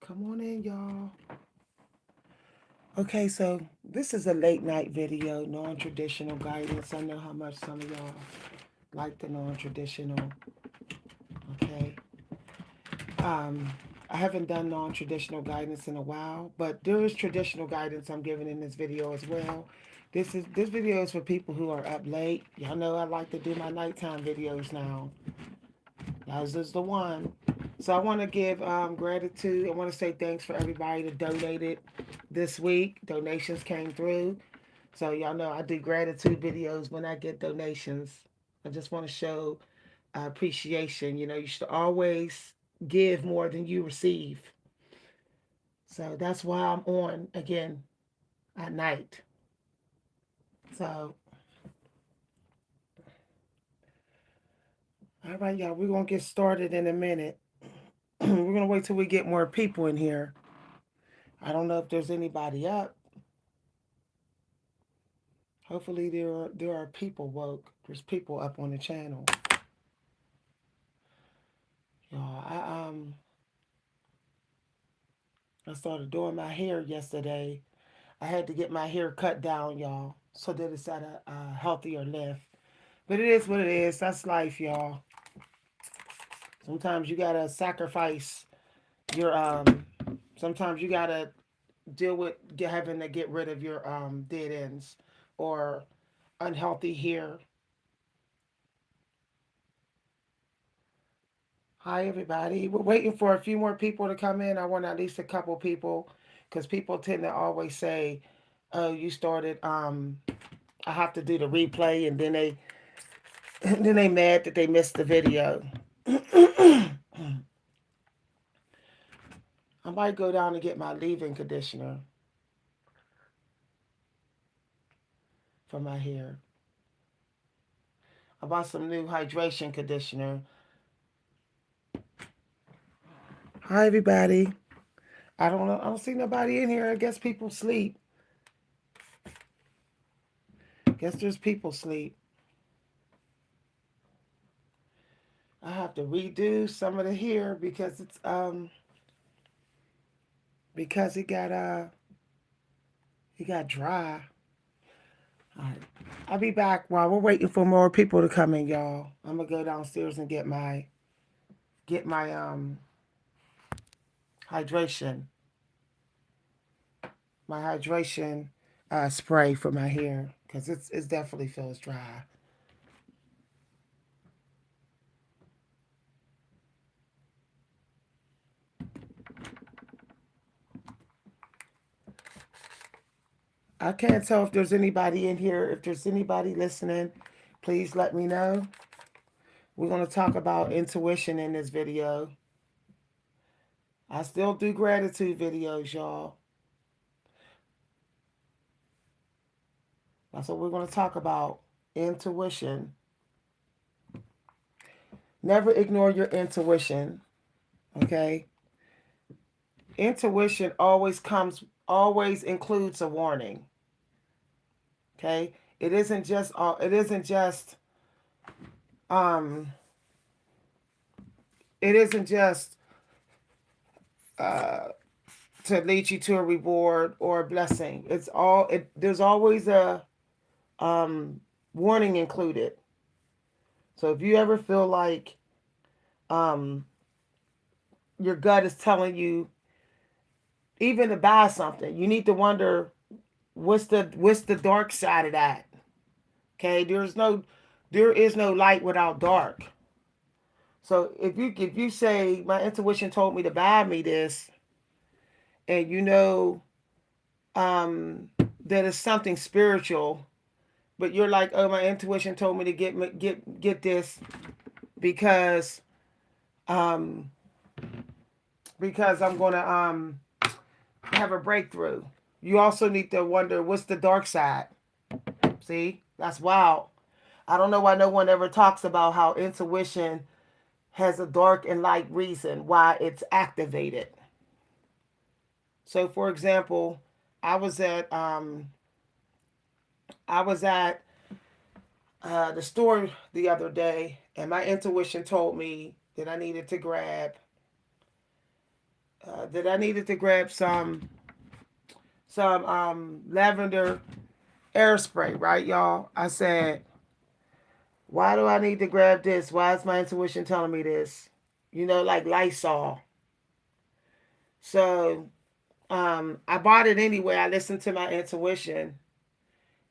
Come on in, y'all. Okay, so this is a late night video, non-traditional guidance. I know how much some of y'all like the non-traditional. Okay. Um, I haven't done non-traditional guidance in a while, but there is traditional guidance I'm giving in this video as well. This video is for people who are up late. Y'all know I like to do my nighttime videos now. That is the one. So I want to give gratitude. I want to say thanks for everybody that donated this week. Donations came through. So y'all know I do gratitude videos when I get donations. I just want to show appreciation. You know, you should always give more than you receive. So that's why I'm on again at night. So, all right, y'all, we're going to get started in a minute. We're going to wait till we get more people in here. I don't know if there's anybody up. Hopefully there are people woke. There's people up on the channel. Y'all, I started doing my hair yesterday. I had to get my hair cut down, y'all, so that it's at a healthier length. But it is what it is. That's life, y'all. Sometimes you gotta sacrifice your Sometimes you gotta deal with having to get rid of your dead ends or unhealthy hair. Hi, everybody. We're waiting for a few more people to come in. I want at least a couple people because people tend to always say, "Oh, you started. I have to do the replay," and then they and then they mad that they missed the video. I might go down and get my leave-in conditioner for my hair. I bought some new hydration conditioner. Hi, everybody. I don't know. I don't see nobody in here. I guess people sleep. Guess there's people sleep. I have to redo some of the hair because it got dry. All right. I'll be back while we're waiting for more people to come in, y'all. I'm gonna go downstairs and get my hydration my hydration spray for my hair because it's definitely feels dry. I can't tell if there's anybody in here. If there's anybody listening, please let me know. We're gonna talk about intuition in this video. I still do gratitude videos, y'all. That's what we're gonna talk about. Intuition. Never ignore your intuition. Okay? Intuition always includes a warning. Okay? It isn't just um it isn't just uh to lead you to a reward or a blessing. There's always a um warning included. So if you ever feel like um your gut is telling you even to buy something, you need to wonder what's the dark side of that. Okay, there is no light without dark. So if you say my intuition told me to buy me this, and you know um, that it's something spiritual, but you're like, oh, my intuition told me to get this because um, because I'm gonna have a breakthrough. You also need to wonder what's the dark side. See, that's wild. I don't know why no one ever talks about how intuition has a dark and light reason why it's activated. So, for example, I was at um, I was at the store the other day, and my intuition told me that I needed to grab that I needed to grab some lavender air spray, right, y'all? I said, why do I need to grab this? Why is my intuition telling me this? You know, like Lysol. So I bought it anyway. I listened to my intuition,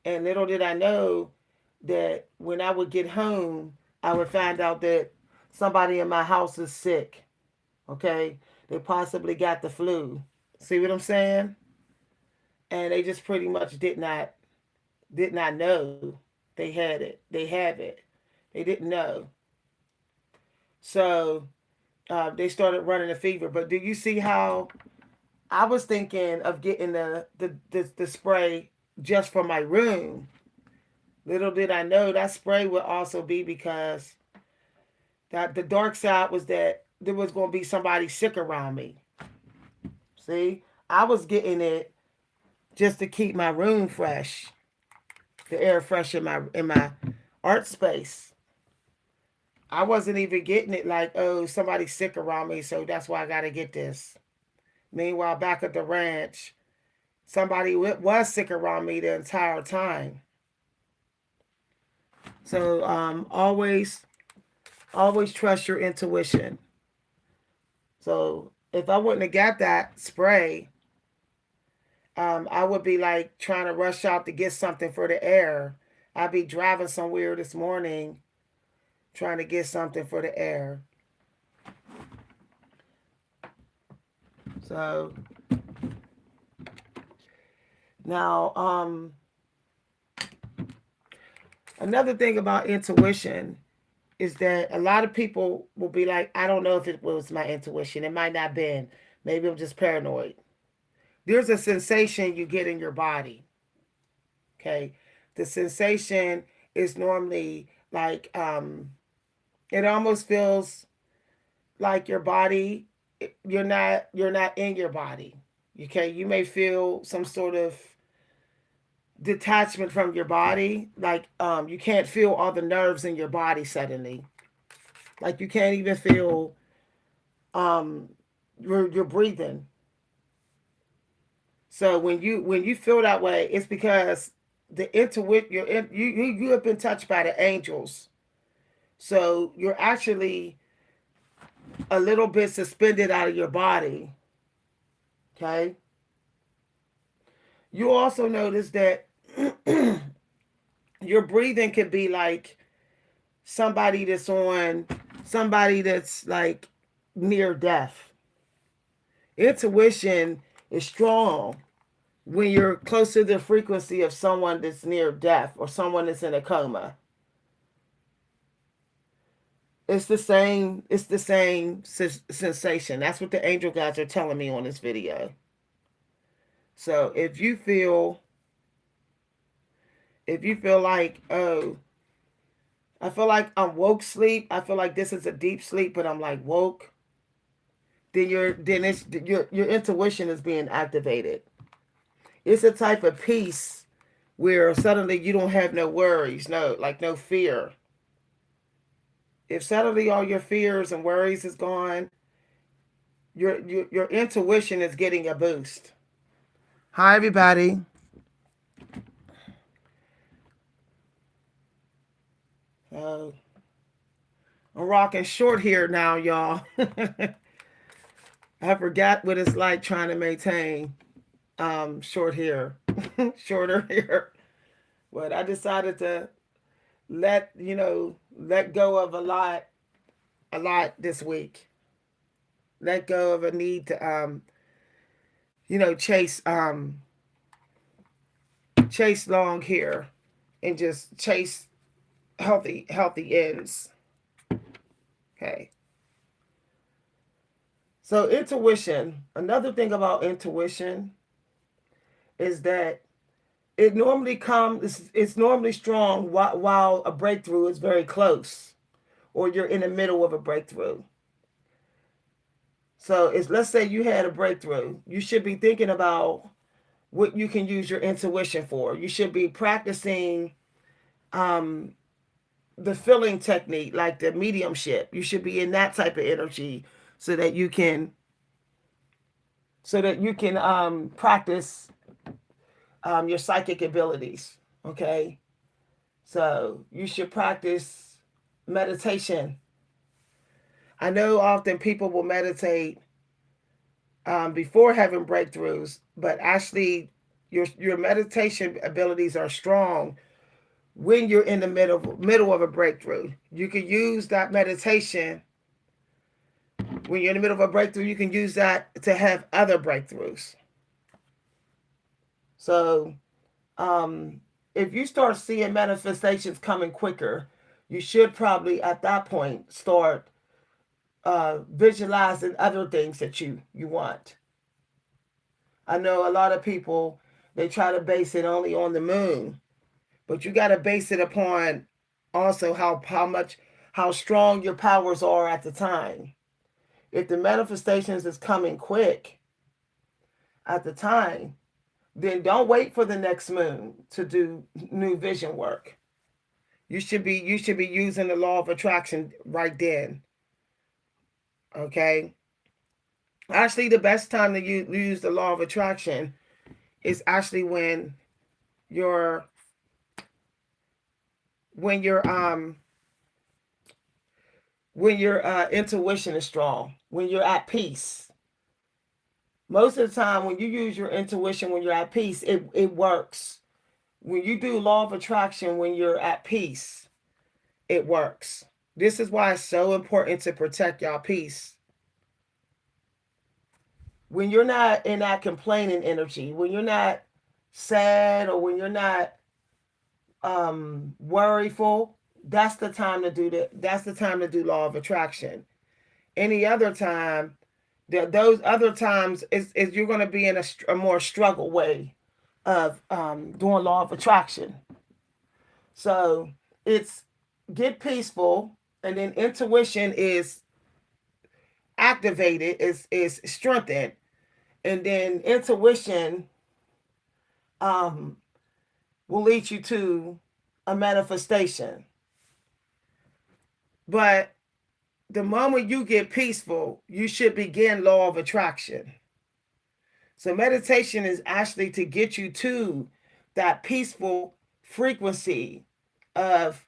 and little did I know that when I would get home, I would find out that somebody in my house is sick. Okay, they possibly got the flu. See what I'm saying? And they just pretty much did not know they had it. They have it. They didn't know. So they started running a fever. But do you see how I was thinking of getting the spray just for my room? Little did I know that spray would also be because that the dark side was that there was going to be somebody sick around me. See, I was getting it just to keep my room fresh, the air fresh in my art space. I wasn't even getting it like, oh, somebody's sick around me, so that's why I got to get this. Meanwhile, back at the ranch, somebody was sick around me the entire time. So always trust your intuition. So if I wouldn't have got that spray, I would be like trying to rush out to get something for the air. I'd be driving somewhere this morning trying to get something for the air. So now, another thing about intuition is that a lot of people will be like, I don't know if it was my intuition. It might not have been. Maybe I'm just paranoid. There's a sensation you get in your body. Okay. The sensation is normally like it almost feels like your body you're not in your body. Okay. You may feel some sort of detachment from your body. Like you can't feel all the nerves in your body suddenly. Like you can't even feel um your breathing. So when you feel that way, it's because the intuit you have been touched by the angels. So you're actually a little bit suspended out of your body. Okay. You also notice that your breathing could be like somebody that's on somebody that's like near death. Intuition is strong when you're close to the frequency of someone that's near death or someone that's in a coma. It's the same sensation. That's what the angel guys are telling me on this video. So if you feel like, oh, I feel like I'm woke sleep, I feel like this is a deep sleep, but I'm like woke, then your intuition is being activated. It's a type of peace where suddenly you don't have no worries, no fear. If suddenly all your fears and worries is gone, your intuition is getting a boost. Hi everybody. Uh, I'm rocking short here now, y'all. I forgot what it's like trying to maintain short hair, shorter hair. But I decided to let go of a lot this week. Let go of a need to chase long hair and just chase healthy ends. Okay. So intuition. Another thing about intuition is that it's normally strong while a breakthrough is very close or you're in the middle of a breakthrough. So it's let's say you had a breakthrough. You should be thinking about what you can use your intuition for. You should be practicing um, the filling technique, like the mediumship. You should be in that type of energy so that you can so that you can practice your psychic abilities. Okay, so you should practice meditation. I know often people will meditate before having breakthroughs, but actually, your meditation abilities are strong when you're in the middle of a breakthrough. You can use that meditation when you're in the middle of a breakthrough. You can use that to have other breakthroughs. So, um, if you start seeing manifestations coming quicker, you should probably at that point start visualizing other things that you want. I know a lot of people, they try to base it only on the moon, but you got to base it upon also how strong your powers are at the time. If the manifestations is coming quick at the time, then don't wait for the next moon to do new vision work. You should be using the law of attraction right then. Okay. Actually, the best time to use the law of attraction is actually your when your when your intuition is strong, when you're at peace. Most of the time, when you use your intuition when you're at peace, it works. When you do law of attraction when you're at peace, it works. This is why it's so important to protect y'all peace. When you're not in that complaining energy, when you're not sad or when you're not worryful, that's the time to do that. That's the time to do law of attraction. Any other time, those other times is you're going to be in a more struggle way of doing law of attraction. So it's get peaceful, and then intuition is activated, is strengthened, and then intuition um, will lead you to a manifestation. But the moment you get peaceful, you should begin law of attraction. So meditation is actually to get you to that peaceful frequency of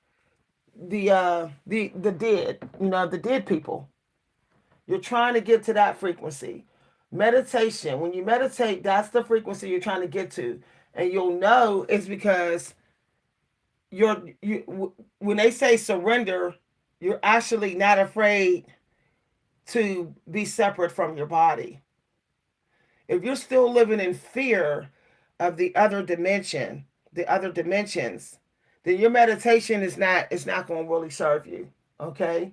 the dead, the dead people. You're trying to get to that frequency. Meditation, when you meditate, that's the frequency you're trying to get to. And you'll know it's because when they say surrender, you're actually not afraid to be separate from your body. If you're still living in fear of the other dimensions, then your meditation is not going to really serve you. Okay?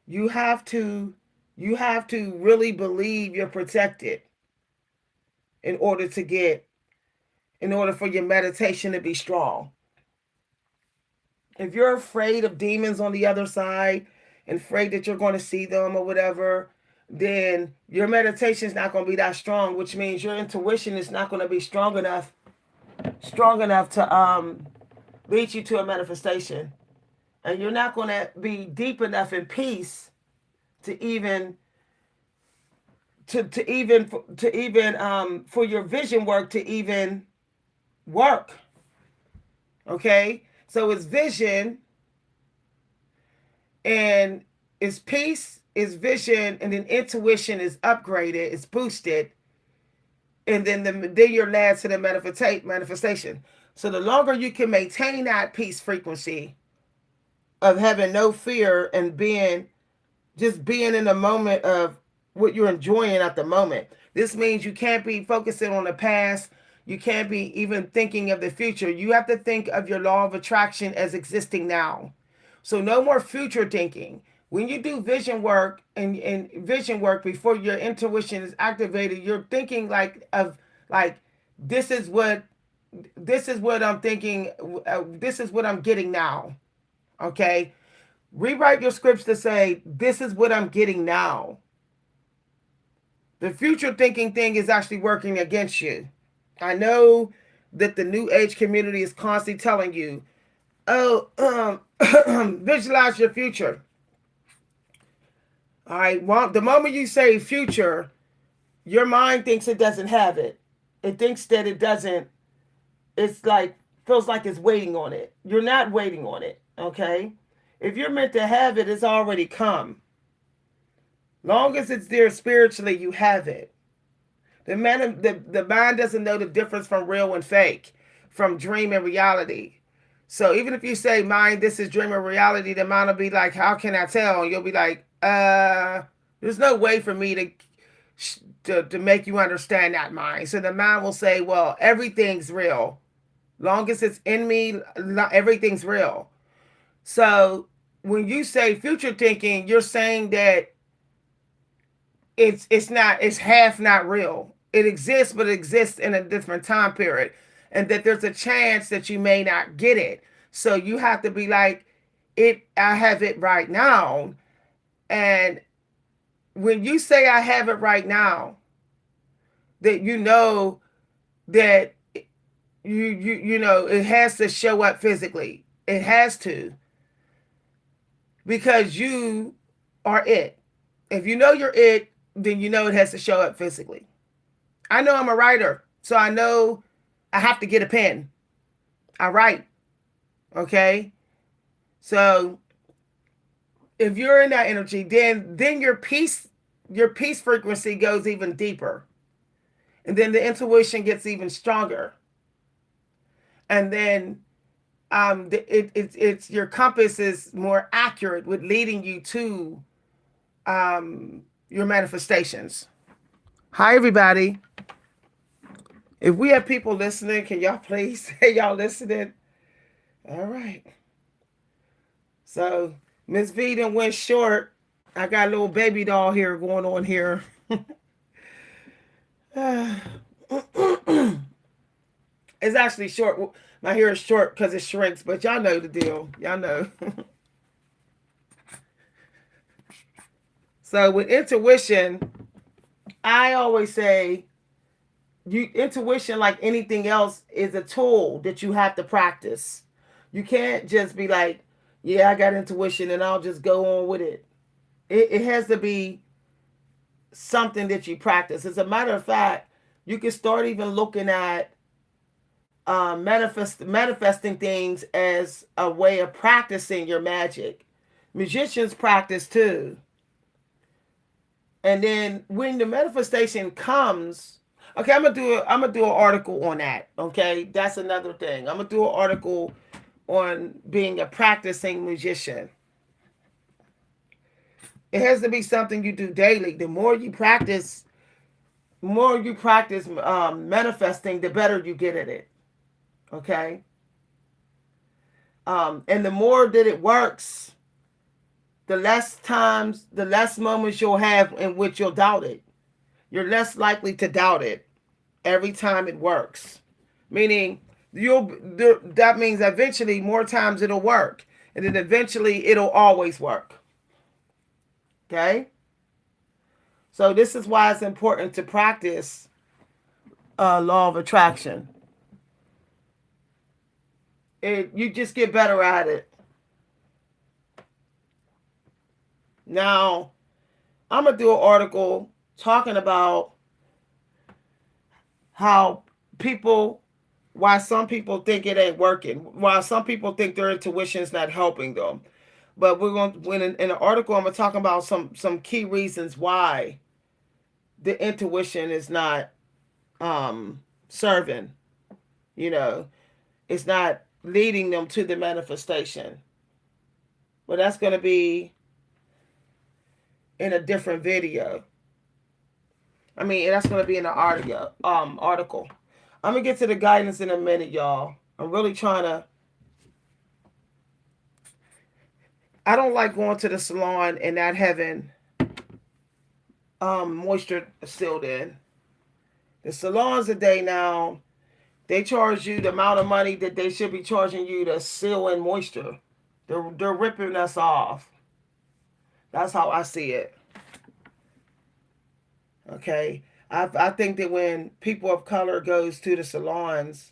You have to you have to really believe you're protected in order to get in order for your meditation to be strong. If you're afraid of demons on the other side and afraid that you're going to see them or whatever, then your meditation is not going to be that strong, which means your intuition is not going to be strong enough to lead you to a manifestation, and you're not going to be deep enough in peace to even for your vision work to even work. Okay, so it's vision and it's peace, it's vision, and then intuition is upgraded, it's boosted, and then you're led to the manifestation. So the longer you can maintain that peace frequency of having no fear and being in the moment of what you're enjoying at the moment. This means you can't be focusing on the past. You can't be even thinking of the future. You have to think of your law of attraction as existing now. So no more future thinking. When you do vision work and vision work before your intuition is activated, you're thinking like this is what this is what I'm thinking. This is what I'm getting now. Okay, rewrite your scripts to say this is what I'm getting now. The future thinking thing is actually working against you. I know that the new age community is constantly telling you, oh, visualize your future. All right. Well, the moment you say future, your mind thinks it doesn't have it. It thinks that it doesn't. It's like feels like it's waiting on it. You're not waiting on it. Okay. If you're meant to have it, it's already come. Long as it's there spiritually, you have it. The mind doesn't know the difference from real and fake, from dream and reality. So even if you say, mind, this is dream and reality, the mind will be like, how can I tell? And you'll be like, there's no way for me to make you understand that mind. So the mind will say, well, everything's real. Long as it's in me, everything's real. So when you say future thinking, you're saying that it's half not real. It exists, but it exists in a different time period, and that there's a chance that you may not get it. So you have to be like, it. I have it right now, and when you say I have it right now, that you know that you know it has to show up physically. It has to, because you are it. If you know you're it, then you know it has to show up physically. I know I'm a writer, so I know I have to get a pen. I write. Okay? So if you're in that energy, then your peace frequency goes even deeper. And then the intuition gets even stronger. And then it's your compass is more accurate with leading you to your manifestations. Hi everybody. If we have people listening, can y'all please say y'all listening? All right. So Miss V done went short. I got a little baby doll here going on here. It's actually short. My hair is short because it shrinks, but y'all know the deal. Y'all know. So with intuition, I always say you intuition, like anything else, is a tool that you have to practice. You can't just be like, yeah, I got intuition and I'll just go on with it. It has to be something that you practice. As a matter of fact, you can start even looking at manifesting things as a way of practicing your magic. Magicians practice too. And then when the manifestation comes, okay, I'm gonna do an article on that. Okay, that's another thing. I'm gonna do an article on being a practicing magician. It has to be something you do daily. The more you practice manifesting, the better you get at it. Okay, and the more that it works, the less moments you'll have in which you'll doubt it. You're less likely to doubt it every time it works. Meaning, that means eventually more times it'll work, and then eventually it'll always work. Okay, so this is why it's important to practice law of attraction. You just get better at it. Now, I'm gonna do an article talking about how people, why some people think it ain't working, why some people think their intuition is not helping them. But we're going to, in an article, I'm gonna talk about some key reasons why the intuition is not serving. You know, it's not leading them to the manifestation. But that's gonna be in a different video. I mean, that's going to be in the audio article. I'm gonna get to the guidance in a minute, y'all. I'm really trying to. I don't like going to the salon and not having moisture sealed in. The salons today now, they charge you the amount of money that they should be charging you to seal in moisture. They're ripping us off. That's how I see it. Okay. I think that when people of color goes to the salons,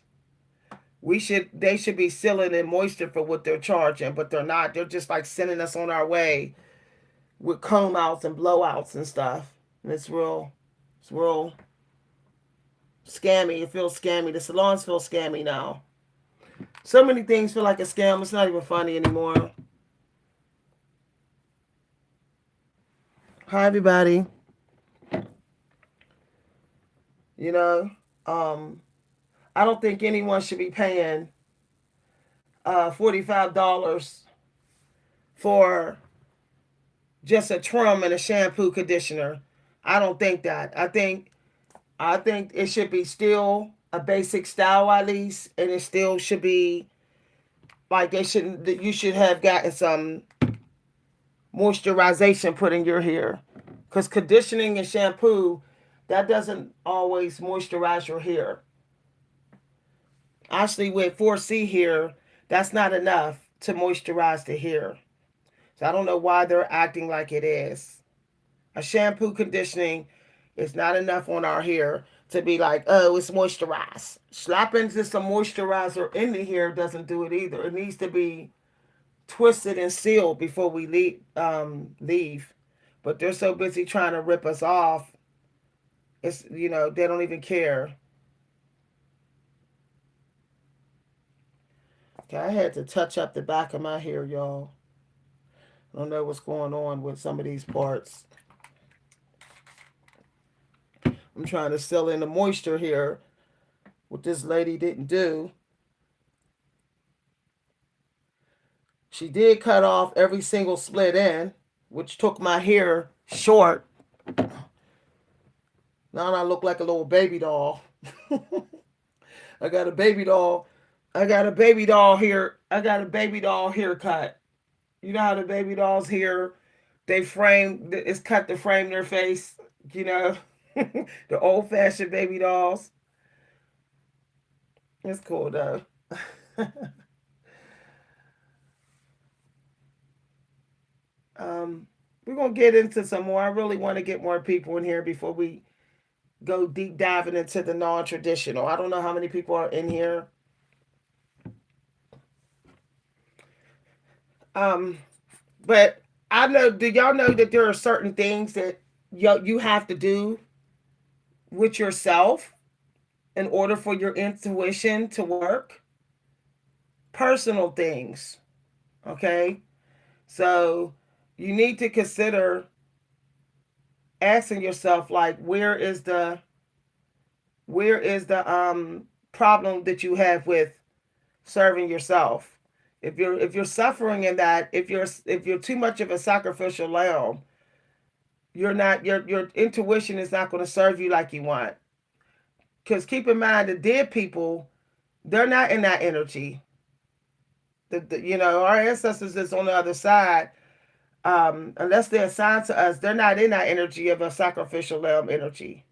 they should be sealing in moisture for what they're charging, but they're not. They're just like sending us on our way with comb outs and blowouts and stuff. And it's real scammy. It feels scammy. The salons feel scammy now. So many things feel like a scam. It's not even funny anymore. Hi, everybody. You know, um, I don't think anyone should be paying $45 for just a trim and a shampoo conditioner. I don't think that. I think it should be still a basic style at least, and it still should be like they shouldn't. That you should have gotten some moisturization put in your hair, because conditioning and shampoo that doesn't always moisturize your hair. Actually, with 4C hair, that's not enough to moisturize the hair. So I don't know why they're acting like it is. A shampoo conditioning is not enough on our hair to be like, oh, it's moisturized. Slapping just some moisturizer in the hair doesn't do it either. It needs to be twisted and sealed before we leave. But they're so busy trying to rip us off. They don't even care. Okay, I had to touch up the back of my hair, y'all. I don't know what's going on with some of these parts. I'm trying to seal in the moisture here, what this lady didn't do. She did cut off every single split end, which took my hair short. Now I look like a little baby doll. I got a baby doll. I got a baby doll here. I got a baby doll haircut. You know how the baby dolls here, they frame, it's cut to frame their face, you know, the old fashioned baby dolls. It's cool though. um, we're gonna get into some more. I really want to get more people in here before we go deep diving into the non-traditional. I don't know how many people are in here. Um, but I know. Do y'all know that there are certain things that you have to do with yourself in order for your intuition to work? Personal things. Okay, so you need to consider asking yourself, like, where is the problem that you have with serving yourself? If you're suffering in that, if you're too much of a sacrificial lamb, you're not your intuition is not going to serve you like you want. Because keep in mind, the dead people, they're not in that energy. Our ancestors is on the other side. Unless they're assigned to us, they're not in that energy of a sacrificial lamb energy.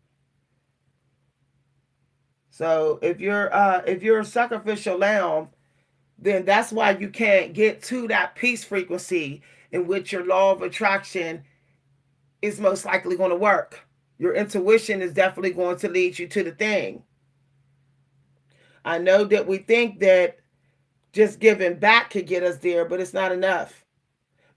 So if you're a sacrificial lamb, then that's why you can't get to that peace frequency in which your law of attraction is most likely going to work. Your intuition is definitely going to lead you to the thing. I know that we think that just giving back could get us there, but it's not enough.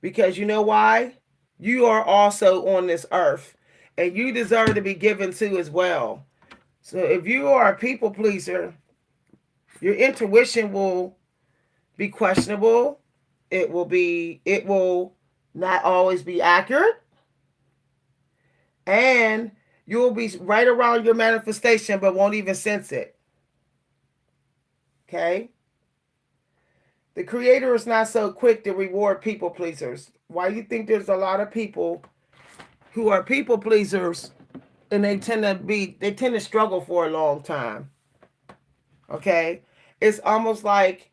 Because you know why? You are also on this earth and you deserve to be given to as well. So if you are a people pleaser, your intuition will be questionable. It will not always be accurate, and you'll be right around your manifestation but won't even sense it. Okay? The creator is not so quick to reward people pleasers. Why do you think there's a lot of people who are people pleasers and they tend to struggle for a long time? Okay? It's almost like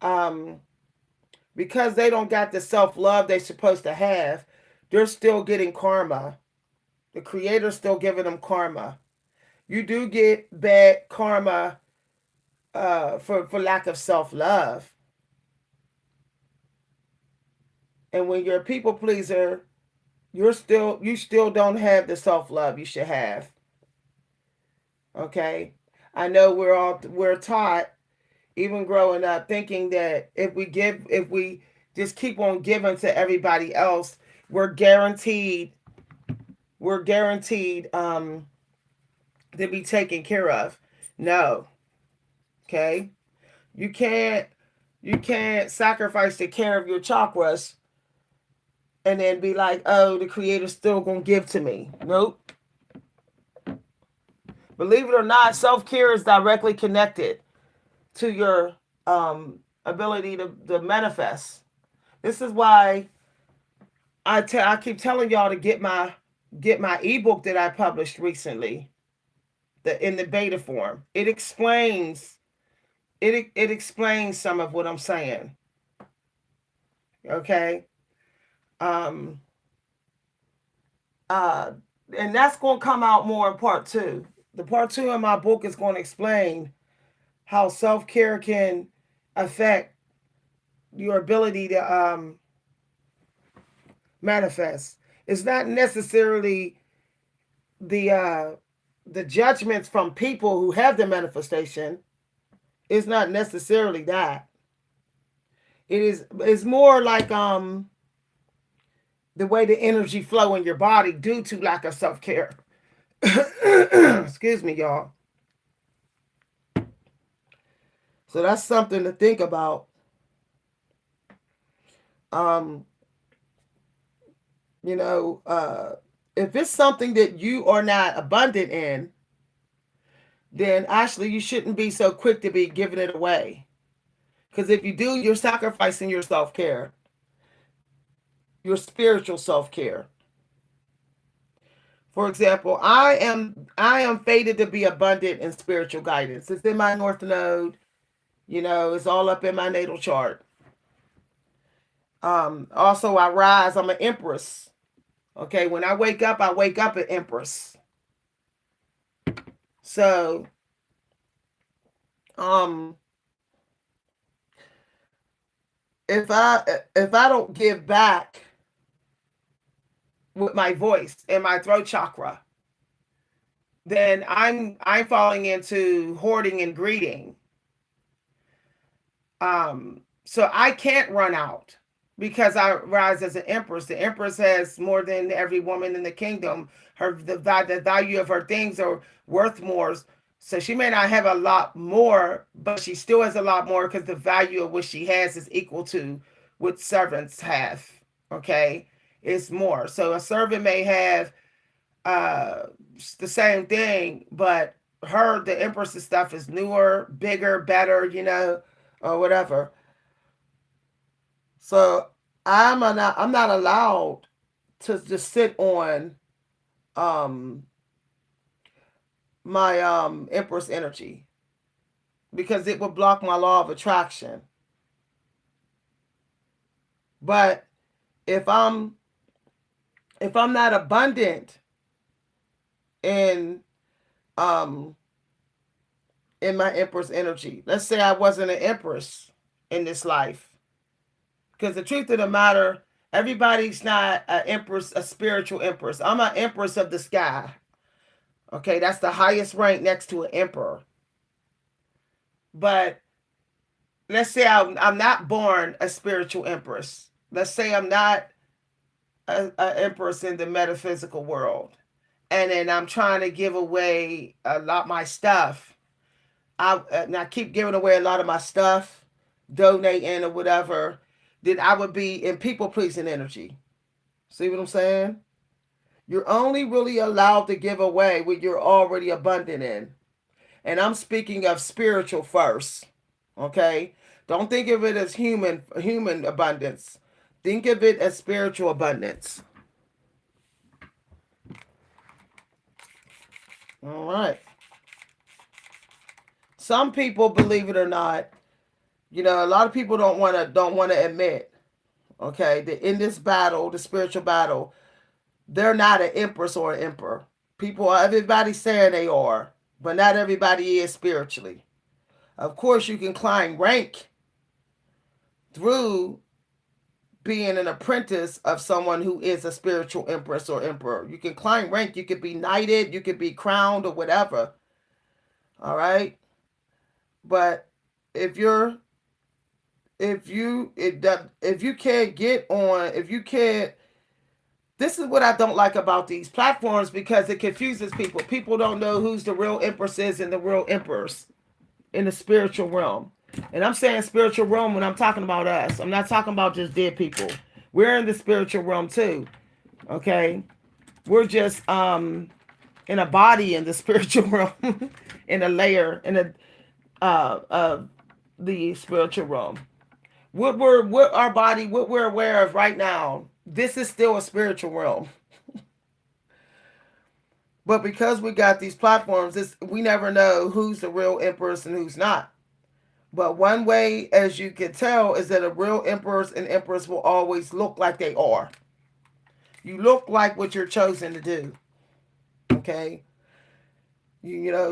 um because they don't got the self-love they're supposed to have, they're still getting karma. The creator's still giving them karma. You do get bad karma for lack of self-love. And when you're a people pleaser, you still don't have the self-love you should have. Okay? I know we're taught even growing up thinking that if we just keep on giving to everybody else, we're guaranteed we're guaranteed to be taken care of. No, okay? You can't you can't sacrifice the care of your chakras and then be like, oh, the creator's still gonna give to me. Nope. Believe it or not, self care is directly connected to your ability to manifest. This is why I keep telling y'all to get my ebook that I published recently, in the beta form. It explains some of what I'm saying. Okay. Um. Uh. And that's going to come out more in part two. The part two of my book is going to explain how self care can affect your ability to manifest. It's not necessarily the uh, the judgments from people who have the manifestation. It's not necessarily that. It's more like the way the energy flow in your body due to lack of self care. Excuse me, y'all. So that's something to think about. Um, you know, if it's something that you are not abundant in, then actually you shouldn't be so quick to be giving it away. Because if you do, you're sacrificing your self care, your spiritual self care. For example, I am fated to be abundant in spiritual guidance. It's in my North Node. It's all up in my natal chart. Also, I rise. I'm an Empress. Okay, when I wake up an Empress. So, um, if I don't give back with my voice and my throat chakra, then I'm falling into hoarding and greeting. So I can't run out because I rise as an empress. The empress has more than every woman in the kingdom. The value of her things are worth more. So she may not have a lot more, but she still has a lot more because the value of what she has is equal to what servants have. Okay, it's more. So a servant may have uh the same thing, but the empress's stuff is newer, bigger, better, or whatever. So I'm not allowed to just sit on um my empress energy because it would block my law of attraction. But if I'm if I'm not abundant in um in my empress energy, let's say I wasn't an empress in this life, because the truth of the matter, everybody's not an empress, a spiritual empress. I'm an empress of the sky. Okay, that's the highest rank next to an emperor. But let's say I'm not born a spiritual empress. Let's say I'm not a empress in the metaphysical world, and then I'm trying to give away a lot of my stuff. And I keep giving away a lot of my stuff, donating or whatever. Then I would be in people pleasing energy. See what I'm saying? You're only really allowed to give away what you're already abundant in. And I'm speaking of spiritual first. Okay? Don't think of it as human abundance. Think of it as spiritual abundance. All right. Some people, believe it or not, a lot of people don't want to admit, okay, that in this battle, the spiritual battle, they're not an empress or an emperor. Everybody's saying they are, but not everybody is spiritually. Of course, you can climb rank through being an apprentice of someone who is a spiritual empress or emperor. You can climb rank. You could be knighted. You could be crowned or whatever. All right. But if you're if you can't get on, if you can't This is what I don't like about these platforms because it confuses people. People don't know who's the real empresses and the real emperors in the spiritual realm. And I'm saying spiritual realm when I'm talking about us. I'm not talking about just dead people. We're in the spiritual realm too. Okay? We're just in a body in the spiritual realm, in a layer in a of the spiritual realm. What our body, what we're aware of right now, this is still a spiritual realm. But because we got these platforms, we never know who's the real empress and who's not. But one way, as you can tell, is that a real empress and empress will always look like they are. You look like what you're chosen to do. Okay?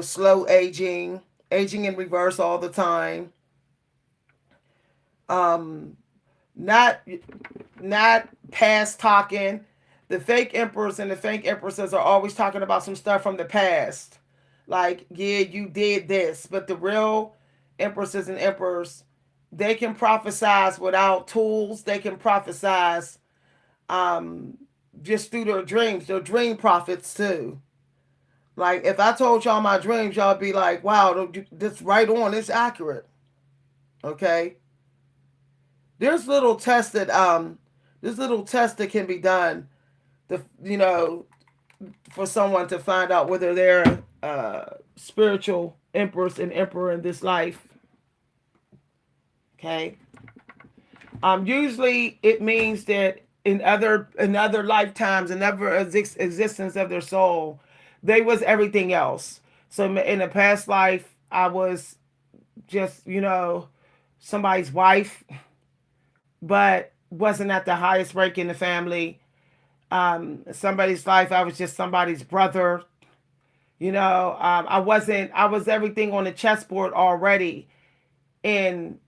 Slow aging, aging in reverse all the time. Um, not not past talking. The fake emperors and the fake empresses are always talking about some stuff from the past. Like, yeah, you did this. But the real empresses and emperors, they can prophesize without tools. They can prophesize um, just through their dreams. They're dream prophets too. Like, if I told y'all my dreams, y'all be like, wow, this right on, it's accurate. Okay? There's little tests that can be done for someone to find out whether they're spiritual empress and emperor in this life. Okay. Usually it means that in other lifetimes, in other existence of their soul, they was everything else. So in a past life, I was just somebody's wife, but wasn't at the highest rank in the family. Somebody's life, I was just somebody's brother. I was everything on the chessboard already in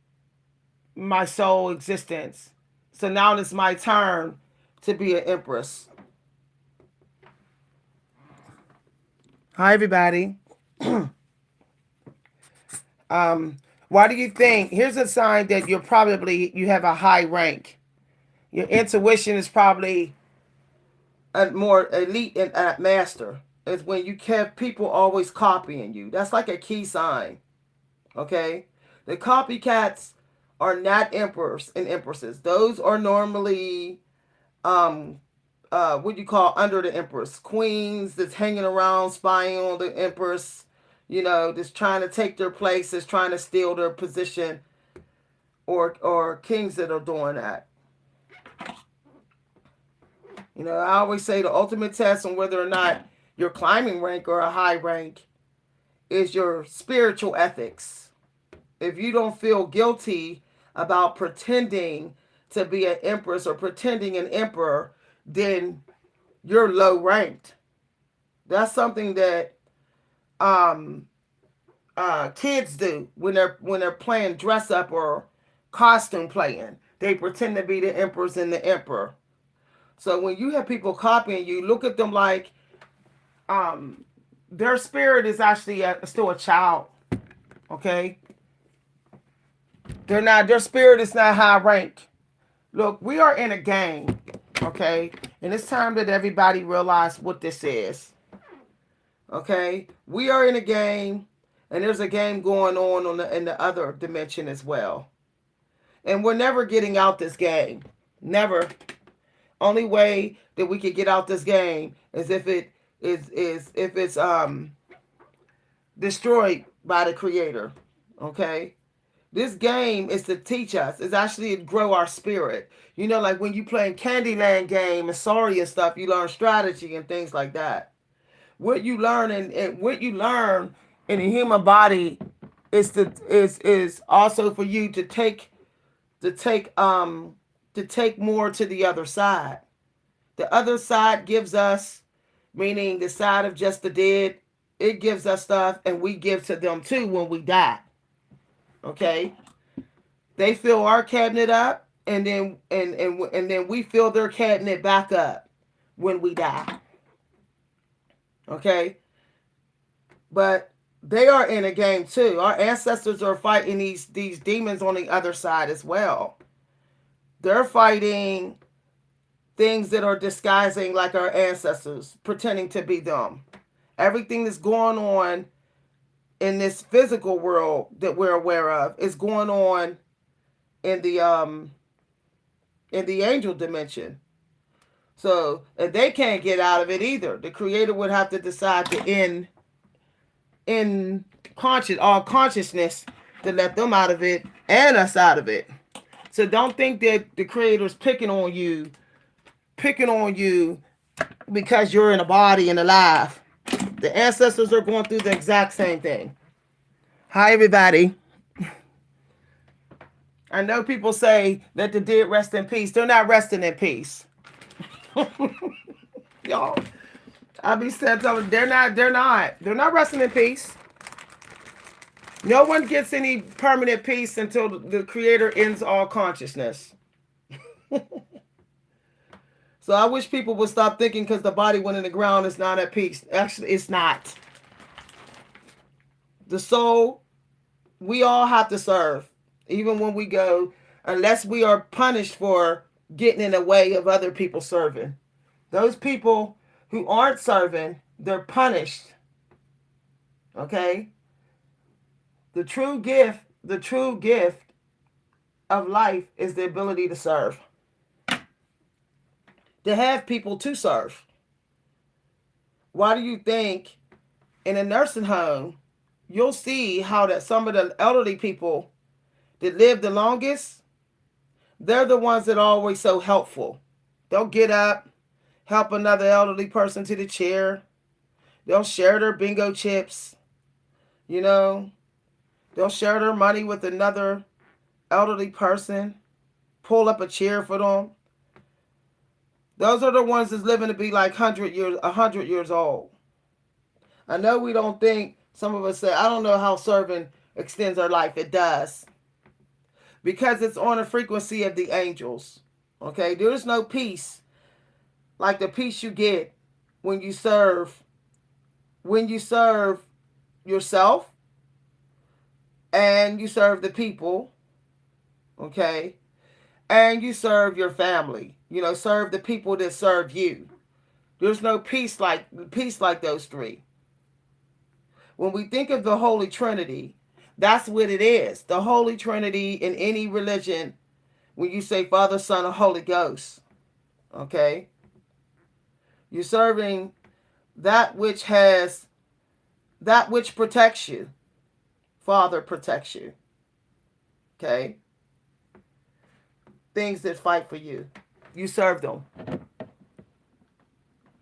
my soul existence. So now it's my turn to be an empress. Hi, everybody. Why do you think? Here's a sign that you have a high rank. Your intuition is probably a more elite and master. Is when you have people always copying you. That's like a key sign. Okay, the copycats are not emperors and empresses. Those are normally what you call under the empress, queens that's hanging around spying on the empress, just trying to take their places, trying to steal their position, or kings that are doing that. I always say the ultimate test on whether or not you're climbing rank or a high rank is your spiritual ethics. If you don't feel guilty about pretending to be an empress or pretending an emperor, then you're low ranked. That's something that kids do when they're playing dress up or costume playing. They pretend to be the empress and the emperor. So when you have people copying you, look at them like their spirit is actually still a child. Okay, their spirit is not high rank. Look, we are in a game. Okay, and it's time that everybody realize what this is. Okay, we are in a game, and there's a game going on in the other dimension as well. And we're never getting out this game. Never. Only way that we could get out this game is if it's destroyed by the creator. Okay? This game is to teach us. It's actually to grow our spirit. Like when you play Candyland game and Sorry and stuff, you learn strategy and things like that. What you learn and what you learn in the human body is also for you to take more to the other side. The other side gives us, meaning the side of just the dead, it gives us stuff and we give to them too when we die. Okay? They fill our cabinet up and then we fill their cabinet back up when we die. Okay? But they are in a game too. Our ancestors are fighting these demons on the other side as well. They're fighting things that are disguising like our ancestors, pretending to be them. Everything that's going on in this physical world that we're aware of is going on in the angel dimension. So if they can't get out of it either, the creator would have to decide to end in all consciousness to let them out of it and us out of it. So don't think that the creator's picking on you because you're in a body and alive. The ancestors are going through the exact same thing. Hi, everybody. I know people say that the dead rest in peace. They're not resting in peace. Y'all, I be saying something. They're not resting in peace. No one gets any permanent peace until the creator ends all consciousness. So I wish people would stop thinking because the body went in the ground is not at peace. Actually, it's not. The soul, we all have to serve. Even when we go, unless we are punished for getting in the way of other people serving. Those people who aren't serving, they're punished. Okay? The true gift of life is the ability to serve. To have people to serve. Why do you think in a nursing home, you'll see how that some of the elderly people that live the longest, they're the ones that are always so helpful. They'll get up, help another elderly person to the chair. They'll share their bingo chips. You know, they'll share their money with another elderly person, pull up a chair for them. Those are the ones that's living to be like 100 years old. I know we don't think, some of us say, I don't know how serving extends our life. It does. Because it's on a frequency of the angels. Okay? There's no peace like the peace you get when you serve yourself and you serve the people, okay? And you serve your family. Serve the people that serve you. There's no peace like those three. When we think of the Holy Trinity, that's what it is. The Holy Trinity in any religion, when you say Father, Son, or Holy Ghost, okay? You're serving that which protects you. Father protects you. Okay? Things that fight for you. You serve them.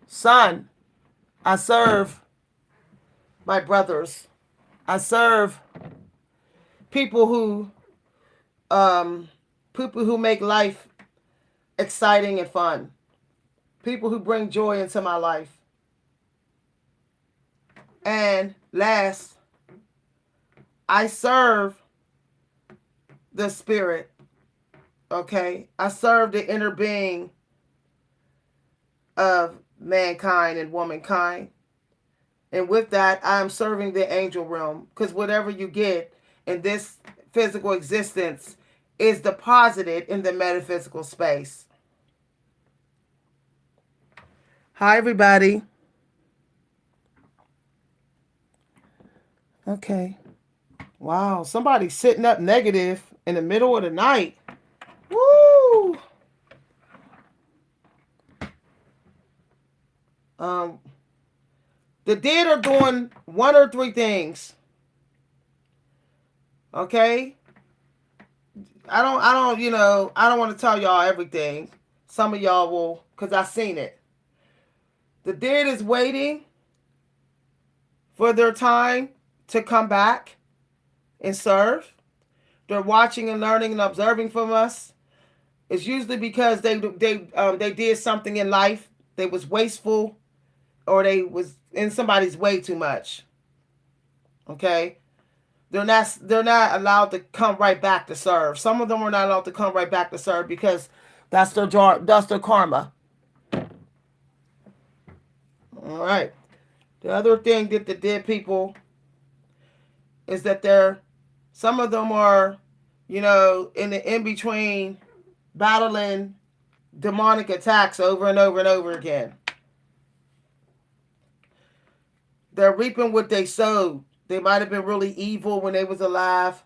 Son, I serve my brothers. I serve people who make life exciting and fun. People who bring joy into my life. And last, I serve the spirit. Okay? I serve the inner being of mankind and womankind. And with that, I'm serving the angel realm. Because whatever you get in this physical existence is deposited in the metaphysical space. Hi, everybody. Okay. Wow, somebody's sitting up negative in the middle of the night. Woo! The dead are doing one or three things. Okay? I don't want to tell y'all everything. Some of y'all will, because I seen it. The dead is waiting for their time to come back and serve. They're watching and learning and observing from us. It's usually because they did something in life. They was wasteful, or they was in somebody's way too much. Okay? They're not allowed to come right back to serve. Some of them are not allowed to come right back to serve because that's their karma. All right. The other thing that the dead people is that some of them are, in the in between battling demonic attacks over and over and over again. They're reaping what they sowed. They might have been really evil when they was alive,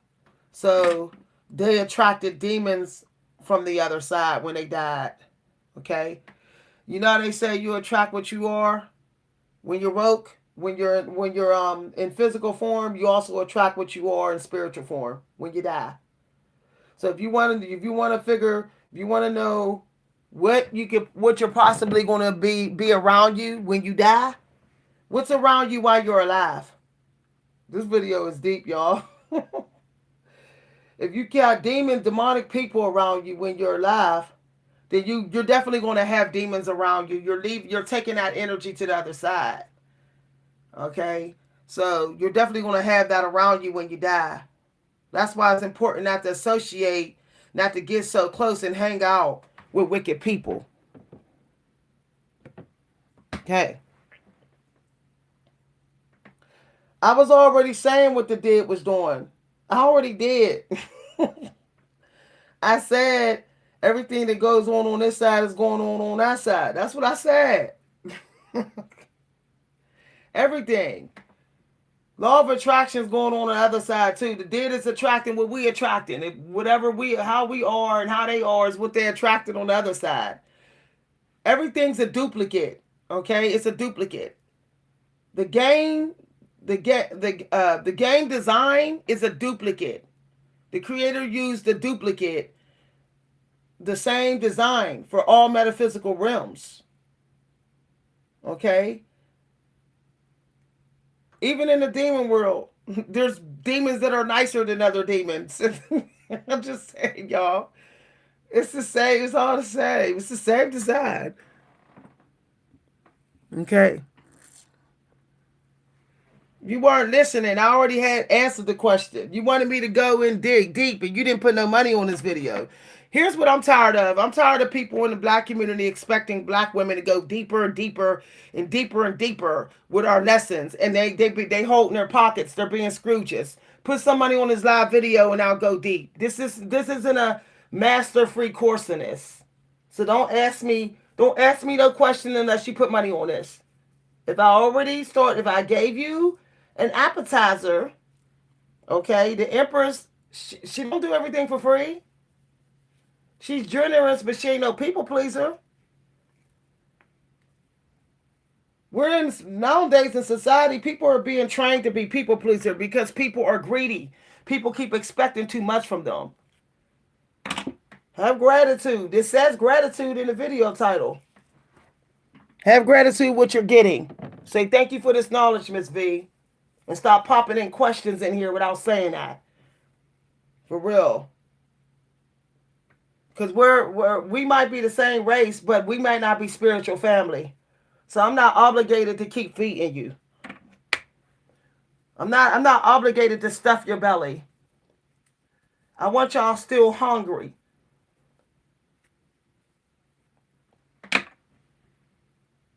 so they attracted demons from the other side when they died. Okay, you know how they say you attract what you are when you're woke. When you're in physical form, you also attract what you are in spiritual form when you die. So if you want to know what you're possibly going to be around you when you die, what's around you while you're alive. This video is deep, y'all. If you got demons, demonic people around you when you're alive, then you're definitely going to have demons around you. You're taking that energy to the other side. Okay, so you're definitely going to have that around you when you die. That's why it's important not to associate, not to get so close and hang out with wicked people. Okay. I was already saying what the dead was doing. I already did. I said everything that goes on this side is going on that side. That's what I said. Everything. Law of attraction is going on the other side too. The dead is attracting what we attracting. Whatever how we are and how they are is what they're attracted on the other side. Everything's a duplicate. Okay, it's a duplicate. The game, the game design is a duplicate. The creator used the duplicate, the same design for all metaphysical realms. Okay, even in the demon world, there's demons that are nicer than other demons. I'm just saying, y'all. It's the same. It's all the same. It's the same design. Okay. You weren't listening. I already had answered the question. You wanted me to go and dig deep, and you didn't put no money on this video. Here's what I'm tired of. I'm tired of people in the black community expecting black women to go deeper and deeper and deeper and deeper with our lessons, and they hold in their pockets. They're being Scrooges. Put some money on this live video, and I'll go deep. This isn't a master free course in this. So don't ask me no question unless you put money on this. If I gave you an appetizer, okay, the Empress, she don't do everything for free. She's generous, but she ain't no people pleaser. We're in nowadays in society, people are being trained to be people pleaser because people are greedy. People keep expecting too much from them. Have gratitude. This says gratitude in the video title. Have gratitude what you're getting. Say thank you for this knowledge, Miss V. And stop popping in questions in here without saying that. For real. Because we might be the same race, but we might not be spiritual family. So I'm not obligated to keep feeding you. I'm not obligated to stuff your belly. I want y'all still hungry.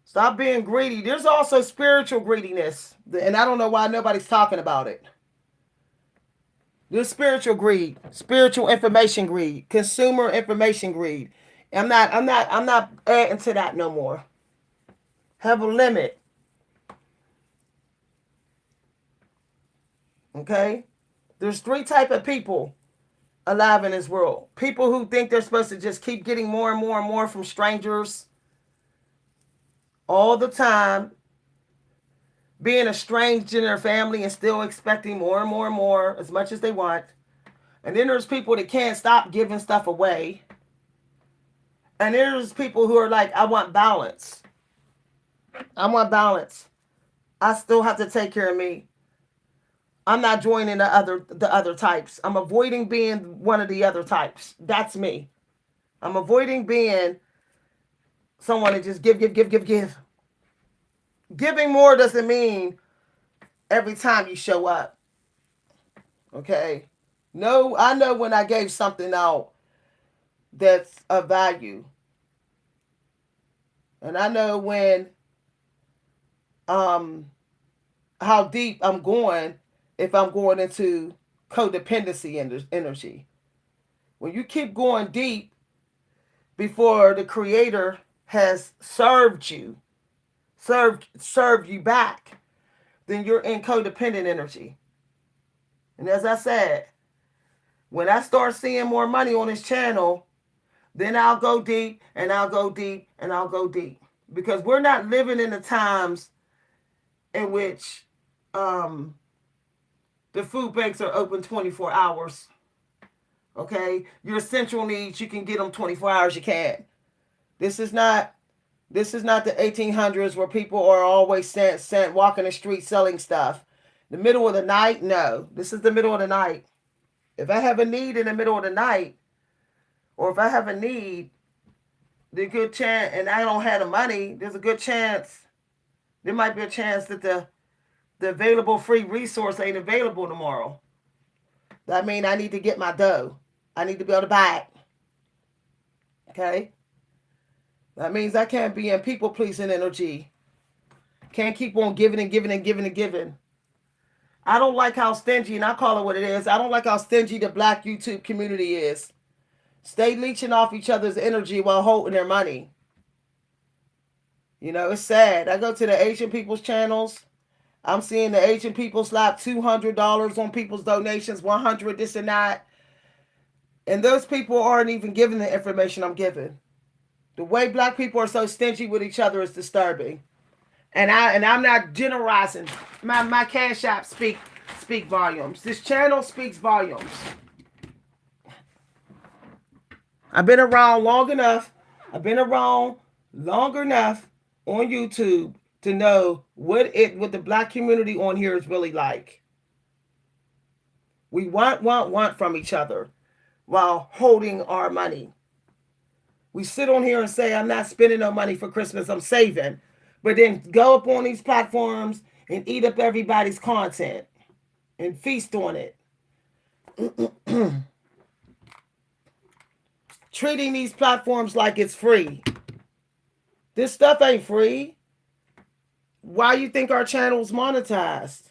Stop being greedy. There's also spiritual greediness. And I don't know why nobody's talking about it. There's spiritual greed, spiritual information greed, consumer information greed. I'm not adding to that no more. Have a limit. Okay? There's three type of people alive in this world. People who think they're supposed to just keep getting more and more and more from strangers all the time, being estranged in their family and still expecting more and more and more as much as they want. And then there's people that can't stop giving stuff away. And there's people who are like, I want balance. I want balance. I still have to take care of me. I'm not joining the other types. I'm avoiding being one of the other types. That's me. I'm avoiding being someone that just give, give, give, give, give. Giving more doesn't mean every time you show up. Okay? No, I know when I gave something out that's of value. And I know when how deep I'm going if I'm going into codependency energy. When you keep going deep, before the creator has served you back, then you're in codependent energy. And as I said, when I start seeing more money on this channel, then I'll go deep and I'll go deep and I'll go deep. Because we're not living in the times in which um, the food banks are open 24 hours. Okay? Your essential needs, you can get them 24 hours, you can't. This is not the 1800s where people are always walking the street selling stuff. The middle of the night? No. This is the middle of the night. If I have a need in the middle of the night, or if I have a need, the good chance, and I don't have the money, there's a good chance, there might be a chance that the available free resource ain't available tomorrow. That means I need to get my dough. I need to be able to buy it. Okay? That means I can't be in people pleasing energy. Can't keep on giving and giving and giving and giving. I don't like how stingy, and I call it what it is, I don't like how stingy the black YouTube community is. Stay leeching off each other's energy while holding their money. You know, it's sad. I go to the Asian people's channels. I'm seeing the Asian people slap $200 on people's donations, 100 this and that. And those people aren't even giving the information I'm giving. The way black people are so stingy with each other is disturbing. And I'm not generalizing. My cash app speak volumes. This channel speaks volumes. I've been around long enough. I've been around long enough on YouTube to know what the black community on here is really like. We want from each other while holding our money. We sit on here and say, I'm not spending no money for Christmas, I'm saving. But then go up on these platforms and eat up everybody's content and feast on it. Treating these platforms like it's free. This stuff ain't free. Why you think our channel's monetized?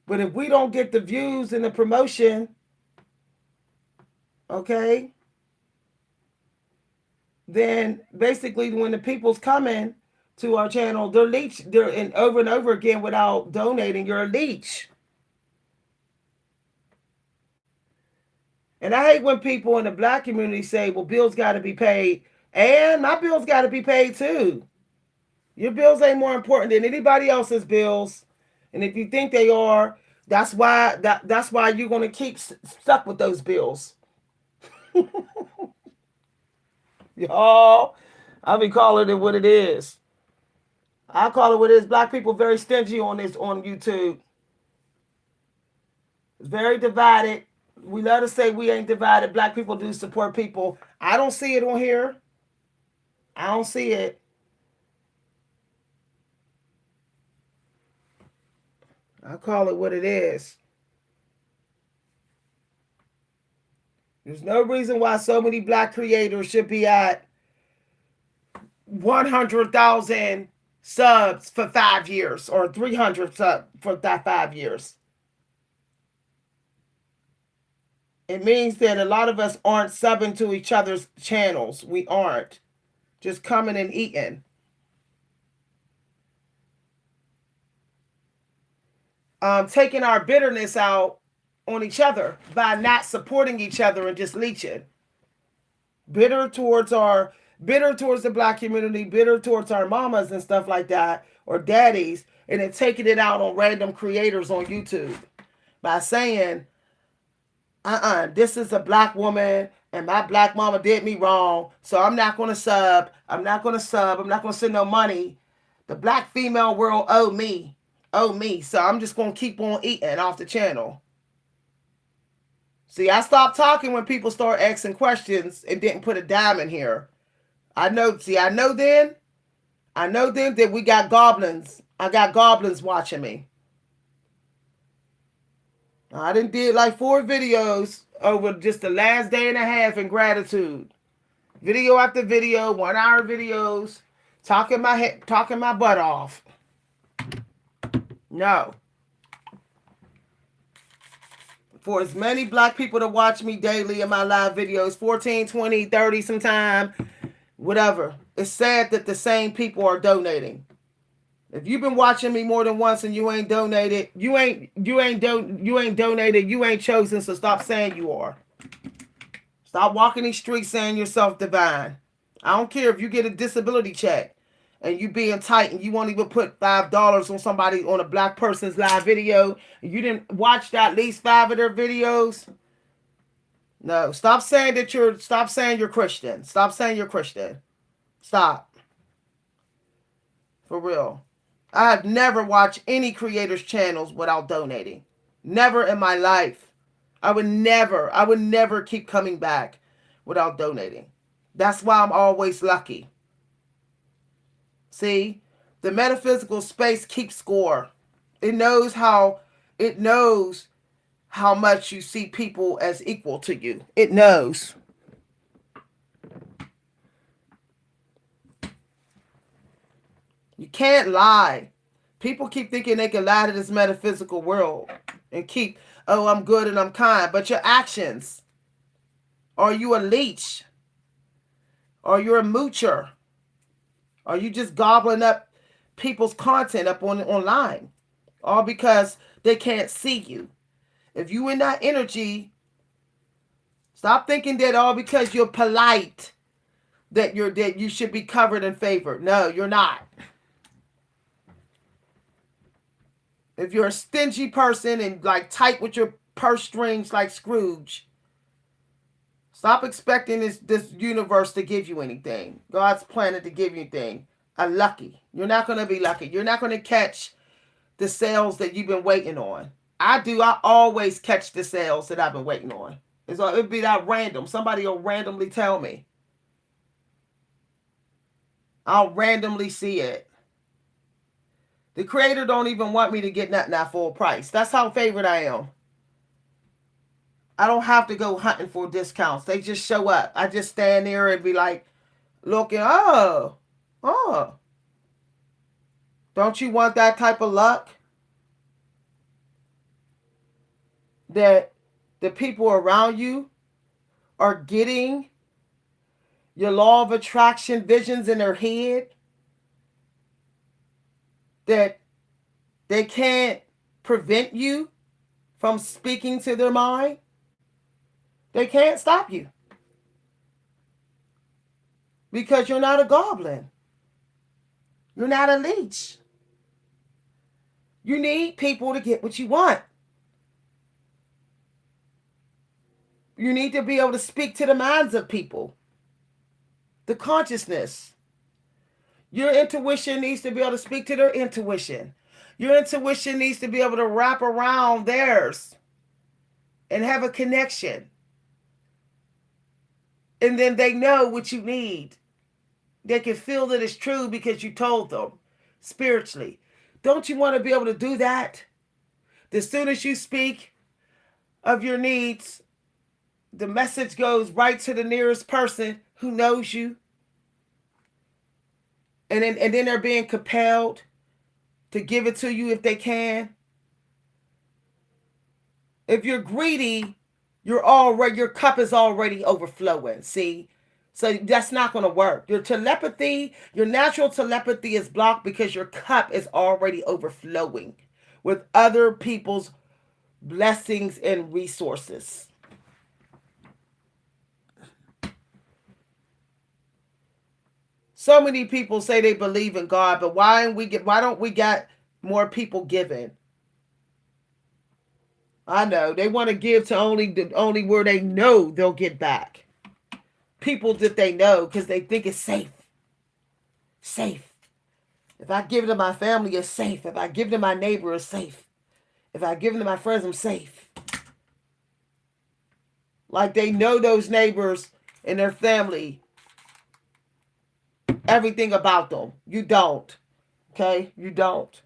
But if we don't get the views and the promotion, okay, then basically when the people's coming to our channel, they're and over again without donating, you're a leech. And I hate when people in the black community say, well, bills got to be paid. And my bills got to be paid too. Your bills ain't more important than anybody else's bills. And if you think they are, that's why you're going to keep stuck with those bills. Y'all, I'll be calling it what it is. I call it what it is. Black people very stingy on YouTube. It's very divided. We love to say we ain't divided. Black people do support people. I don't see it on here. I don't see it. I call it what it is. There's no reason why so many black creators should be at 100,000 subs for 5 years or 300 subs for that 5 years. It means that a lot of us aren't subbing to each other's channels. We aren't. Just coming and eating. Taking our bitterness out on each other by not supporting each other and just leeching. Bitter towards the black community, bitter towards our mamas and stuff like that, or daddies, and then taking it out on random creators on YouTube by saying, this is a black woman and my black mama did me wrong, so I'm not going to sub. I'm not going to send no money. The black female world owe me, so I'm just going to keep on eating off the channel. See, I stopped talking when people start asking questions and didn't put a dime in here. I know then that we got goblins. I got goblins watching me. I done did like 4 videos over just the last day and a half in gratitude. Video after video, 1-hour videos, talking my butt off. No. for as many black people to watch me daily in my live videos, 14, 20, 30 sometime, whatever. It's sad that the same people are donating. If you've been watching me more than once and you ain't donated, you ain't donated, you ain't chosen, so stop saying you are. Stop walking these streets saying yourself divine. I don't care if you get a disability check and you being tight and you won't even put $5 on somebody on a black person's live video and you didn't watch at least 5 of their videos. No, stop saying you're Christian. Stop saying you're Christian. Stop. For real. I have never watched any creators' channels without donating. Never in my life. I would never keep coming back without donating. That's why I'm always lucky. See, the metaphysical space keeps score. It knows how it knows how much you see people as equal to you. It knows. You can't lie. People keep thinking they can lie to this metaphysical world and keep, oh, I'm good and I'm kind. But your actions, are you a leech? Are you a moocher? Are you just gobbling up people's content up online? All because they can't see you. If you in that energy, stop thinking that all because you're polite that you should be covered and favored. No, you're not. If you're a stingy person and like tight with your purse strings like Scrooge, stop expecting this universe to give you anything. God's planet to give you anything. Lucky. You're not going to be lucky. You're not going to catch the sales that you've been waiting on. I do. I always catch the sales that I've been waiting on. It'd be that random. Somebody will randomly tell me. I'll randomly see it. The creator don't even want me to get nothing at full price. That's how favored I am. I don't have to go hunting for discounts. They just show up. I just stand there and be like, looking, oh. Don't you want that type of luck? That the people around you are getting your law of attraction visions in their head? That they can't prevent you from speaking to their mind? They can't stop you. Because you're not a goblin. You're not a leech. You need people to get what you want. You need to be able to speak to the minds of people. The consciousness. Your intuition needs to be able to speak to their intuition. Your intuition needs to be able to wrap around theirs and have a connection. And then they know what you need. They can feel that it's true because you told them spiritually. Don't you want to be able to do that? As soon as you speak of your needs, the message goes right to the nearest person who knows you. And then they're being compelled to give it to you if they can. If you're greedy, your cup is already overflowing. See? So that's not going to work. Your telepathy, your natural telepathy is blocked because your cup is already overflowing with other people's blessings and resources. So many people say they believe in God, but why don't we get more people giving? I know they want to give to only where they know they'll get back. People that they know because they think it's safe. Safe. If I give it to my family, it's safe. If I give it to my neighbor, it's safe. If I give it to my friends, I'm safe. Like they know those neighbors and their family, everything about them. You don't. Okay? You don't.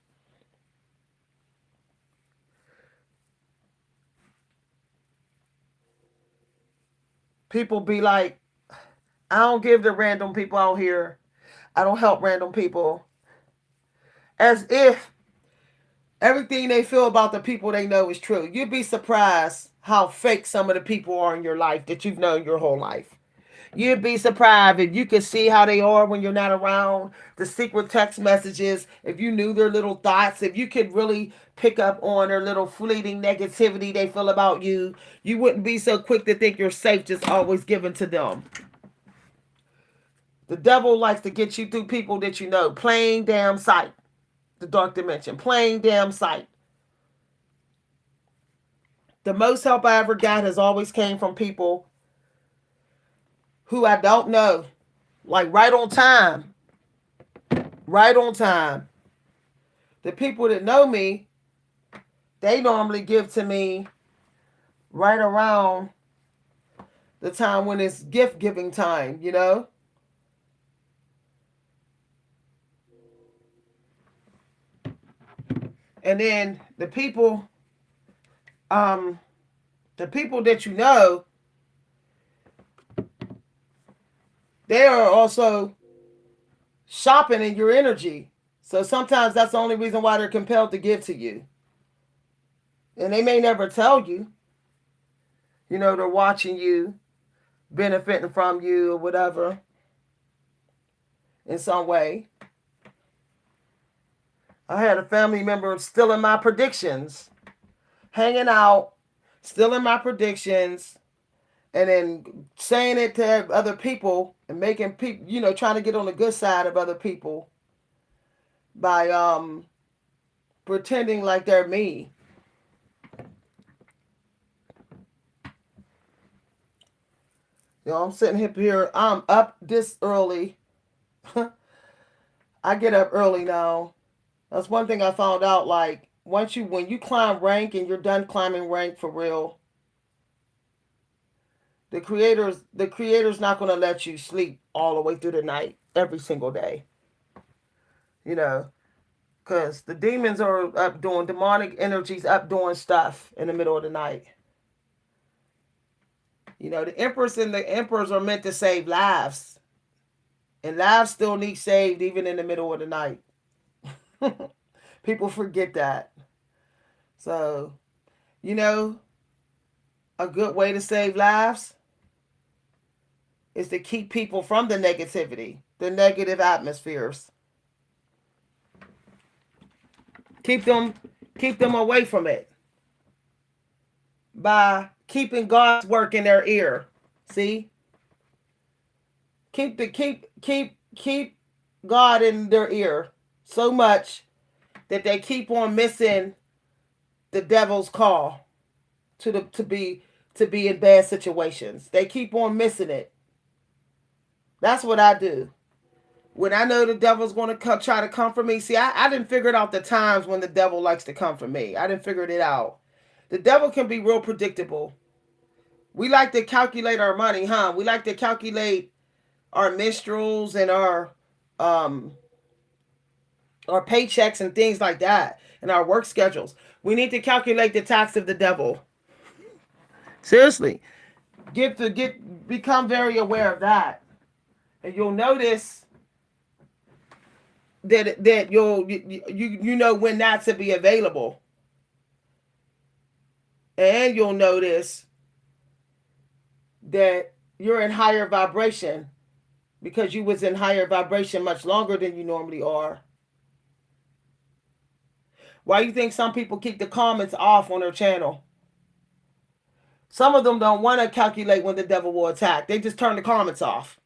People be like, I don't give to random people out here. I don't help random people. As if everything they feel about the people they know is true. You'd be surprised how fake some of the people are in your life that you've known your whole life. You'd be surprised if you could see how they are when you're not around, the secret text messages, if you knew their little thoughts, if you could really pick up on their little fleeting negativity they feel about you, you wouldn't be so quick to think you're safe just always giving to them. The devil likes to get you through people that you know. Plain damn sight. The dark dimension. Plain damn sight. The most help I ever got has always came from people who I don't know. Like right on time. Right on time. The people that know me, they normally give to me right around the time when it's gift giving time, you know? And then um, the people that you know, they are also shopping in your energy. So sometimes that's the only reason why they're compelled to give to you. And they may never tell you, you know, they're watching you, benefiting from you or whatever in some way. I had a family member stealing my predictions, hanging out, stealing my predictions, and then saying it to other people and making people, you know, trying to get on the good side of other people by pretending like they're me. You know, I'm sitting here, I'm up this early. I get up early now. That's one thing I found out. Like, when you climb rank and you're done climbing rank for real, the creator's not going to let you sleep all the way through the night every single day. You know, because the demons are up doing demonic energies up doing stuff in the middle of the night. You know, the empress and the emperors are meant to save lives, and lives still need saved even in the middle of the night. People forget that. So, you know, a good way to save lives is to keep people from the negativity, the negative atmospheres. Keep them keep them away from it by keeping God's work in their ear. See? Keep God in their ear so much that they keep on missing the devil's call to be in bad situations. They keep on missing it. That's what I do. When I know the devil's going to try to come for me, see, I didn't figure it out the times when the devil likes to come for me. I didn't figure it out. The devil can be real predictable. We like to calculate our money, huh? We like to calculate our minstrels and um our paychecks and things like that, and our work schedules. We need to calculate the tax of the devil. Seriously, become very aware of that, and you'll notice that you know when not to be available, and you'll notice that you're in higher vibration because you was in higher vibration much longer than you normally are. Why you think some people keep the comments off on their channel? Some of them don't want to calculate when the devil will attack. They just turn the comments off.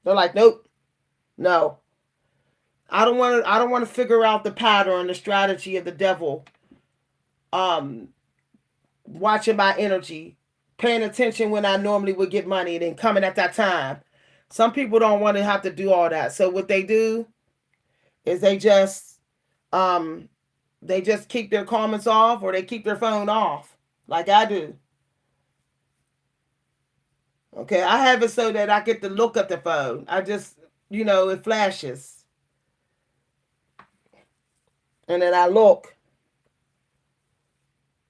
They're like, nope, no. I don't want to figure out the pattern, the strategy of the devil. Um, Watching my energy, paying attention when I normally would get money, and then coming at that time. Some people don't want to have to do all that. So what they do is um they just keep their comments off, or they keep their phone off, like I do. Okay, I have it so that I get to look at the phone. I just, it flashes, and then I look.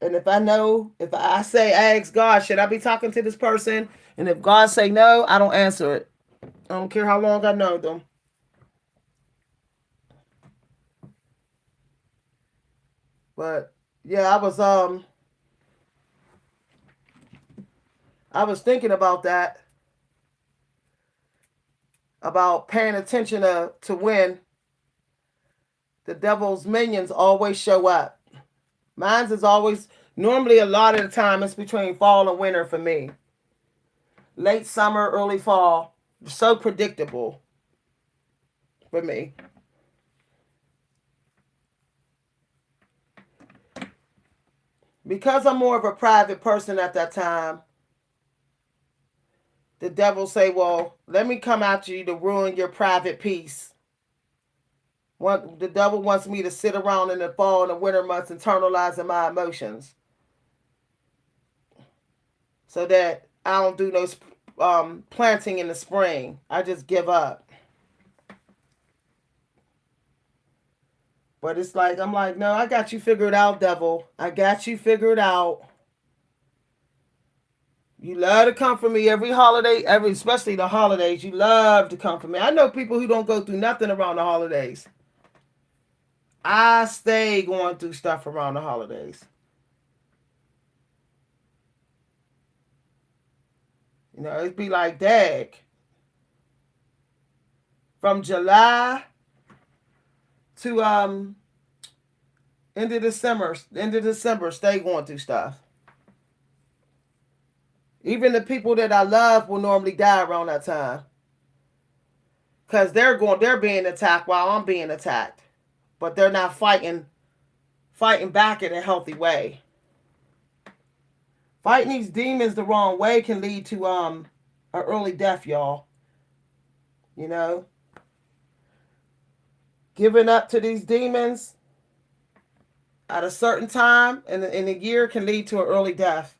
And if I say, I ask God, should I be talking to this person? And if God say no, I don't answer it. I don't care how long I know them. But yeah, I was I was thinking about that, about paying attention to when the devil's minions always show up. Mine's is always, normally a lot of the time, it's between fall and winter for me. Late summer, early fall. So predictable for me. Because I'm more of a private person at that time, the devil say, well, let me come after you to ruin your private peace. The devil wants me to sit around in the fall and the winter months internalizing my emotions so that I don't do no planting in the spring. I just give up. But it's like, I'm like, no, I got you figured out, devil. I got you figured out. You love to come for me every holiday, especially the holidays. You love to come for me. I know people who don't go through nothing around the holidays. I stay going through stuff around the holidays. You know, it'd be like, dag. From July to end of December, stay going through stuff. Even the people that I love will normally die around that time. Cause they're being attacked while I'm being attacked. But they're not fighting back in a healthy way. Fighting these demons the wrong way can lead to an early death, y'all. You know? Giving up to these demons at a certain time in a year can lead to an early death.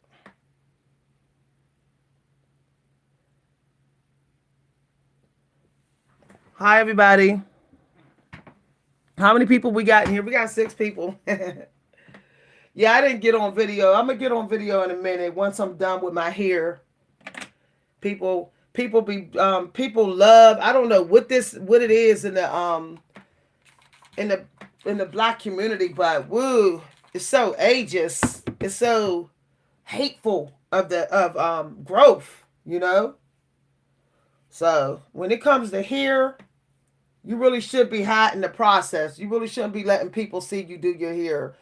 Hi, everybody. How many people we got in here? We got 6 people. Yeah, I didn't get on video. I'm gonna get on video in a minute once I'm done with my hair. People love. I don't know what it is in the in the black community, but woo, it's so ageist. It's so hateful of growth. You know. So when it comes to hair, you really should be hiding the process. You really shouldn't be letting people see you do your hair.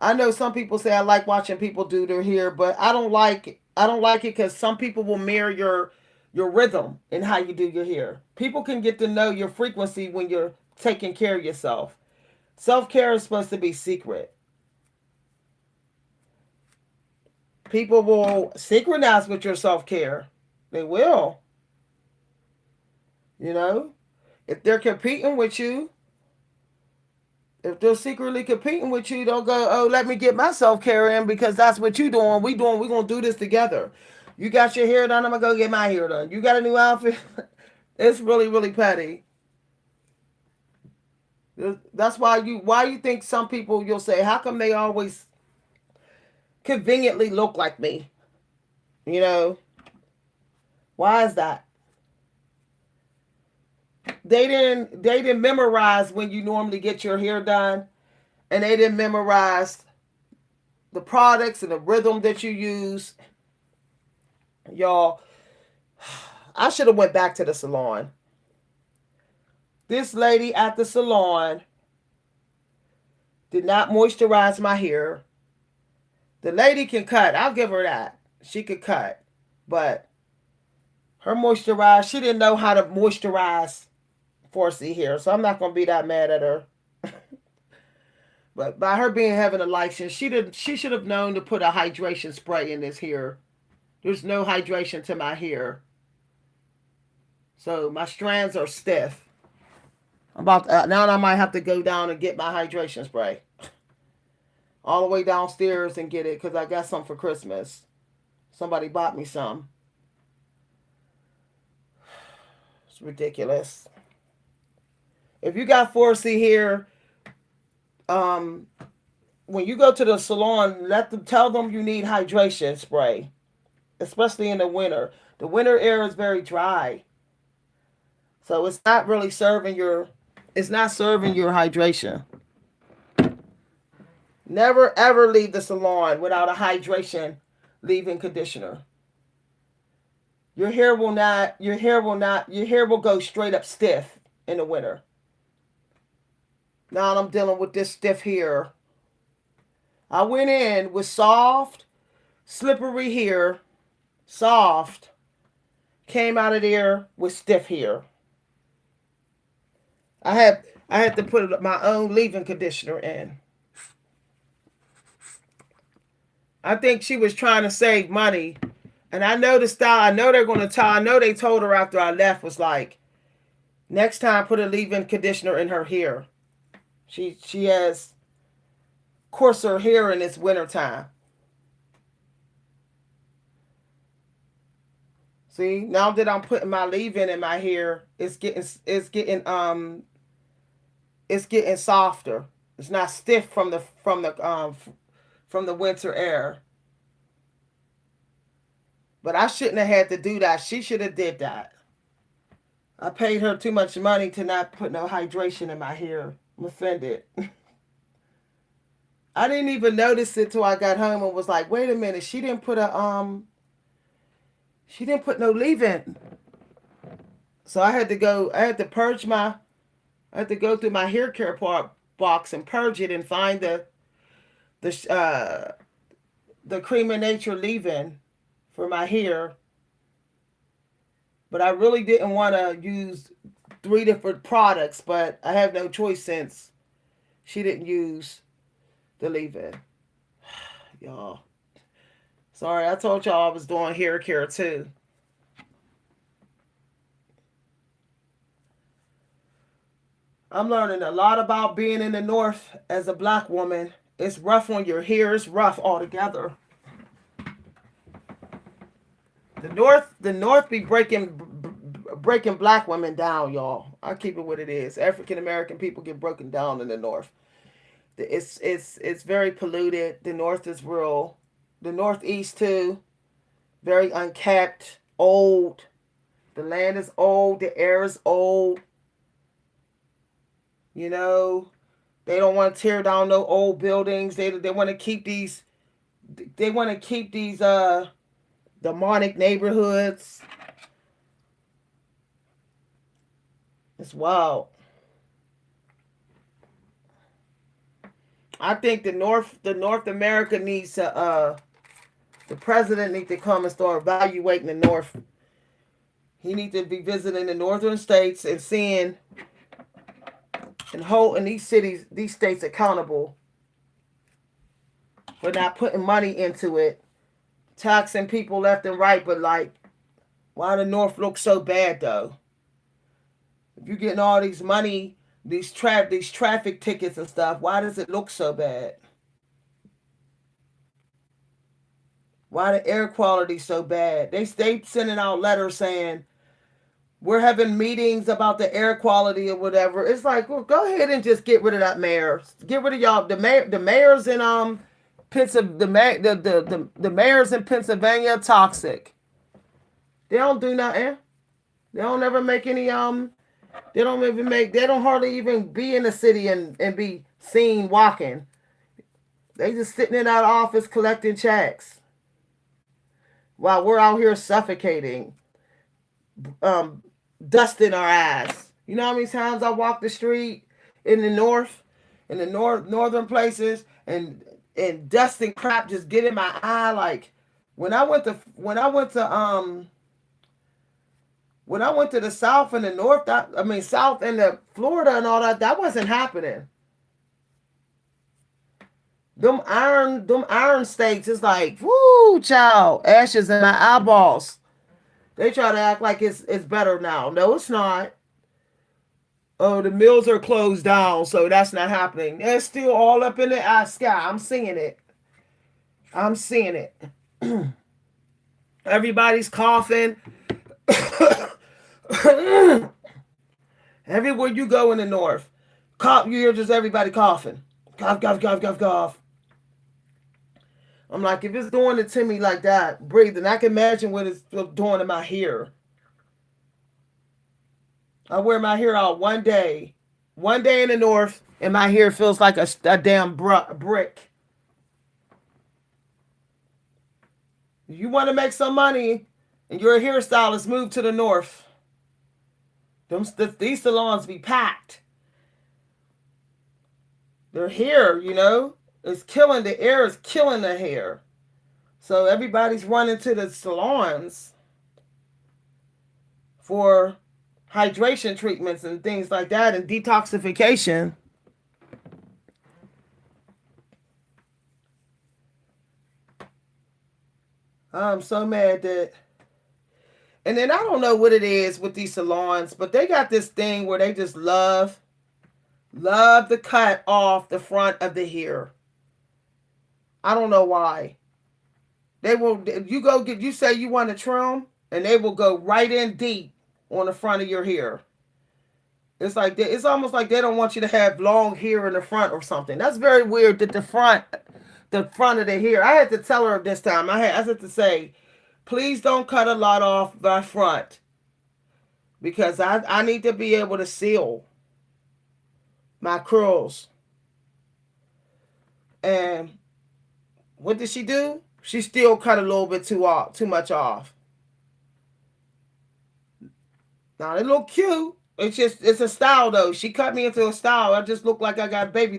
I know some people say I like watching people do their hair, but I don't like it. I don't like it because some people will mirror your rhythm and how you do your hair. People can get to know your frequency when you're taking care of yourself. Self care is supposed to be secret. People will synchronize with your self care. They will. You know, if they're competing with you, if they're secretly competing with you, don't go, oh, let me get my self care in because that's what you doing. We're going to do this together. You got your hair done, I'm going to go get my hair done. You got a new outfit? It's really, really petty. That's why you think some people, you'll say, how come they always conveniently look like me? You know, why is that? They didn't memorize when you normally get your hair done, and they didn't memorize the products and the rhythm that you use. Y'all, I should have went back to the salon. This lady at the salon did not moisturize my hair. The lady can cut. I'll give her that. She could cut. But she didn't know how to moisturize 4C hair. So I'm not going to be that mad at her. But by her being having a license, she should have known to put a hydration spray in this hair. There's no hydration to my hair. So my strands are stiff. Now I might have to go down and get my hydration spray. All the way downstairs and get it because I got some for Christmas. Somebody bought me some. It's ridiculous. If you got 4C hair, when you go to the salon, tell them you need hydration spray, especially in the winter. The winter air is very dry, so it's not really serving your hydration. Never ever leave the salon without a hydration leave-in conditioner. your hair will go straight up stiff in the winter. Now I'm dealing with this stiff hair. I went in with soft, slippery hair, soft, came out of there with stiff hair. I had to put my own leave-in conditioner in. I think she was trying to save money. And I know the style. I know they're going to tell. I know they told her after I left was like, next time put a leave-in conditioner in her hair. She has coarser hair in this wintertime. See, now that I'm putting my leave-in in my hair, it's getting softer. It's not stiff from the winter air. But I shouldn't have had to do that. She should have did that. I paid her too much money to not put no hydration in my hair. I'm offended. I didn't even notice it till I got home and was like, wait a minute, she didn't put no leave-in. So I had to I had to go through my hair care box and purge it and find the the Cream of Nature leave-in for my hair. But I really didn't want to use 3 different products, but I have no choice since she didn't use the leave-in. Y'all. Sorry, I told y'all I was doing hair care too. I'm learning a lot about being in the North as a black woman. It's rough on your hair. It's rough altogether. The North be breaking black women down, y'all. I keep it what it is. African American people get broken down in the North. It's very polluted. The North is real. The Northeast too, very unkept, old. The land is old. The air is old. You know, they don't want to tear down no old buildings. They want to keep these. They want to keep these demonic neighborhoods. It's wild. I think the North America needs to the president needs to come and start evaluating the North. He needs to be visiting the northern states and seeing and holding these states accountable for not putting money into it, taxing people left and right. But like, why the North look so bad though? If you're getting all these money, these traffic tickets and stuff, why does it look so bad? Why the air quality so bad? They sending out letters saying we're having meetings about the air quality or whatever. It's like, well, go ahead and just get rid of that mayor. Get rid of y'all. The mayors in the mayors in Pennsylvania toxic. They don't do nothing. They don't ever make any they don't hardly even be in the city and be seen walking. They just sitting in that office collecting checks while we're out here suffocating, um, dusting our ass. You know how many times I walk the street in the north, in the northern places, and dust and crap just get in my eye. Like when I went to the south and the north, south and the Florida and all that, that wasn't happening. Them iron states is like, woo, child, ashes in my eyeballs. They try to act like it's better now. No, it's not. Oh, the mills are closed down, so that's not happening. It's still all up in the sky. I'm seeing it. I'm seeing it. Everybody's coughing. Everywhere you go in the north, cough, you hear just everybody coughing. Cough, cough, cough, cough, cough. I'm like, if it's doing it to me like that, breathing, I can imagine what it's doing to my hair. I wear my hair out one day in the north, and my hair feels like a damn brick. You want to make some money, and you're a hairstylist, move to the north. These salons be packed. They're here, It's killing the air is killing the hair. So everybody's running to the salons for hydration treatments and things like that and detoxification. I'm so mad that. And then I don't know what it is with these salons, but they got this thing where they just love to cut off the front of the hair. I don't know why. They will. You go get. You say you want to trim, and they will go right in deep on the front of your hair. It's almost like they don't want you to have long hair in the front or something. That's very weird. That the front of the hair. I had to tell her this time. I had to say, please don't cut a lot off my front because I need to be able to seal my curls. And what did she do? She still cut a little bit too much off. Now they look cute. It's a style though. She cut me into a style. I just look like I got a baby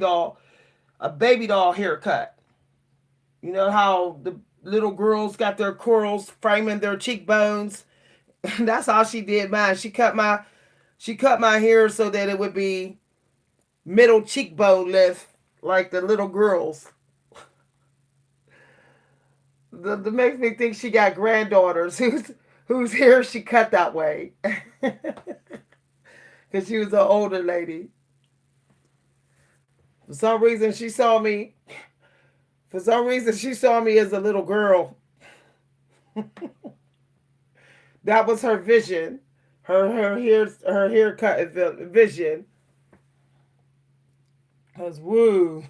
doll haircut. You know how the little girls got their curls framing their cheekbones. That's how she did mine. She cut my hair so that it would be middle cheekbone length like the little girls. That makes me think she got granddaughters whose hair she cut that way. Because she was an older lady. For some reason, she saw me. For some reason, she saw me as a little girl. That was her vision. Her haircut vision. Cause woo,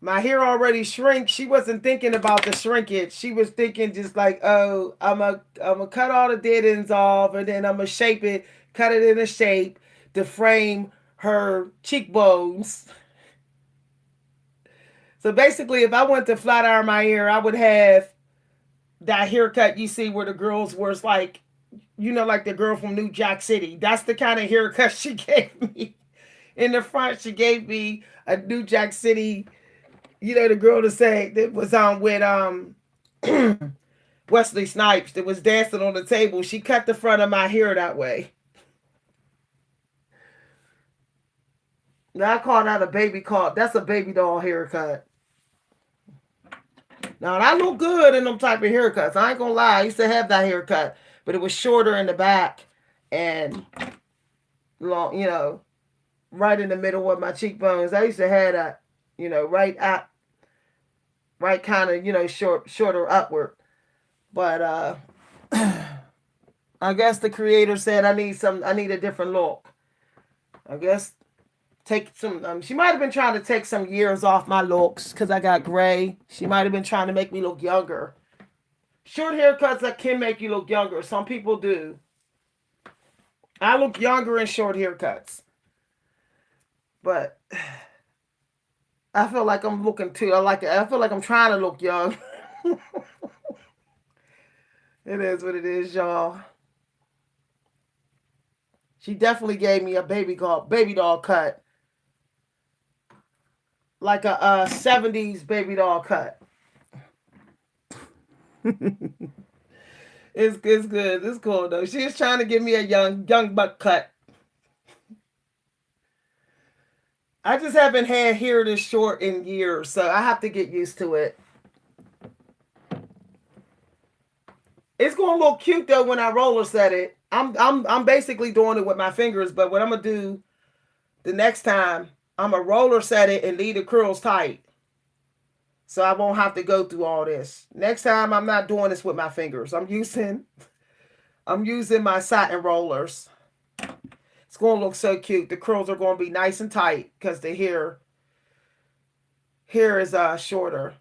my hair already shrink. She wasn't thinking about the shrinkage. She was thinking just like, oh, I'm a cut all the dead ends off, and then I'm gonna shape it, cut it in a shape to frame her cheekbones. So basically, if I went to flat iron my hair, I would have that haircut you see where the girls were like, like the girl from New Jack City. That's the kind of haircut she gave me. In the front, she gave me a New Jack City. The girl to say that was on with Wesley Snipes that was dancing on the table. She cut the front of my hair that way. Now I call that a baby call. That's a baby doll haircut. Now I look good in them type of haircuts. I ain't gonna lie. I used to have that haircut, but it was shorter in the back and long, right in the middle of my cheekbones. I used to have that, right kind of, shorter upward. But I guess the creator said I need a different look. I guess take some. She might have been trying to take some years off my looks because I got gray. She might have been trying to make me look younger. Short haircuts that can make you look younger. Some people do. I look younger in short haircuts, but I feel like I'm looking too. I feel like I'm trying to look young. It is what it is, y'all. She definitely gave me a baby doll cut, like a '70s baby doll cut. It's good. It's cool though. She's trying to give me a young buck cut. I just haven't had hair this short in years, so I have to get used to it. It's gonna look cute though when I roller set it. I'm basically doing it with my fingers, but what I'm gonna do the next time, I'm gonna roller set it and leave the curls tight. So I won't have to go through all this. Next time I'm not doing this with my fingers. I'm using my satin rollers. It's gonna look so cute. The curls are gonna be nice and tight because the hair is shorter.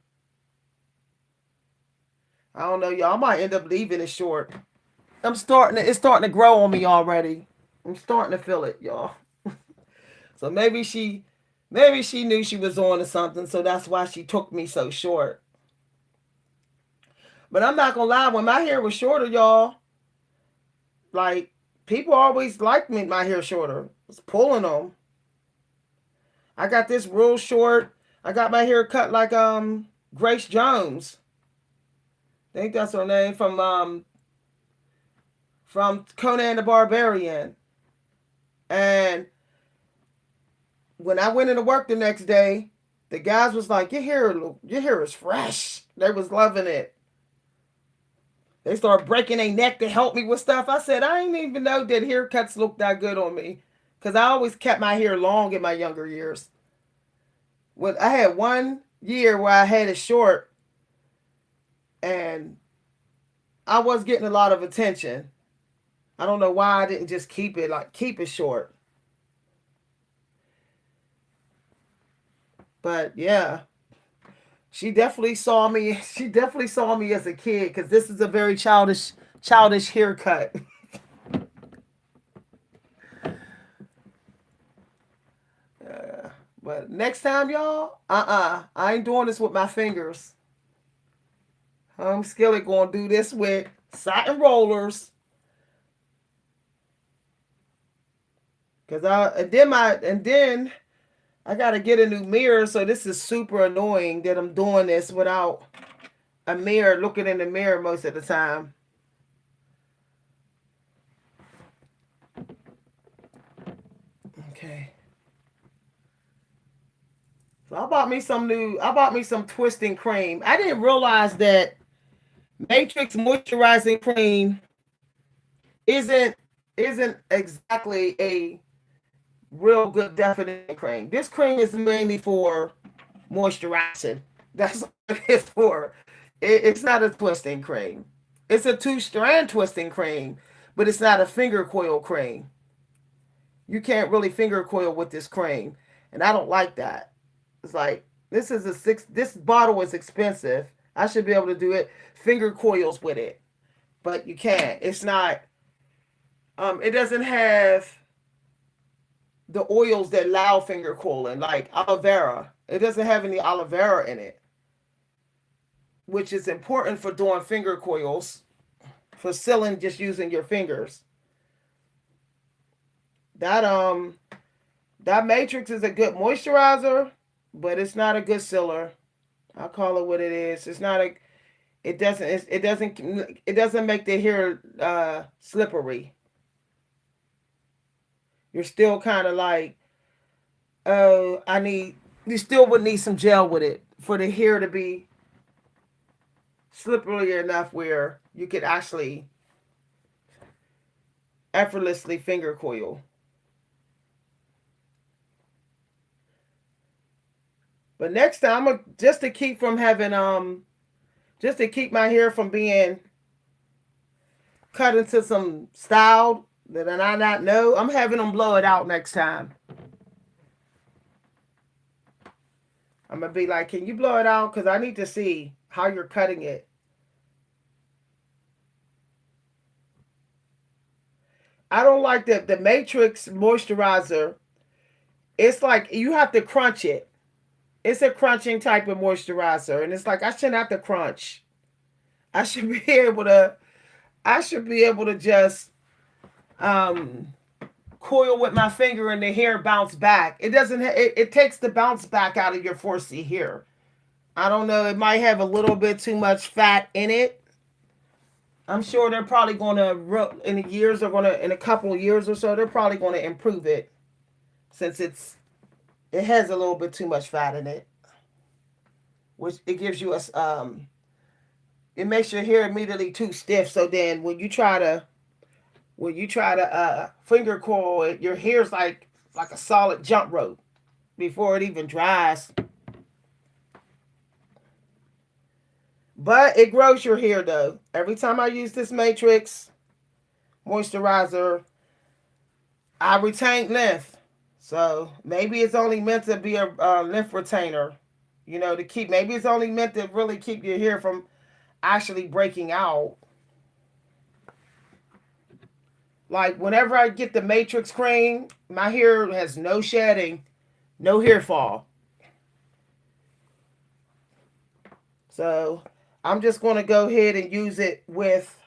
I don't know, y'all. I might end up leaving it short. It's starting to grow on me already. I'm starting to feel it, y'all. So maybe she knew she was on to something, so that's why she took me so short. But I'm not gonna lie, when my hair was shorter, y'all, like people always liked me my hair shorter. I was pulling them. I got this real short. I got my hair cut like Grace Jones. I think that's her name from Conan the Barbarian. And when I went into work the next day, the guys was like, your hair is fresh. They was loving it. They started breaking their neck to help me with stuff. I said, I didn't even know that haircuts looked that good on me. Because I always kept my hair long in my younger years. When I had one year where I had it short and I was getting a lot of attention. I don't know why I didn't just keep it short. But yeah, she definitely saw me. She definitely saw me as a kid because this is a very childish haircut. Uh, but next time, y'all, I ain't doing this with my fingers. I'm Skillet gonna do this with satin rollers. Cause and then I gotta get a new mirror. So this is super annoying that I'm doing this without a mirror, looking in the mirror most of the time. Okay. So I bought me some twisting cream. I didn't realize that Matrix moisturizing cream isn't isn't exactly a real good definition cream. This cream is mainly for moisturizing. That's what it is for. It's not a twisting cream. It's a two-strand twisting cream, but it's not a finger coil cream. You can't really finger coil with this cream, and I don't like that. It's like this bottle is expensive. I should be able to do it finger coils with it, but you can't. It's not. It doesn't have the oils that allow finger coiling, like aloe vera. It doesn't have any aloe vera in it, which is important for doing finger coils, for sealing just using your fingers. That that Matrix is a good moisturizer, but it's not a good sealer. I'll call it what it is. It's not a. It doesn't. It doesn't. It doesn't make the hair slippery. You're still kind of like, oh, I need. You still would need some gel with it for the hair to be slippery enough where you could actually effortlessly finger coil. But next time, just to keep from having just to keep my hair from being cut into some style that I not know, I'm having them blow it out next time. I'm gonna be like, can you blow it out? Because I need to see how you're cutting it. I don't like the Matrix moisturizer. It's like you have to crunch it. It's a crunching type of moisturizer, and it's like I shouldn't have to crunch. I should be able to. I should be able to just um, coil with my finger and the hair bounce back. It doesn't. It takes the bounce back out of your 4C hair. I don't know. It might have a little bit too much fat in it. I'm sure they're probably going to in the years are going to in a couple of years or so they're probably going to improve it since it has a little bit too much fat in it, which it gives you a it makes your hair immediately too stiff. So then when you try to finger coil it, your hair's like a solid jump rope before it even dries. But it grows your hair though. Every time I use this Matrix moisturizer, I retain length. So maybe it's only meant to be a length retainer, to keep. Maybe it's only meant to really keep your hair from actually breaking out. Like whenever I get the Matrix cream, my hair has no shedding, no hair fall. So I'm just going to go ahead and use it with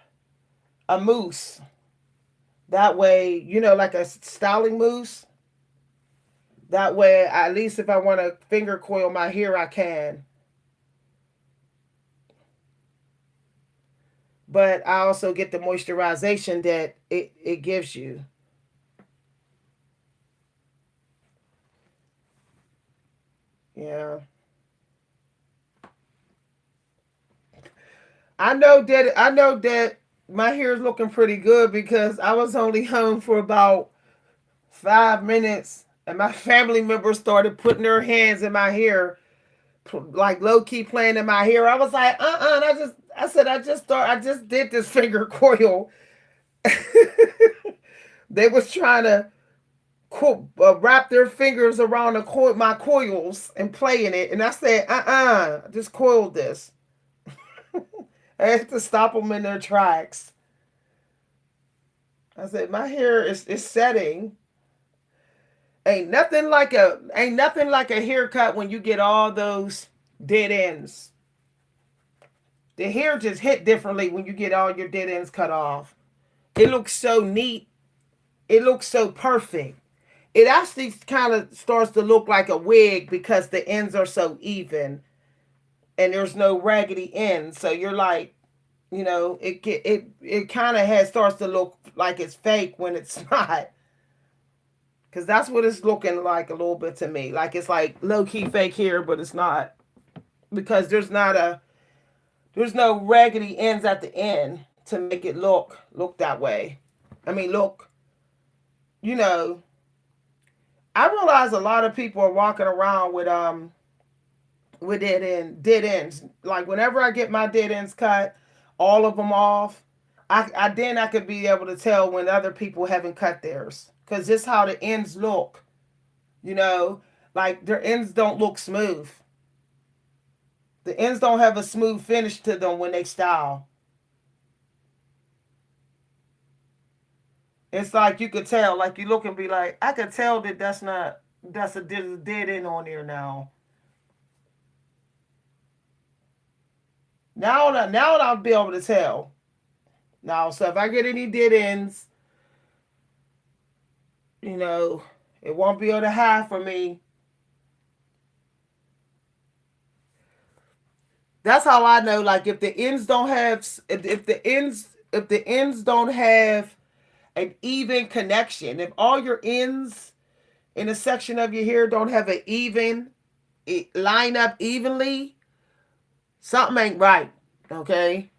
a mousse. That way, like a styling mousse. That way, at least if I want to finger coil my hair, I can. But I also get the moisturization that it gives you. Yeah. I know that my hair is looking pretty good because I was only home for about 5 minutes and my family members started putting their hands in my hair, like low key playing in my hair. I was like, and I just did this finger coil. They was trying to wrap their fingers around my coils and play in it, and I said, just coil this. I had to stop them in their tracks. I said, my hair is setting. Ain't nothing like a haircut when you get all those dead ends. The hair just hit differently when you get all your dead ends cut off. It looks so neat. It looks so perfect. It actually kind of starts to look like a wig because the ends are so even and there's no raggedy ends. So you're like, it kind of has starts to look like it's fake when it's not. Cause that's what it's looking like a little bit to me. Like it's like low key fake hair, but it's not because there's no raggedy ends at the end to make it look that way. I mean, look, you know, I realize a lot of people are walking around with dead ends. Like whenever I get my dead ends cut, all of them off, I could be able to tell when other people haven't cut theirs because this how the ends look. You know, like their ends don't look smooth. The ends don't have a smooth finish to them when they style. It's like you could tell, like you look and be like, I could tell that that's a dead end on there now. Now I'll be able to tell. Now, so if I get any dead ends, you know, it won't be able to hide from me. That's how I know. Like if the ends don't have, if the ends don't have an even connection, if all your ends in a section of your hair don't have an even line up evenly, something ain't right. Okay,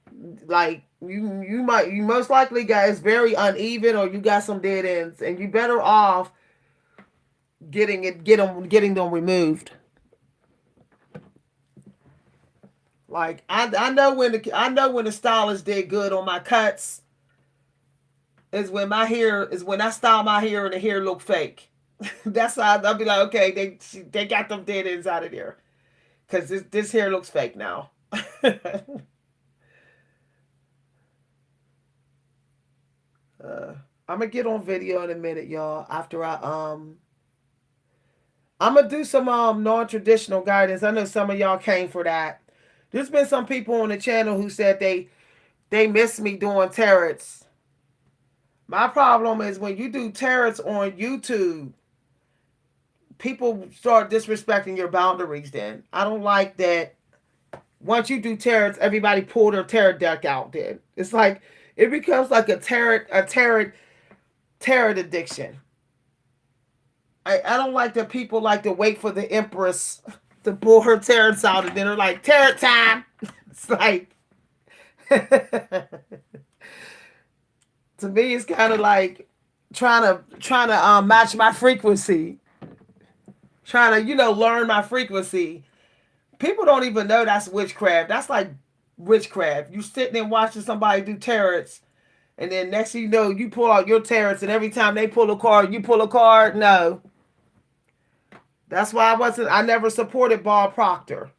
like you most likely got it's very uneven or you got some dead ends and you better off getting them removed. Like I know when the stylist did good on my cuts is when I style my hair and the hair look fake. That's how I'll be like, okay, they got them dead ends out of there because this hair looks fake now. uh, I'm gonna get on video in a minute, y'all. After I'm gonna do some non-traditional guidance. I know some of y'all came for that. There's been some people on the channel who said they miss me doing tarots. My problem is when you do tarots on YouTube, people start disrespecting your boundaries. Then I don't like that. Once you do tarots, everybody pull their tarot deck out. Then it's like it becomes like a tarot addiction. I don't like that people like to wait for the Empress to pull her tarots out and then they're like, tarot time. It's like, to me, it's kind of like trying to match my frequency, trying to learn my frequency. People don't even know that's witchcraft. That's like witchcraft. You sitting and watching somebody do tarots, and then next thing you know, you pull out your tarots, and every time they pull a card, you pull a card. No, that's why I never supported Bob Proctor.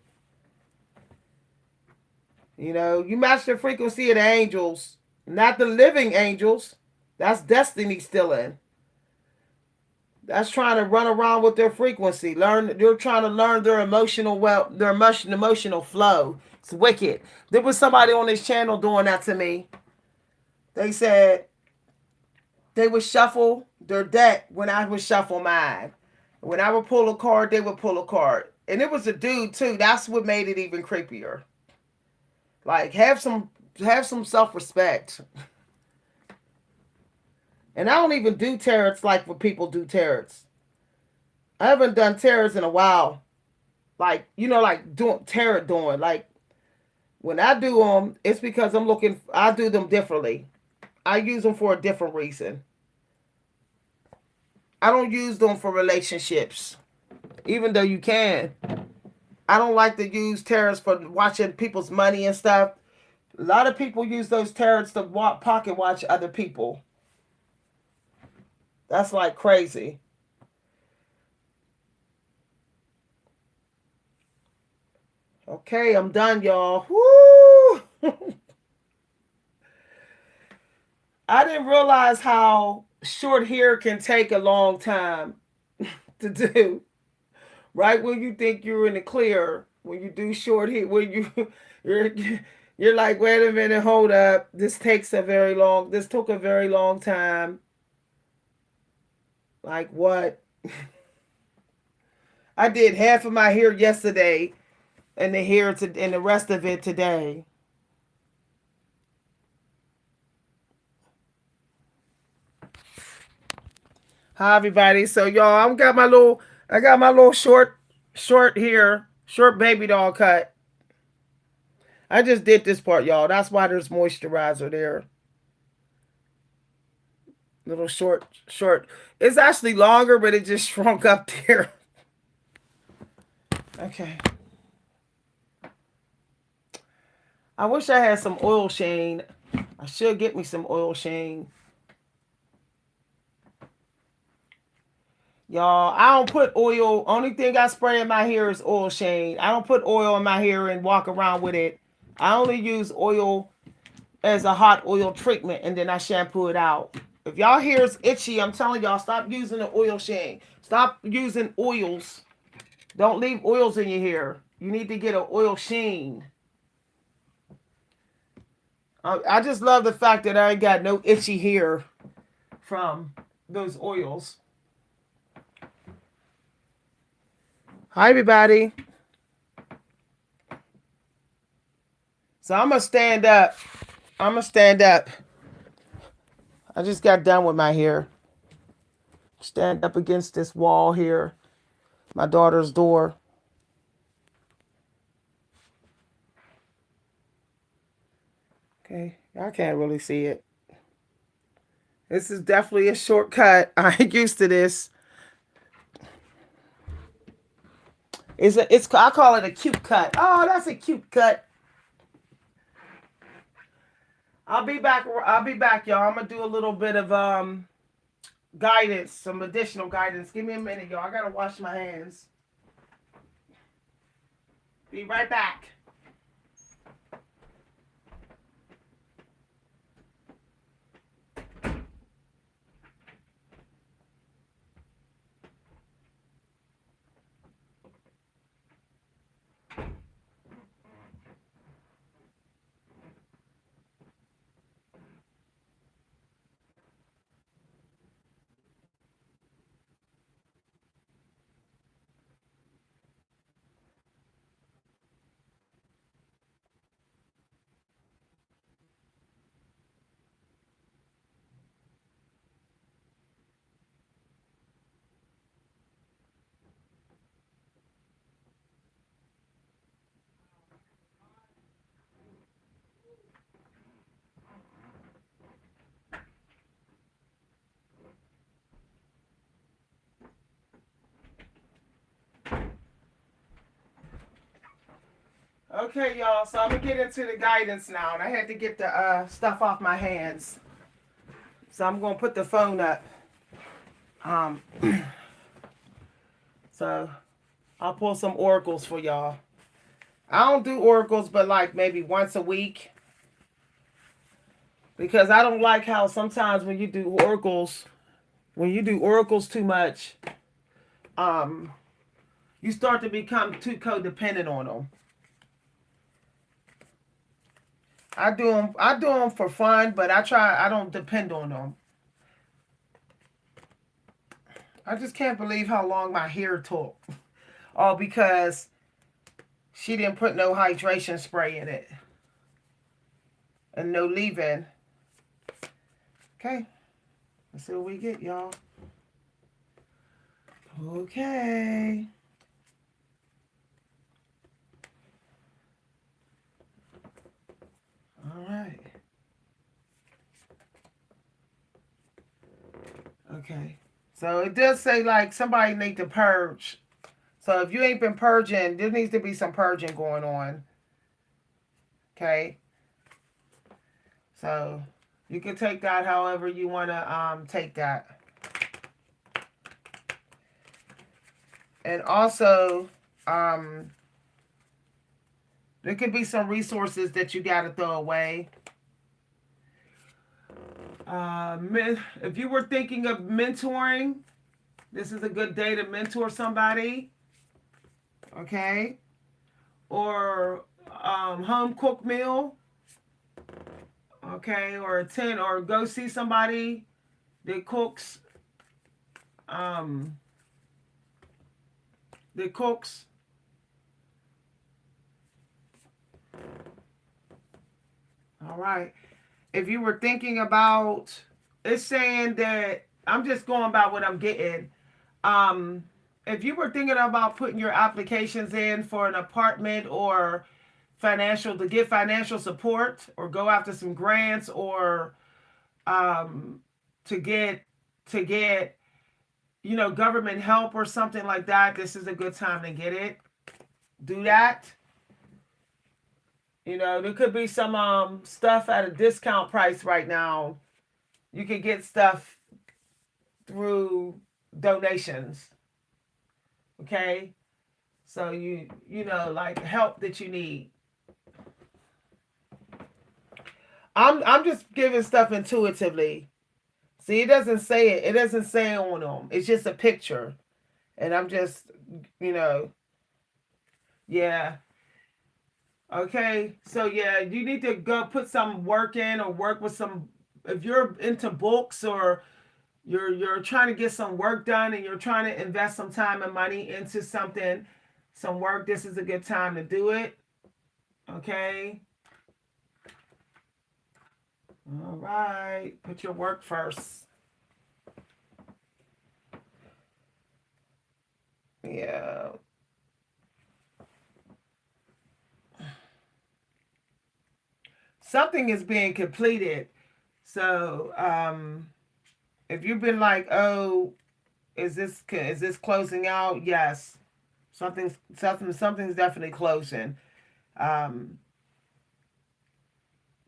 You match the frequency of the angels, not the living angels. That's destiny still in. That's trying to run around with their frequency. Learn. They're trying to learn their their emotional flow. It's wicked. There was somebody on this channel doing that to me. They said they would shuffle their deck when I would shuffle mine. When I would pull a card, they would pull a card. And it was a dude too. That's what made it even creepier. Like have some self respect. And I don't even do tarots like what people do tarots. I haven't done tarots in a while. Like like doing tarot doing. Like when I do them, it's because I'm looking. I do them differently. I use them for a different reason. I don't use them for relationships, even though you can. I don't like to use tarots for watching people's money and stuff. A lot of people use those tarots to pocket watch other people. That's like crazy. Okay, I'm done, y'all. Woo! I didn't realize how short hair can take a long time to do. Right when you think you're in the clear, when you do short hair, when you're you're like, wait a minute, hold up. This took a very long time. Like what? I did half of my hair yesterday and the rest of it today. Hi everybody. So y'all, I got my little short hair, short baby doll cut. I just did this part, y'all. That's why there's moisturizer there. Little short. It's actually longer, but it just shrunk up there. Okay. I wish I had some oil sheen. I should get me some oil sheen. Y'all, I don't put oil. Only thing I spray in my hair is oil sheen. I don't put oil in my hair and walk around with it. I only use oil as a hot oil treatment and then I shampoo it out. If y'all hair is itchy, I'm telling y'all, stop using the oil sheen. Stop using oils. Don't leave oils in your hair. You need to get an oil sheen. I just love the fact that I ain't got no itchy hair from those oils. Hi, everybody. So I'm going to stand up. I'm going to stand up. I just got done with my hair. Stand up against this wall here. My daughter's door. Okay. I can't really see it. This is definitely a shortcut. I ain't used to this. I call it a cute cut. Oh, that's a cute cut. I'll be back. I'll be back, y'all. I'm gonna do a little bit of guidance, some additional guidance. Give me a minute, y'all. I gotta wash my hands. Be right back. Okay, y'all. So I'm gonna get into the guidance now, and I had to get the stuff off my hands. So I'm gonna put the phone up. Um, so I'll pull some oracles for y'all. I don't do oracles, but like maybe once a week, because I don't like how sometimes when you do oracles, When you do oracles too much, um, you start to become too codependent on them. I do them for fun, but I don't depend on them. I just can't believe how long my hair took. All because she didn't put no hydration spray in it and no leave-in. Okay, let's see what we get, y'all. Okay. All right. Okay. So it does say like somebody need to purge. So if you ain't been purging, there needs to be some purging going on. Okay. So you can take that however you want to take that. And also, um, there could be some resources that you got to throw away. If you were thinking of mentoring, this is a good day to mentor somebody. Okay. Or home cooked meal. Okay. Or attend or go see somebody that cooks. Um, that cooks. All right. If you were thinking about, it's saying that I'm just going by what I'm getting. Um, if you were thinking about putting your applications in for an apartment or financial to get financial support or go after some grants or um, to get to get government help or something like that, this is a good time to get it. Do that. There could be some stuff at a discount price right now. You can get stuff through donations. Okay? So like help that you need. I'm just giving stuff intuitively. See, it doesn't say it. It doesn't say on them. It's just a picture. And I'm just, you know, yeah. Okay. So yeah, you need to go put some work in or work with some if you're into books or you're trying to get some work done and you're trying to invest some time and money into something, some work, this is a good time to do it. Okay. All right. Put your work first. Yeah. Something is being completed. So, if you've been like, oh, is this closing out? Yes, something's definitely closing. Um,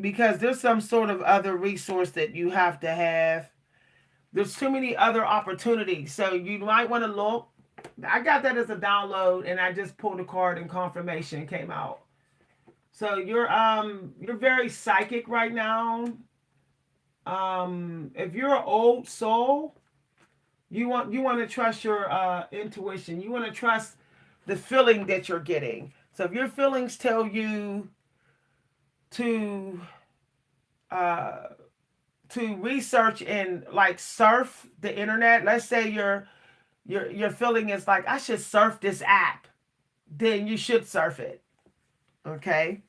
because there's some sort of other resource that you have to have. There's too many other opportunities, so you might want to look. I got that as a download, and I just pulled a card, and confirmation came out. So you're very psychic right now. If you're an old soul, you want to trust your intuition. You want to trust the feeling that you're getting. So if your feelings tell you to uh, to research and like surf the internet, let's say your feeling is like I should surf this app, then you should surf it. Okay,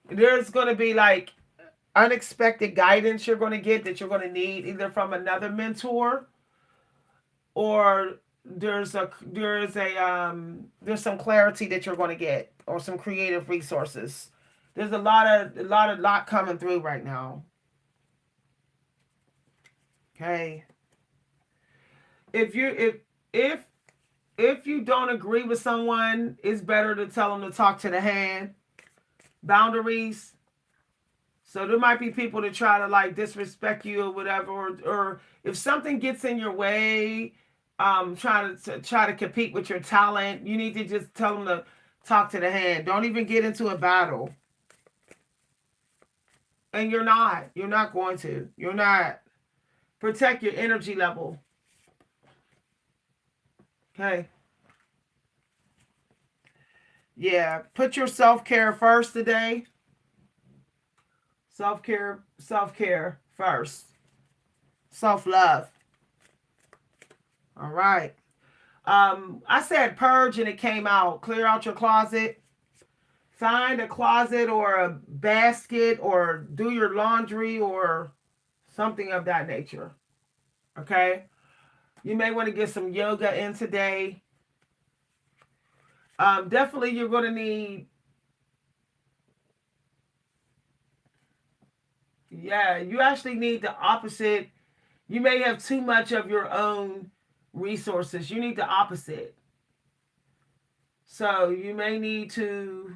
there's going to be like unexpected guidance you're going to get that you're going to need either from another mentor or there's some clarity that you're going to get or some creative resources. There's a lot coming through right now. Okay. If you if if you don't agree with someone, it's better to tell them to talk to the hand. Boundaries. So there might be people that try to like disrespect you or whatever, or if something gets in your way, try to compete with your talent, you need to just tell them to talk to the hand. Don't even get into a battle. And you're not going to. You're not. Protect your energy level. Okay. Yeah. Put your self care first today. Self care first. Self love. All right. I said purge and it came out. Clear out your closet. Find a closet or a basket or do your laundry or something of that nature. Okay. You may want to get some yoga in today. Definitely, you're going to need, yeah, you actually need the opposite. You may have too much of your own resources. You need the opposite. So you may need to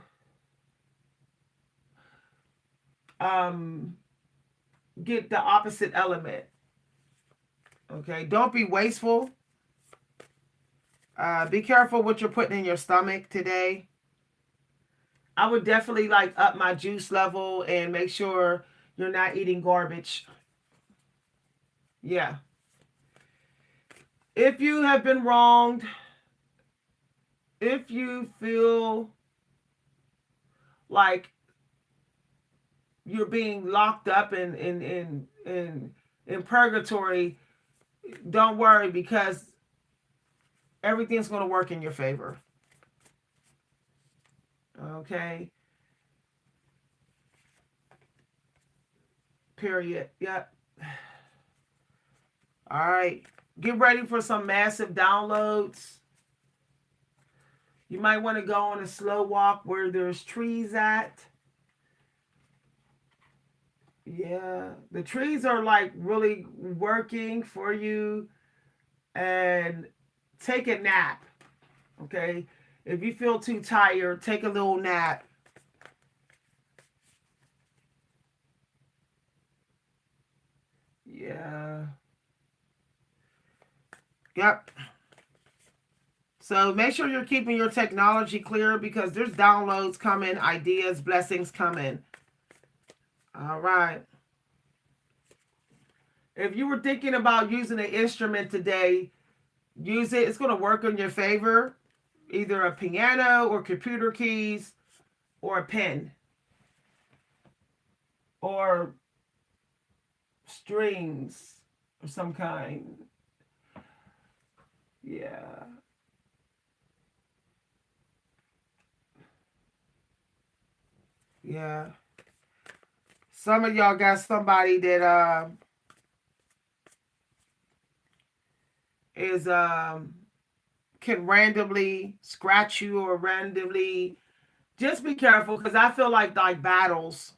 um, get the opposite element. Okay. Don't be wasteful. Be careful what you're putting in your stomach today. I would definitely like up my juice level and make sure you're not eating garbage. Yeah. If you have been wronged, if you feel like you're being locked up in purgatory, don't worry because everything's going to work in your favor. Okay? Period. Yep. All right. Get ready for some massive downloads. You might want to go on a slow walk where there's trees at. Yeah, the trees are like really working for you. And take a nap. Okay, if you feel too tired, take a little nap. Yeah. Yep. So make sure you're keeping your technology clear because there's downloads coming, ideas, blessings coming. All right. If you were thinking about using an instrument today, use it. It's going to work in your favor. Either a piano or computer keys or a pen or strings of some kind. Yeah. Yeah. Some of y'all got somebody that is can randomly scratch you or randomly just be careful because I feel like battles.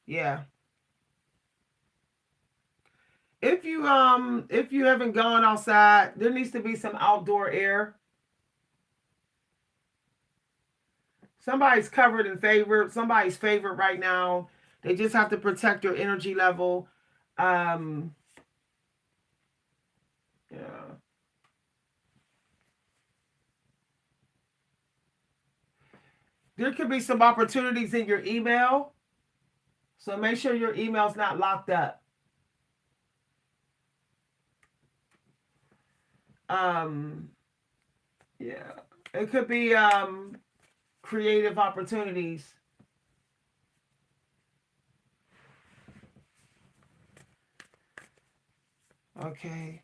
Yeah. If you haven't gone outside, there needs to be some outdoor air. Somebody's covered in favor, somebody's favorite right now. They just have to protect your energy level. Um yeah. There could be some opportunities in your email. So make sure your email's not locked up. Um yeah. It could be creative opportunities. Okay.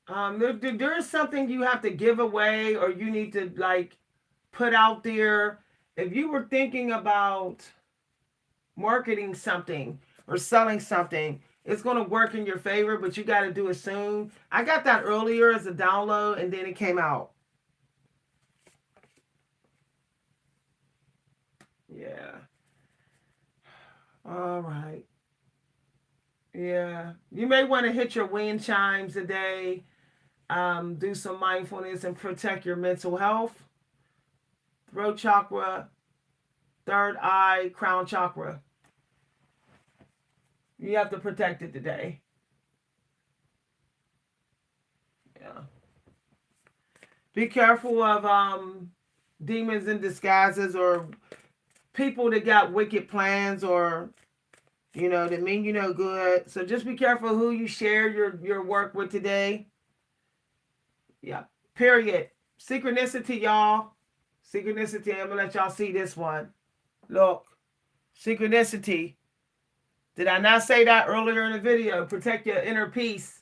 There is something you have to give away or you need to like put out there. If you were thinking about marketing something or selling something, it's going to work in your favor, but you got to do it soon. I got that earlier as a download and then it came out. Yeah. All right. Yeah. You may want to hit your wind chimes a day, do some mindfulness and protect your mental health. Throat chakra, third eye, crown chakra. You have to protect it today. Yeah. Be careful of demons in disguises or people that got wicked plans or that mean good. So just be careful who you share your work with today. Yeah. Period. Synchronicity, y'all. Synchronicity. I'm gonna let y'all see this one. Look. Synchronicity. Did I not say that earlier in the video? Protect your inner peace,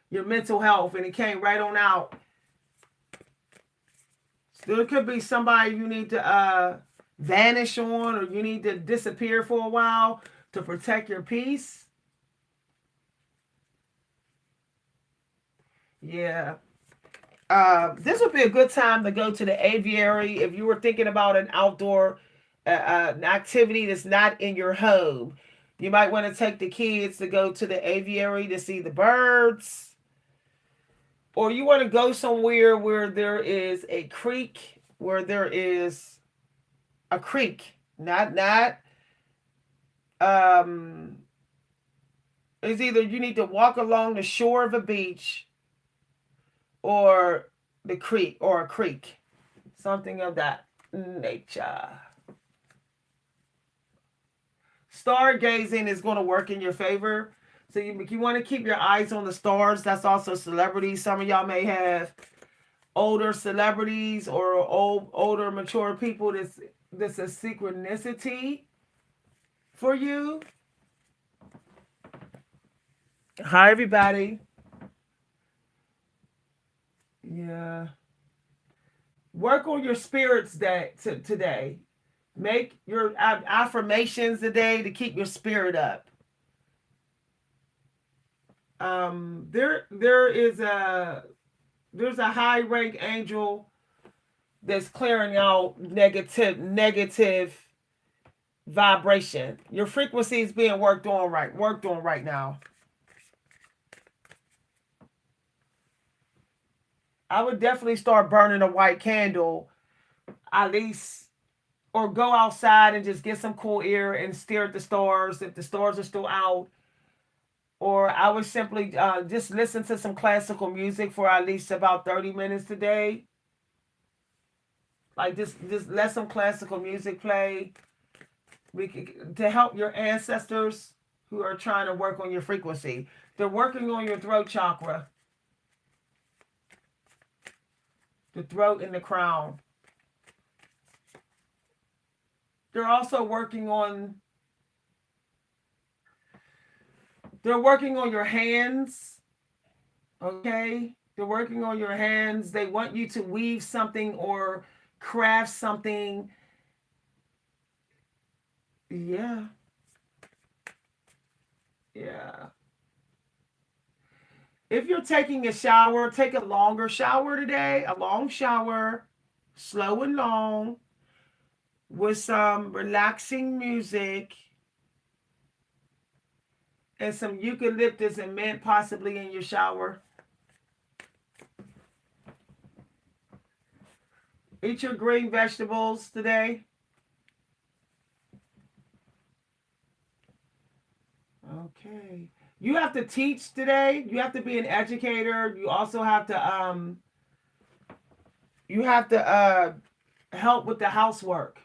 your mental health, and it came right on out. So there could be somebody you need to vanish on, or you need to disappear for a while to protect your peace. Yeah. This would be a good time to go to the aviary if you were thinking about an outdoor an activity that's not in your home. You might want to take the kids to go to the aviary to see the birds, or you want to go somewhere where there is a creek, not um. It's either you need to walk along the shore of a beach or the creek or a creek, something of that nature. Stargazing is going to work in your favor. So you want to keep your eyes on the stars. That's also celebrities. Some of y'all may have older celebrities or older mature people. This is synchronicity for you. Hi everybody. Yeah. Work on your spirits today. Make your affirmations today to keep your spirit up. There's a high rank angel that's clearing out negative vibration. Your frequency is being worked on right now. I would definitely start burning a white candle, at least, or go outside and just get some cool air and stare at the stars if the stars are still out. Or I would simply just listen to some classical music for at least about 30 minutes today. Like just let some classical music play. To help your ancestors who are trying to work on your frequency. They're working on your throat chakra, the throat and the crown. They're also working on your hands. Okay? They're working on your hands. They want you to weave something or craft something. Yeah. Yeah. If you're taking a shower, take a longer shower today, a long shower, slow and long, with some relaxing music and some eucalyptus and mint possibly in your shower. Eat your green vegetables today. Okay. You have to teach today. You have to be an educator. You also have to help with the housework.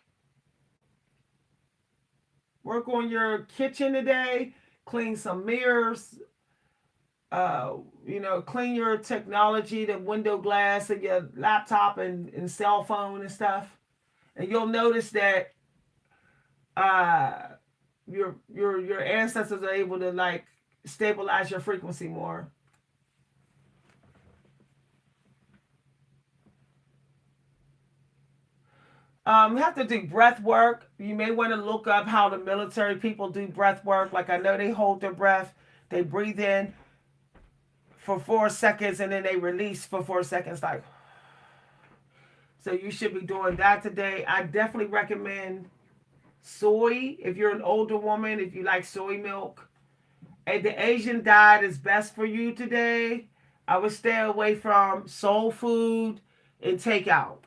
Work on your kitchen today. Clean some mirrors. Clean your technology, the window glass of your laptop and cell phone and stuff. And you'll notice that uh, your ancestors are able to like stabilize your frequency more. You have to do breath work. You may want to look up how the military people do breath work. Like I know they hold their breath, they breathe in for 4 seconds and then they release for 4 seconds. Like, so you should be doing that today. I definitely recommend soy if you're an older woman. If you like soy milk, and the Asian diet is best for you today. I would stay away from soul food and takeout.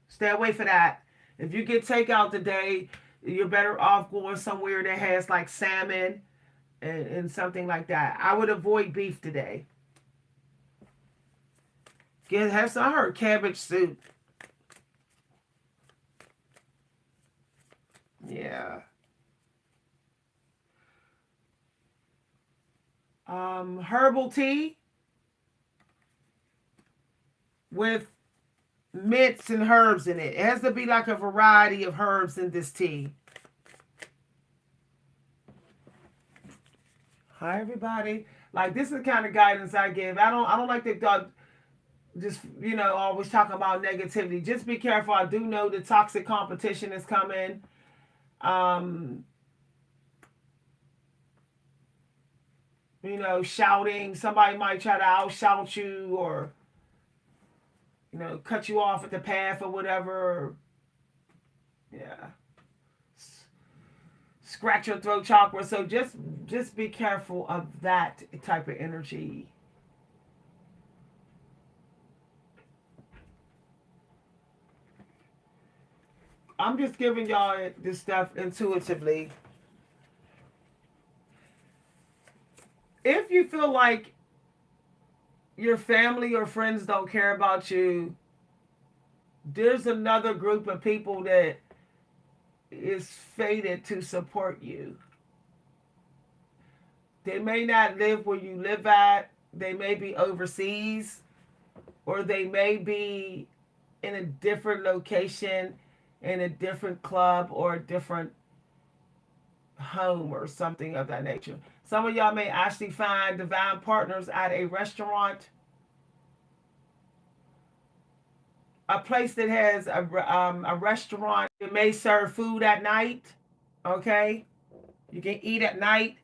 Stay away from that. If you get takeout today, you're better off going somewhere that has like salmon and something like that. I would avoid beef today. Have some. I heard cabbage soup. Yeah. Herbal tea with mints and herbs in it. It has to be like a variety of herbs in this tea. Hi everybody. Like this is the kind of guidance I give. I don't like to just always talk about negativity. Just be careful. I do know the toxic competition is coming. Um, shouting. Somebody might try to outshout you or cut you off at the path or whatever. Yeah. Scratch your throat chakra. So just be careful of that type of energy. I'm just giving y'all this stuff intuitively. If you feel like your family or friends don't care about you, there's another group of people that is fated to support you. They may not live where you live at, they may be overseas, or they may be in a different location, in a different club, or a different home, or something of that nature. Some of y'all may actually find divine partners at a restaurant, a place that has a restaurant that may serve food at night. Okay, you can eat at night.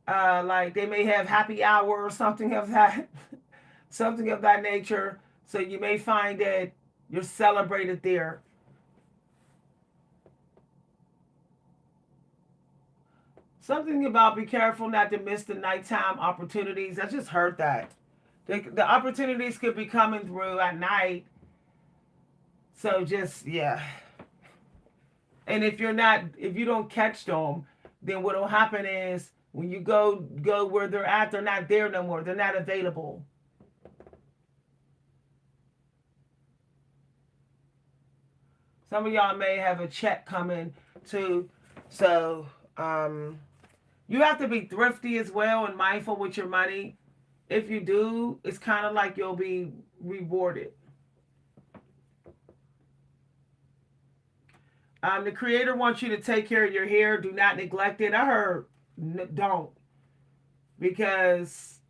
Like they may have happy hour or something of that, something of that nature. So you may find that you're celebrated there. Something about be careful not to miss the nighttime opportunities. I just heard that. The opportunities could be coming through at night. So just, yeah. And if you don't catch them, then what'll happen is when you go where they're at, they're not there no more. They're not available. Some of y'all may have a check coming too. So you have to be thrifty as well and mindful with your money. If you do, it's kind of like you'll be rewarded. The creator wants you to take care of your hair. Do not neglect it. I heard don't, because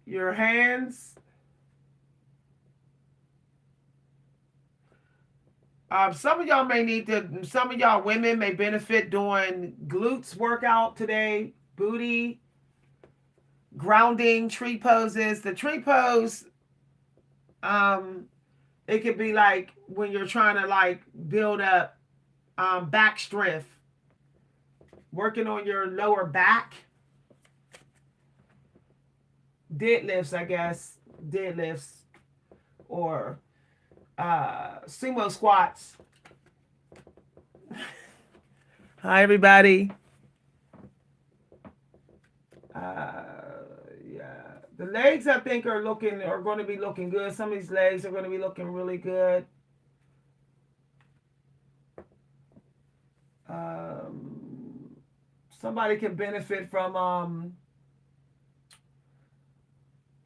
your hands. Some of y'all may need to. Some of y'all women may benefit doing glutes workout today. Booty grounding, tree poses. The tree pose. Um, it could be like when you're trying to like build up back strength, working on your lower back. Deadlifts, I guess, deadlifts or sumo squats. Hi, everybody. Yeah, the legs I think are going to be looking good. Some of these legs are going to be looking really good. Um, Somebody can benefit from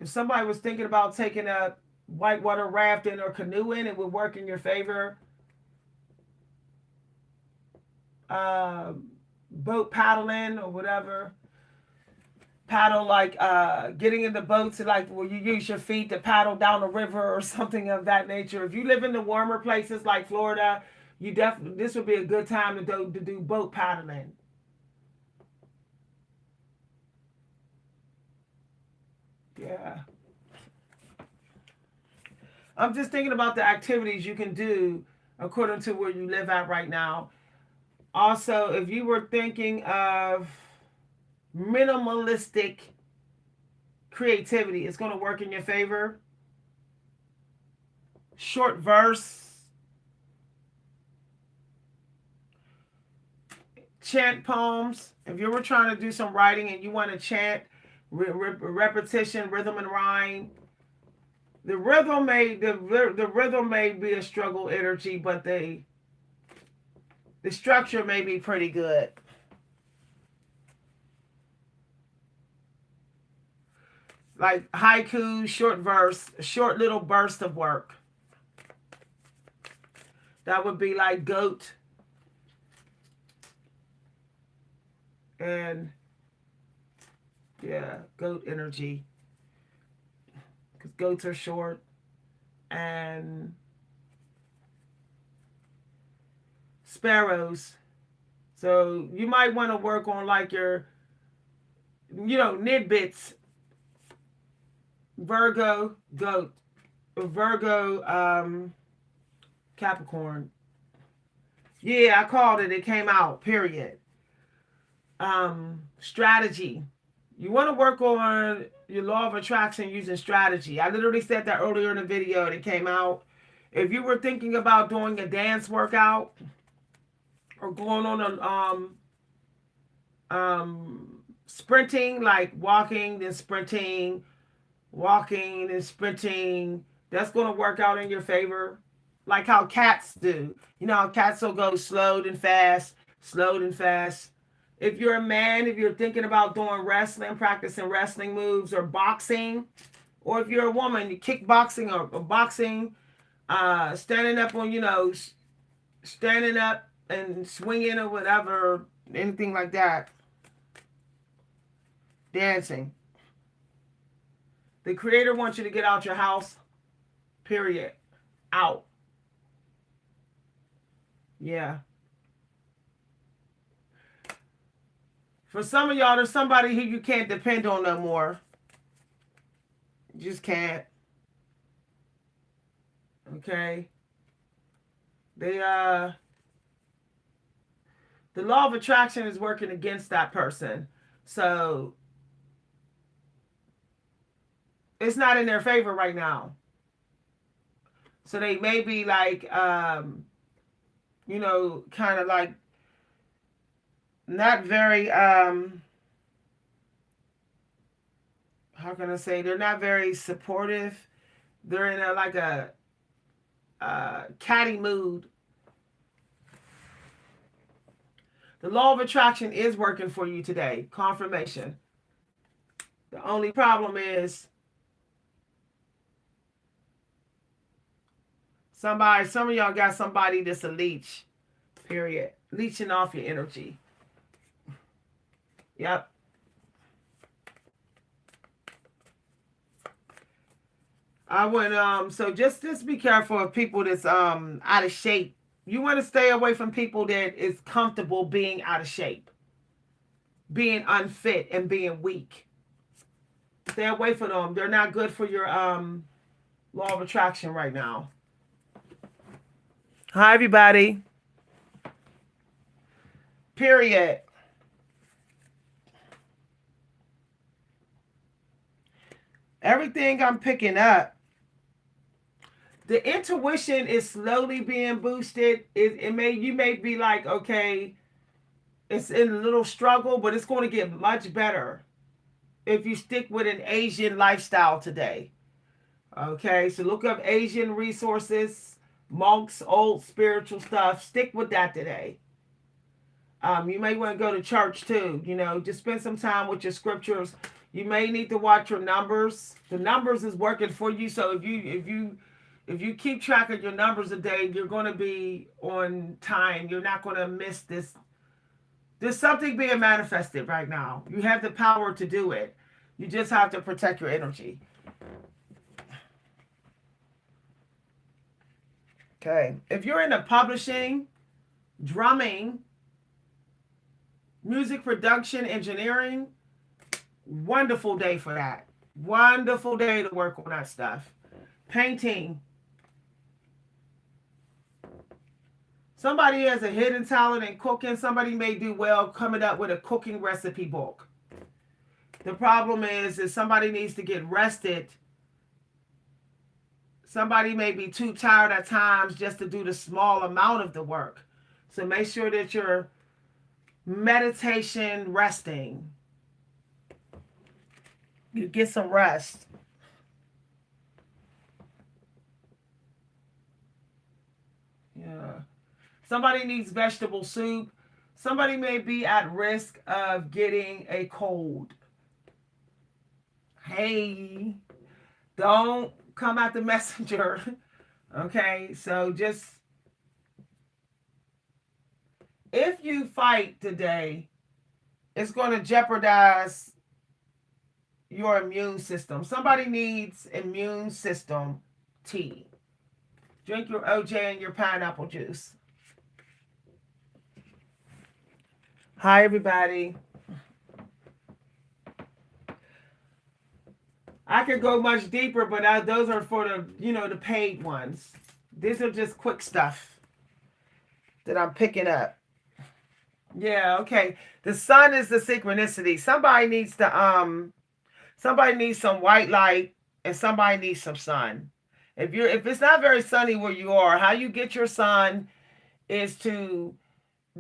if somebody was thinking about taking a whitewater rafting or canoeing, it would work in your favor. Boat paddling or whatever. Paddle like getting in the boats like where you use your feet to paddle down a river or something of that nature. If you live in the warmer places like Florida, you definitely this would be a good time to do boat paddling. Yeah. I'm just thinking about the activities you can do according to where you live at right now. Also, if you were thinking of minimalistic creativity, it's going to work in your favor. Short verse, chant poems. If you were trying to do some writing and you want to chant, repetition, rhythm, and rhyme, The rhythm may be a struggle energy, but the structure may be pretty good. Like haiku, short verse, short little burst of work. That would be like goat and yeah, goat energy. Because goats are short and sparrows. So you might want to work on like your, nidbits. Virgo, goat. Virgo, Capricorn. Yeah, I called it. It came out. Period. Strategy. You want to work on your law of attraction using strategy. I literally said that earlier in the video and it came out. If you were thinking about doing a dance workout or going on a sprinting, like walking then sprinting, walking and sprinting, that's going to work out in your favor. Like how cats do. You know how cats will go slowed and fast, slowed and fast. If you're a man, if you're thinking about doing wrestling, practicing wrestling moves or boxing, or if you're a woman, kickboxing or boxing, standing up on, standing up and swinging or whatever, anything like that, dancing. The creator wants you to get out your house, period. Out. Yeah. For some of y'all, there's somebody who you can't depend on no more. You just can't. Okay. They the law of attraction is working against that person. So it's not in their favor right now. So they may be like kind of like not very how can I say, they're not very supportive. They're in like a catty mood. The law of attraction is working for you today. Confirmation. The only problem is some of y'all got somebody that's a leech. Period. Leeching off your energy. Yep. I would so just be careful of people that's out of shape. You want to stay away from people that is comfortable being out of shape, being unfit and being weak. Stay away from them. They're not good for your law of attraction right now. Hi everybody. Period. Everything I'm picking up, the intuition is slowly being boosted. You may be like, okay, it's in a little struggle, but it's going to get much better if you stick with an Asian lifestyle today. Okay, so look up Asian resources, monks, old spiritual stuff. Stick with that today. You may want to go to church too. Just spend some time with your scriptures. You may need to watch your numbers. The numbers is working for you. So if you keep track of your numbers a day, you're going to be on time. You're not going to miss this. There's something being manifested right now. You have the power to do it. You just have to protect your energy. Okay. If you're into publishing, drumming, music production, engineering, wonderful day for that. Wonderful day to work on that stuff. Painting. Somebody has a hidden talent in cooking. Somebody may do well coming up with a cooking recipe book. The problem is somebody needs to get rested. Somebody may be too tired at times just to do the small amount of the work. So make sure that you're meditation, resting. You get some rest. Yeah. Somebody needs vegetable soup. Somebody may be at risk of getting a cold. Hey, don't come at the messenger. Okay, so just if you fight today, it's going to jeopardize your immune system. Somebody needs immune system tea. Drink your OJ and your pineapple juice. Hi, everybody. I could go much deeper, but those are for the paid ones. These are just quick stuff that I'm picking up. Yeah, okay. The sun is the synchronicity. Somebody needs some white light and somebody needs some sun. If it's not very sunny where you are, how you get your sun is to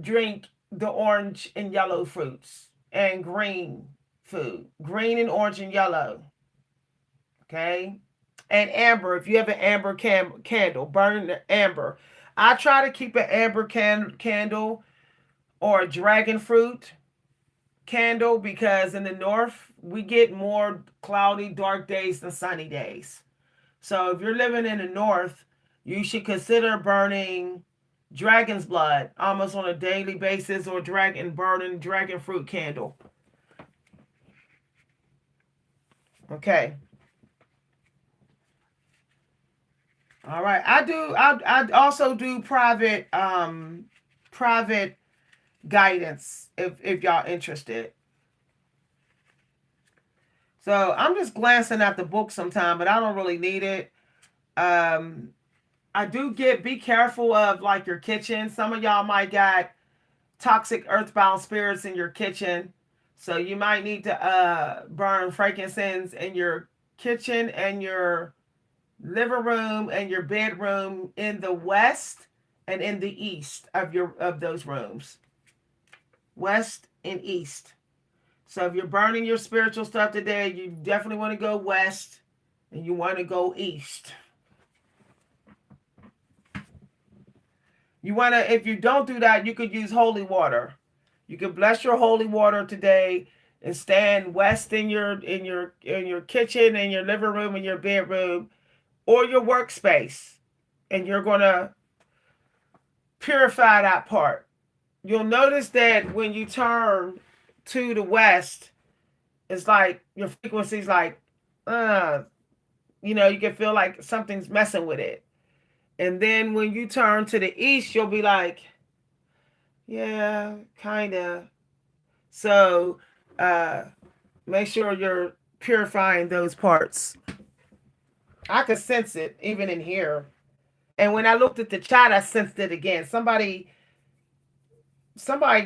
drink the orange and yellow fruits and green food. Green and orange and yellow. Okay? And amber, if you have an amber candle, burn the amber. I try to keep an amber candle or a dragon fruit candle because in the north we get more cloudy, dark days than sunny days. So if you're living in the north, you should consider burning dragon's blood almost on a daily basis or burning dragon fruit candle. Okay. All right. I also do private guidance if y'all interested. So I'm just glancing at the book sometime, but I don't really need it. Um, I do be careful of like your kitchen. Some of y'all might got toxic earthbound spirits in your kitchen. So you might need to burn frankincense in your kitchen and your living room and your bedroom in the west and in the east of those rooms. West and east. So if you're burning your spiritual stuff today, you definitely want to go west and you want to go east. You want to, if you don't do that, you could use holy water. You could bless your holy water today and stand west in your kitchen, in your living room, in your bedroom, or your workspace. And you're going to purify that part. You'll notice that when you turn to the west, it's like your frequency's like, you can feel like something's messing with it. And then when you turn to the east, you'll be like, yeah, kind of. So make sure you're purifying those parts. I could sense it even in here. And when I looked at the chat, I sensed it again. Somebody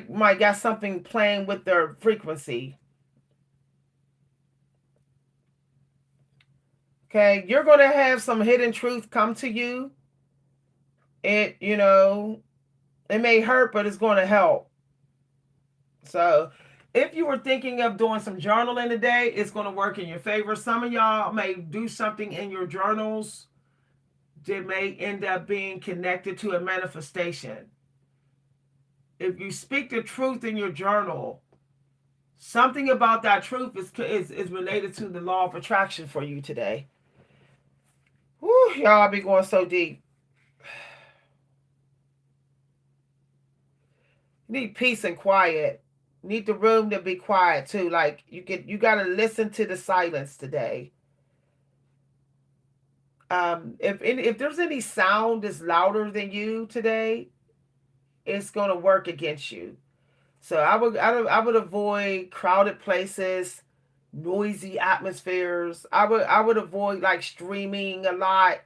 might got something playing with their frequency. Okay, you're going to have some hidden truth come to you. It may hurt, but it's going to help. So if you were thinking of doing some journaling today, it's going to work in your favor. Some of y'all may do something in your journals that may end up being connected to a manifestation. If you speak the truth in your journal, something about that truth is related to the law of attraction for you today. Whew, y'all be going so deep. You need peace and quiet. You need the room to be quiet too. Like you gotta listen to the silence today. If there's any sound that's louder than you today, it's gonna work against you. So I would avoid crowded places, noisy atmospheres. I would avoid like streaming a lot.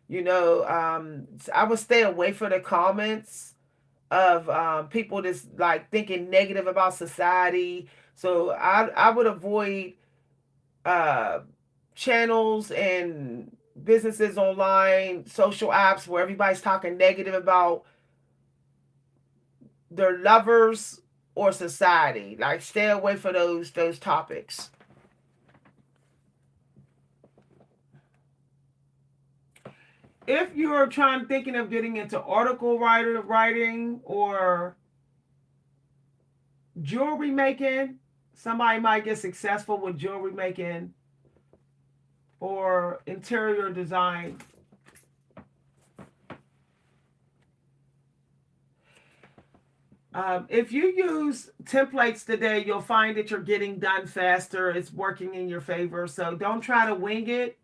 I would stay away from the comments of people that's like thinking negative about society. So I would avoid uh, channels and businesses online, social apps where everybody's talking negative about their lovers or society. Like stay away from those topics. If you're thinking of getting into article writing or jewelry making, somebody might get successful with jewelry making or interior design. If you use templates today, you'll find that you're getting done faster. It's working in your favor. So don't try to wing it.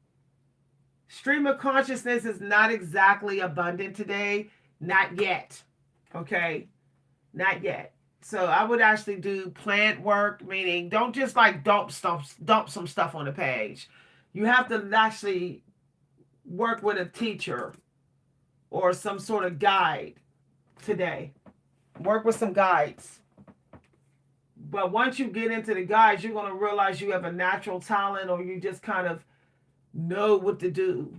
Stream of consciousness is not exactly abundant today. Not yet. Okay? Not yet. So I would actually do plant work, meaning don't just like dump some stuff on the page. You have to actually work with a teacher or some sort of guide today. Work with some guides. But once you get into the guides, you're going to realize you have a natural talent, or you just kind of know what to do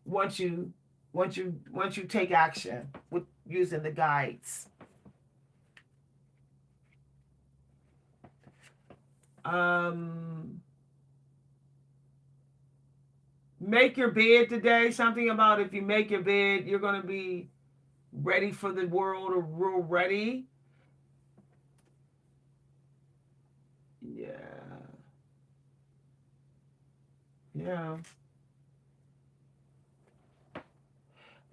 once you take action with using the guides. Make your bed today. Something about if you make your bed, you're going to be ready for the world, or real ready. Yeah. Yeah.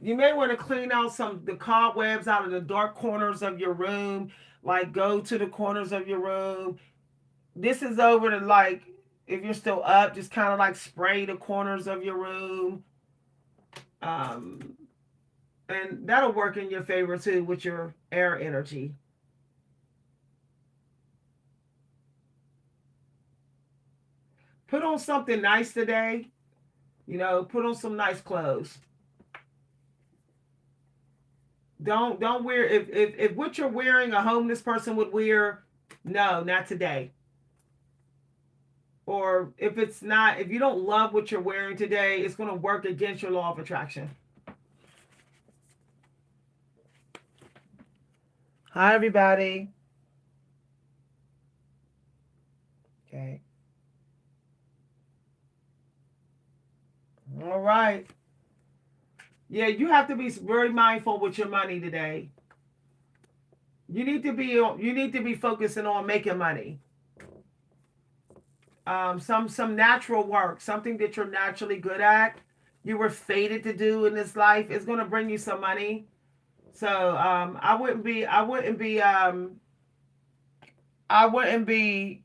You may want to clean out the cobwebs out of the dark corners of your room. Like go to the corners of your room. This is over to like if you're still up, just kind of like spray the corners of your room. Um, and that'll work in your favor too with your air energy. Put on something nice today. Put on some nice clothes. Don't wear if what you're wearing a homeless person would wear. No, not today. Or if you don't love what you're wearing today, it's going to work against your law of attraction. Hi, everybody. Okay. All right. Yeah, you have to be very mindful with your money today. You need to be focusing on making money. Some natural work, something that you're naturally good at, you were fated to do in this life, is going to bring you some money. So I wouldn't be.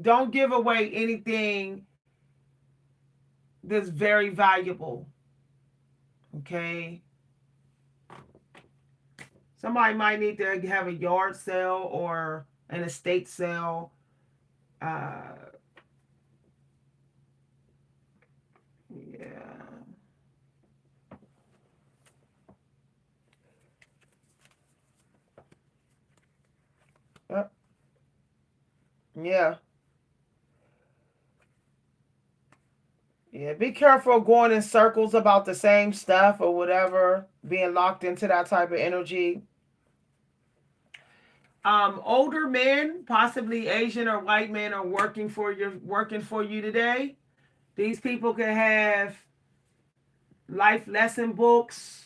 Don't give away anything that's very valuable. Okay. Somebody might need to have a yard sale or an estate sale. Uh, yeah. Uh, yeah. Yeah. Be careful going in circles about the same stuff or whatever, being locked into that type of energy. Older men, possibly Asian or white men, are working for you today. These people can have life lesson books,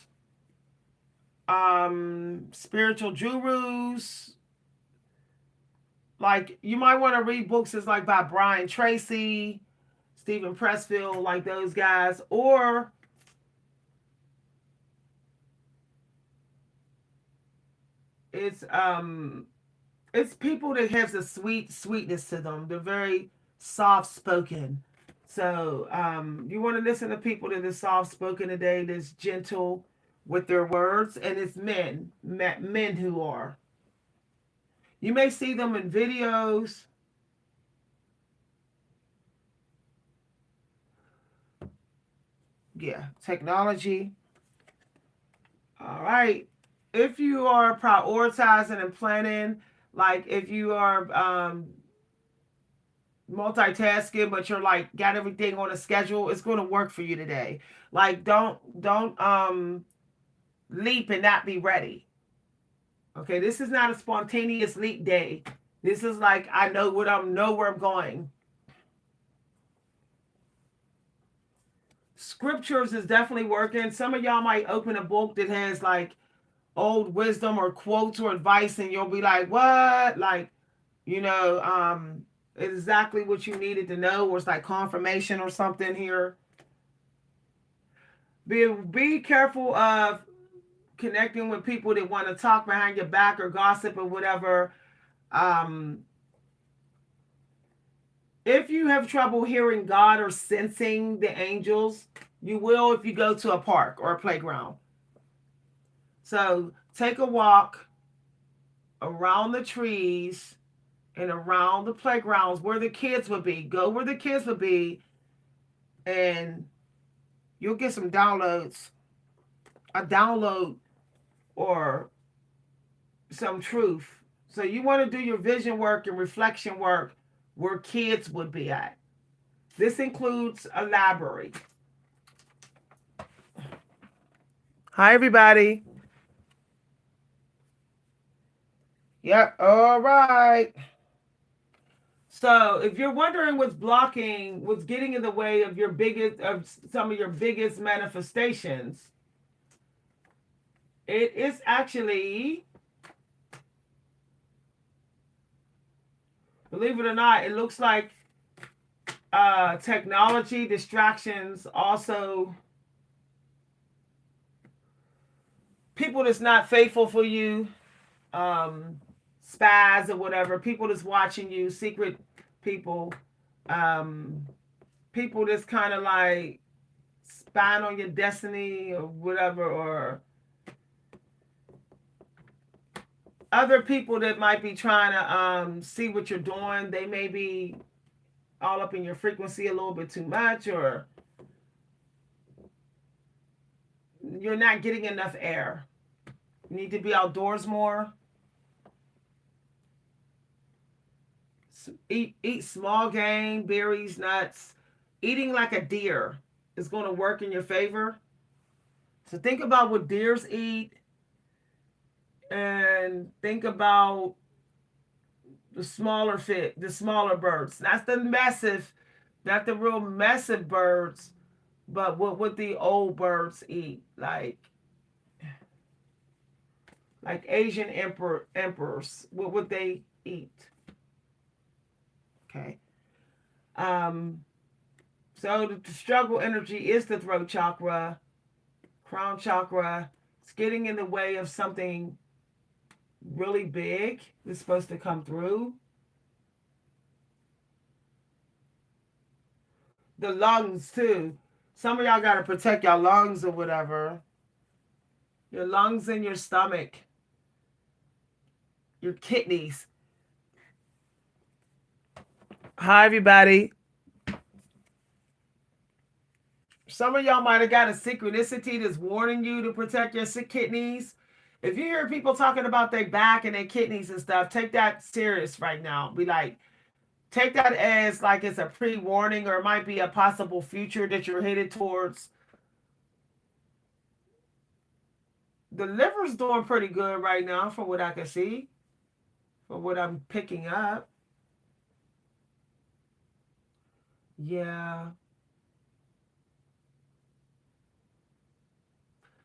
spiritual gurus. Like you might want to read books as like by Brian Tracy, Stephen Pressfield, like those guys, or it's um it's people that has a sweetness to them. They're very soft spoken. So you want to listen to people that are soft spoken today, that's gentle with their words, and it's men who are. You may see them in videos. Yeah, technology. All right. If you are prioritizing and planning, like if you are multitasking, but you're like got everything on a schedule, it's going to work for you today. Like don't leap and not be ready. Okay, this is not a spontaneous leap day. This is like know where I'm going. Scriptures is definitely working. Some of y'all might open a book that has like old wisdom or quotes or advice, and you'll be like, what? Like, you know, exactly what you needed to know, or it's like confirmation or something here. Be careful of connecting with people that want to talk behind your back or gossip or whatever. Um, if you have trouble hearing God or sensing the angels, you will if you go to a park or a playground. So take a walk around the trees and around the playgrounds where the kids would be. Go where the kids would be, and you'll get some downloads, a download or some truth. So you want to do your vision work and reflection work where kids would be at. This includes a library. Hi, everybody. Yep. All right. So if you're wondering what's getting in the way of some of your biggest manifestations, it is actually, believe it or not, it looks like technology distractions, also people that's not faithful for you, um, spies or whatever, people that's watching you, secret people, um, people that's kind of like spying on your destiny or whatever, or other people that might be trying to see what you're doing. They may be all up in your frequency a little bit too much, or you're not getting enough air. You need to be outdoors more. Eat small game, berries, nuts. Eating like a deer is going to work in your favor. So think about what deers eat, and think about the smaller birds. That's the massive, not the real massive birds, but what the old birds eat, like Asian emperors. What would they eat? Okay. Um. So the struggle energy is the throat chakra, crown chakra. It's getting in the way of something really big that's supposed to come through. The lungs too. Some of y'all gotta protect your lungs or whatever. Your lungs and your stomach, your kidneys. Hi everybody. Some of y'all might have got a synchronicity that's warning you to protect your kidneys. If you hear people talking about their back and their kidneys and stuff, take that serious right now. Be like, take that as like it's a pre-warning, or it might be a possible future that you're headed towards. The liver's doing pretty good right now from what I can see, from what I'm picking up. Yeah.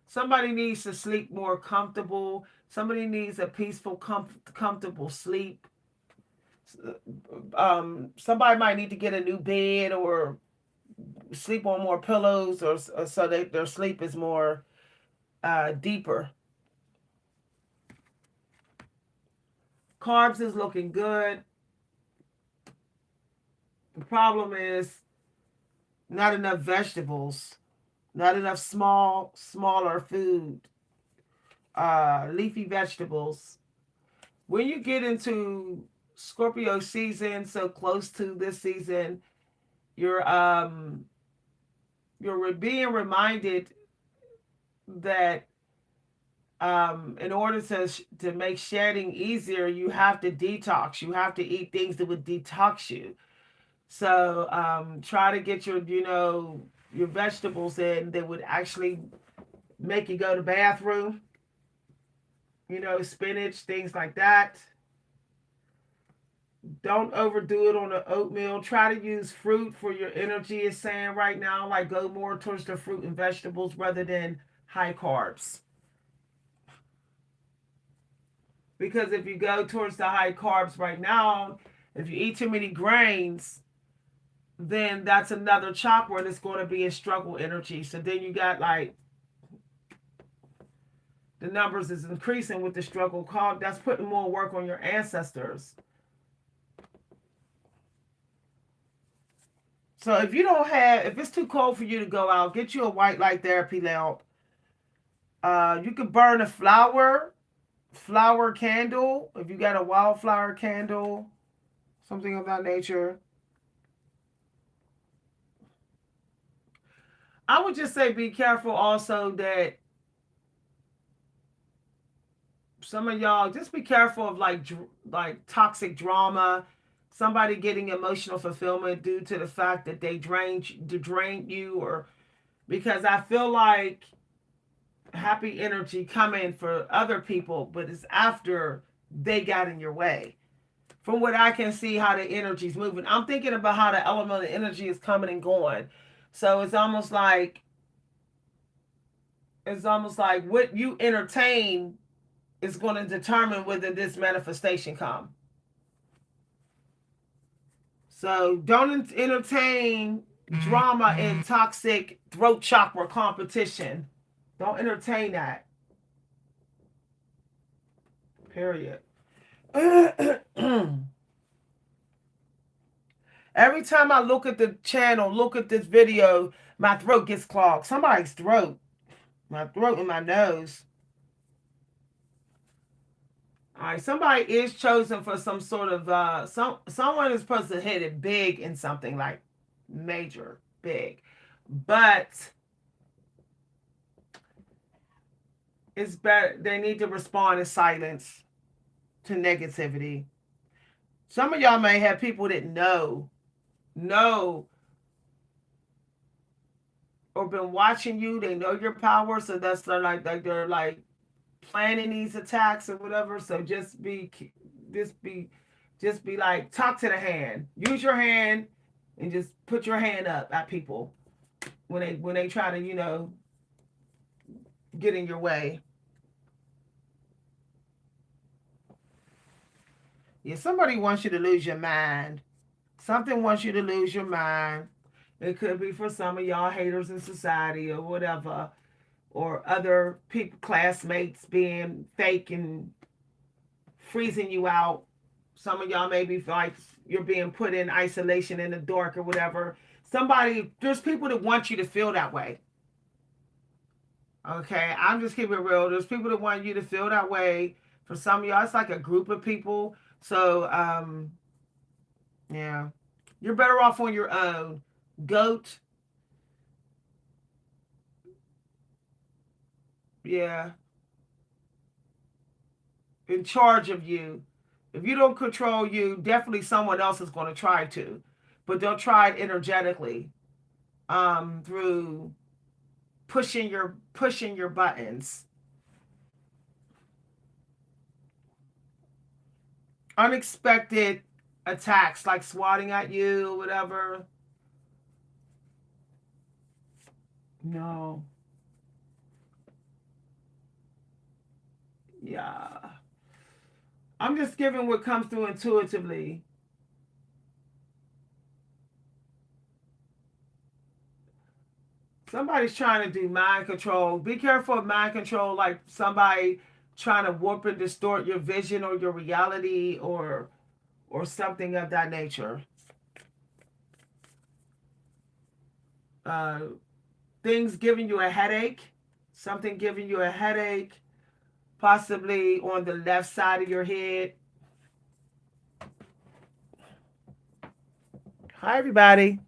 Somebody needs to sleep more comfortable. Somebody needs a peaceful, comfortable sleep. Somebody might need to get a new bed or sleep on more pillows, or so their sleep is more deeper. Carbs is looking good. The problem is not enough vegetables, not enough smaller food, leafy vegetables. When you get into Scorpio season, so close to this season, you're being reminded that in order to make shedding easier, you have to detox. You have to eat things that would detox you. So try to get your vegetables in that would actually make you go to the bathroom. Spinach, things like that. Don't overdo it on the oatmeal. Try to use fruit for your energy, is saying right now. Like go more towards the fruit and vegetables rather than high carbs. Because if you go towards the high carbs right now, if you eat too many grains, then that's another chakra that's going to be in struggle energy. So then you got like the numbers is increasing with the struggle called. That's putting more work on your ancestors. So if you don't have, if it's too cold for you to go out, get you a white light therapy lamp. You could burn a flower candle. If you got a wildflower candle, something of that nature. I would just say be careful also that some of y'all just be careful of like toxic drama, somebody getting emotional fulfillment due to the fact that they drained you, or because I feel like happy energy coming for other people, but it's after they got in your way. From what I can see, how the energy's moving, I'm thinking about how the element of energy is coming and going. So it's almost like what you entertain is going to determine whether this manifestation come. So don't entertain drama and toxic throat chakra competition. Don't entertain that. Period. Every time I look at the channel, look at this video, my throat gets clogged. Somebody's throat. My throat and my nose. All right, somebody is chosen for some sort of someone is supposed to hit it big in something like major, big. But it's better they need to respond in silence to negativity. Some of y'all may have people that know or been watching you. They know your power, so that's they're like planning these attacks or whatever. So just be just be like talk to the hand. Use your hand and just put your hand up at people when they try to, get in your way. Yeah, somebody wants you to lose your mind. Something wants you to lose your mind. It could be for some of y'all haters in society or whatever, or other people, classmates being fake and freezing you out. Some of y'all maybe feel like you're being put in isolation in the dark or whatever. There's people that want you to feel that way. Okay, I'm just keeping it real. There's people that want you to feel that way. For some of y'all, it's like a group of people. So, yeah, you're better off on your own. Goat, yeah, in charge of you. If you don't control you, definitely someone else is going to try to, but they'll try it energetically, through pushing your buttons. Unexpected attacks like swatting at you or whatever. No. Yeah. I'm just giving what comes through intuitively. Somebody's trying to do mind control. Be careful of mind control, like somebody trying to warp and distort your vision or your reality, or something of that nature. Uh, Things giving you a headache. Something giving you a headache, possibly on the left side of your head. Hi, everybody.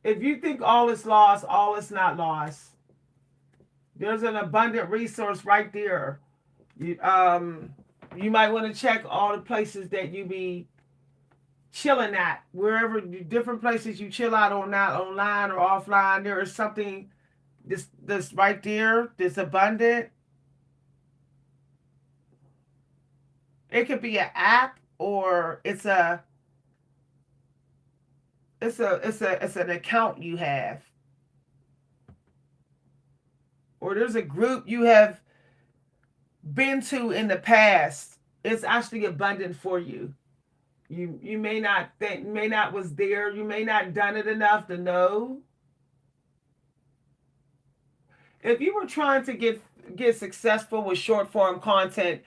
If you think all is lost, all is not lost. There's an abundant resource right there. You might want to check all the places that you be chilling at, wherever different places you chill out on, not online or offline. There is something this right there, this abundant. It could be an app, or it's an account you have, or there's a group you have been to in the past. It's actually abundant for you. You may not think, may not was there, you may not done it enough to know. If you were trying to get successful with short form content,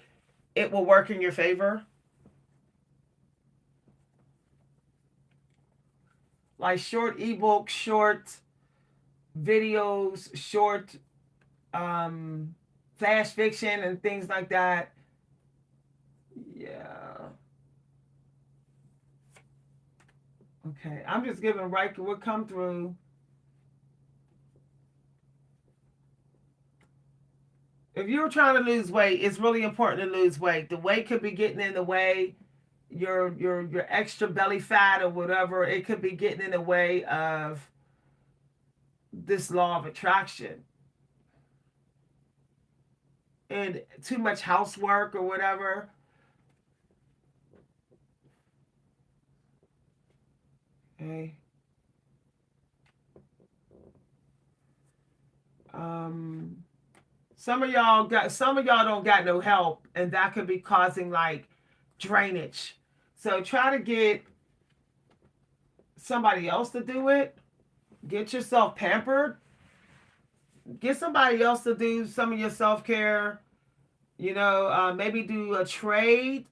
it will work in your favor. Like short ebooks, short videos, short um, flash fiction, and things like that. Yeah. Okay. I'm just giving right what come through. If you're trying to lose weight, it's really important to lose weight. The weight could be getting in the way. Your extra belly fat or whatever, it could be getting in the way of this law of attraction. And too much housework or whatever. Okay. Um, some of y'all don't got no help, and that could be causing like drainage. So try to get somebody else to do it. Get yourself pampered. Get somebody else to do some of your self care. Maybe do a trade,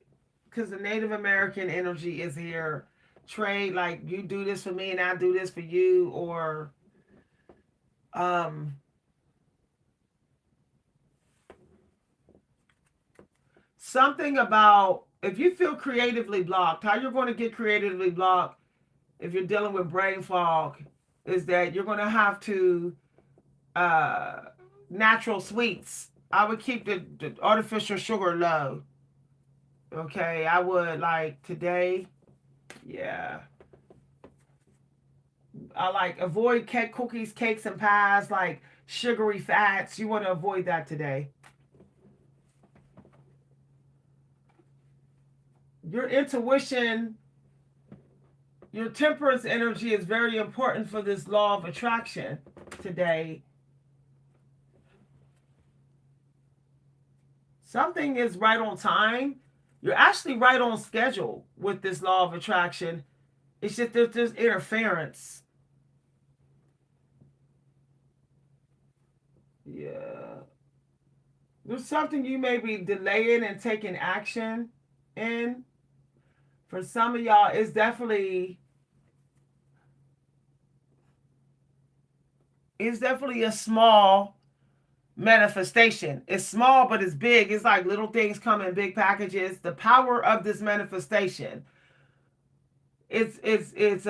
because the Native American energy is here. Trade, like you do this for me and I do this for you, or um, something about if you feel creatively blocked, how you're going to get creatively blocked if you're dealing with brain fog is that you're going to have to uh, natural sweets. I would keep the artificial sugar low. Okay, I would like today. Yeah, I like avoid cake, cookies, cakes, and pies. Like sugary fats, you want to avoid that today. Your intuition, your temperance energy is very important for this law of attraction today. Something is right on time. You're actually right on schedule with this law of attraction. It's just there's interference. Yeah. There's something you may be delaying and taking action in. For some of y'all, it's definitely a small manifestation. It's small, but it's big. It's like little things come in big packages. The power of this manifestation, it's it's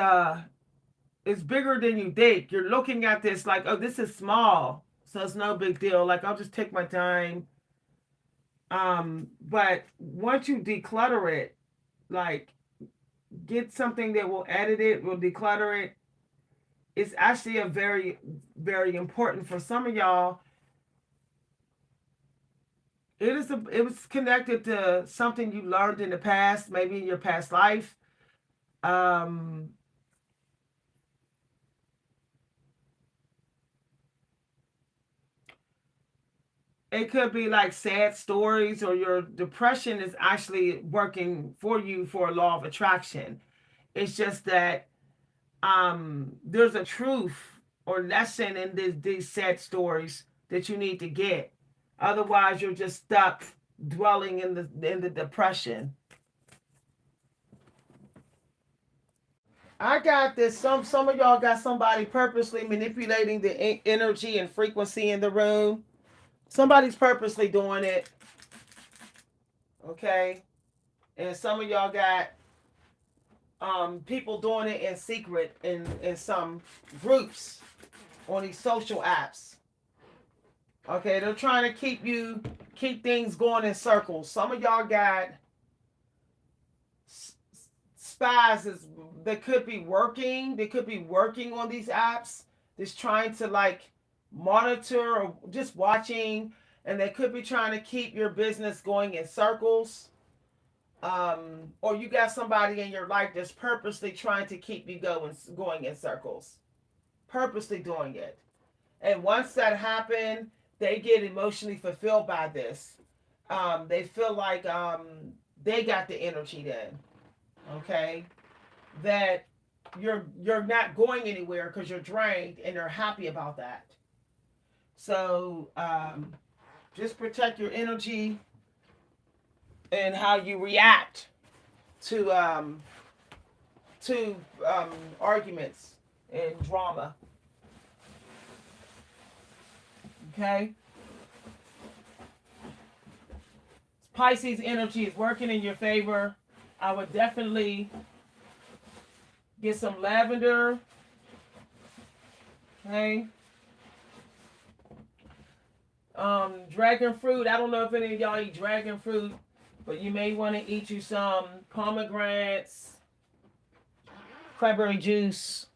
bigger than you think. You're looking at this like, oh, this is small, so it's no big deal. Like I'll just take my time. But once you declutter it, like get something that will edit it, will declutter it. It's actually a very, very important for some of y'all. It was connected to something you learned in the past, maybe in your past life. Um, it could be like sad stories, or your depression is actually working for you for a law of attraction. It's just that there's a truth or lesson in these sad stories that you need to get. Otherwise, you're just stuck dwelling in the depression. I got this. Some of y'all got somebody purposely manipulating the energy and frequency in the room. Somebody's purposely doing it. Okay, and some of y'all got people doing it in secret in some groups on these social apps. Okay, they're trying to keep things going in circles. Some of y'all got spies that could be working. They could be working on these apps, just trying to like monitor or just watching, and they could be trying to keep your business going in circles. or you got somebody in your life that's purposely trying to keep you going in circles, purposely doing it. And once that happened, they get emotionally fulfilled by this. They feel like they got the energy then. Okay, that you're not going anywhere because you're drained, and they're happy about that. So just protect your energy and how you react to um, to arguments and drama. Okay, Pisces energy is working in your favor. I would definitely get some lavender. Okay. Dragon fruit. I don't know if any of y'all eat dragon fruit, but you may want to eat you some pomegranates, cranberry juice.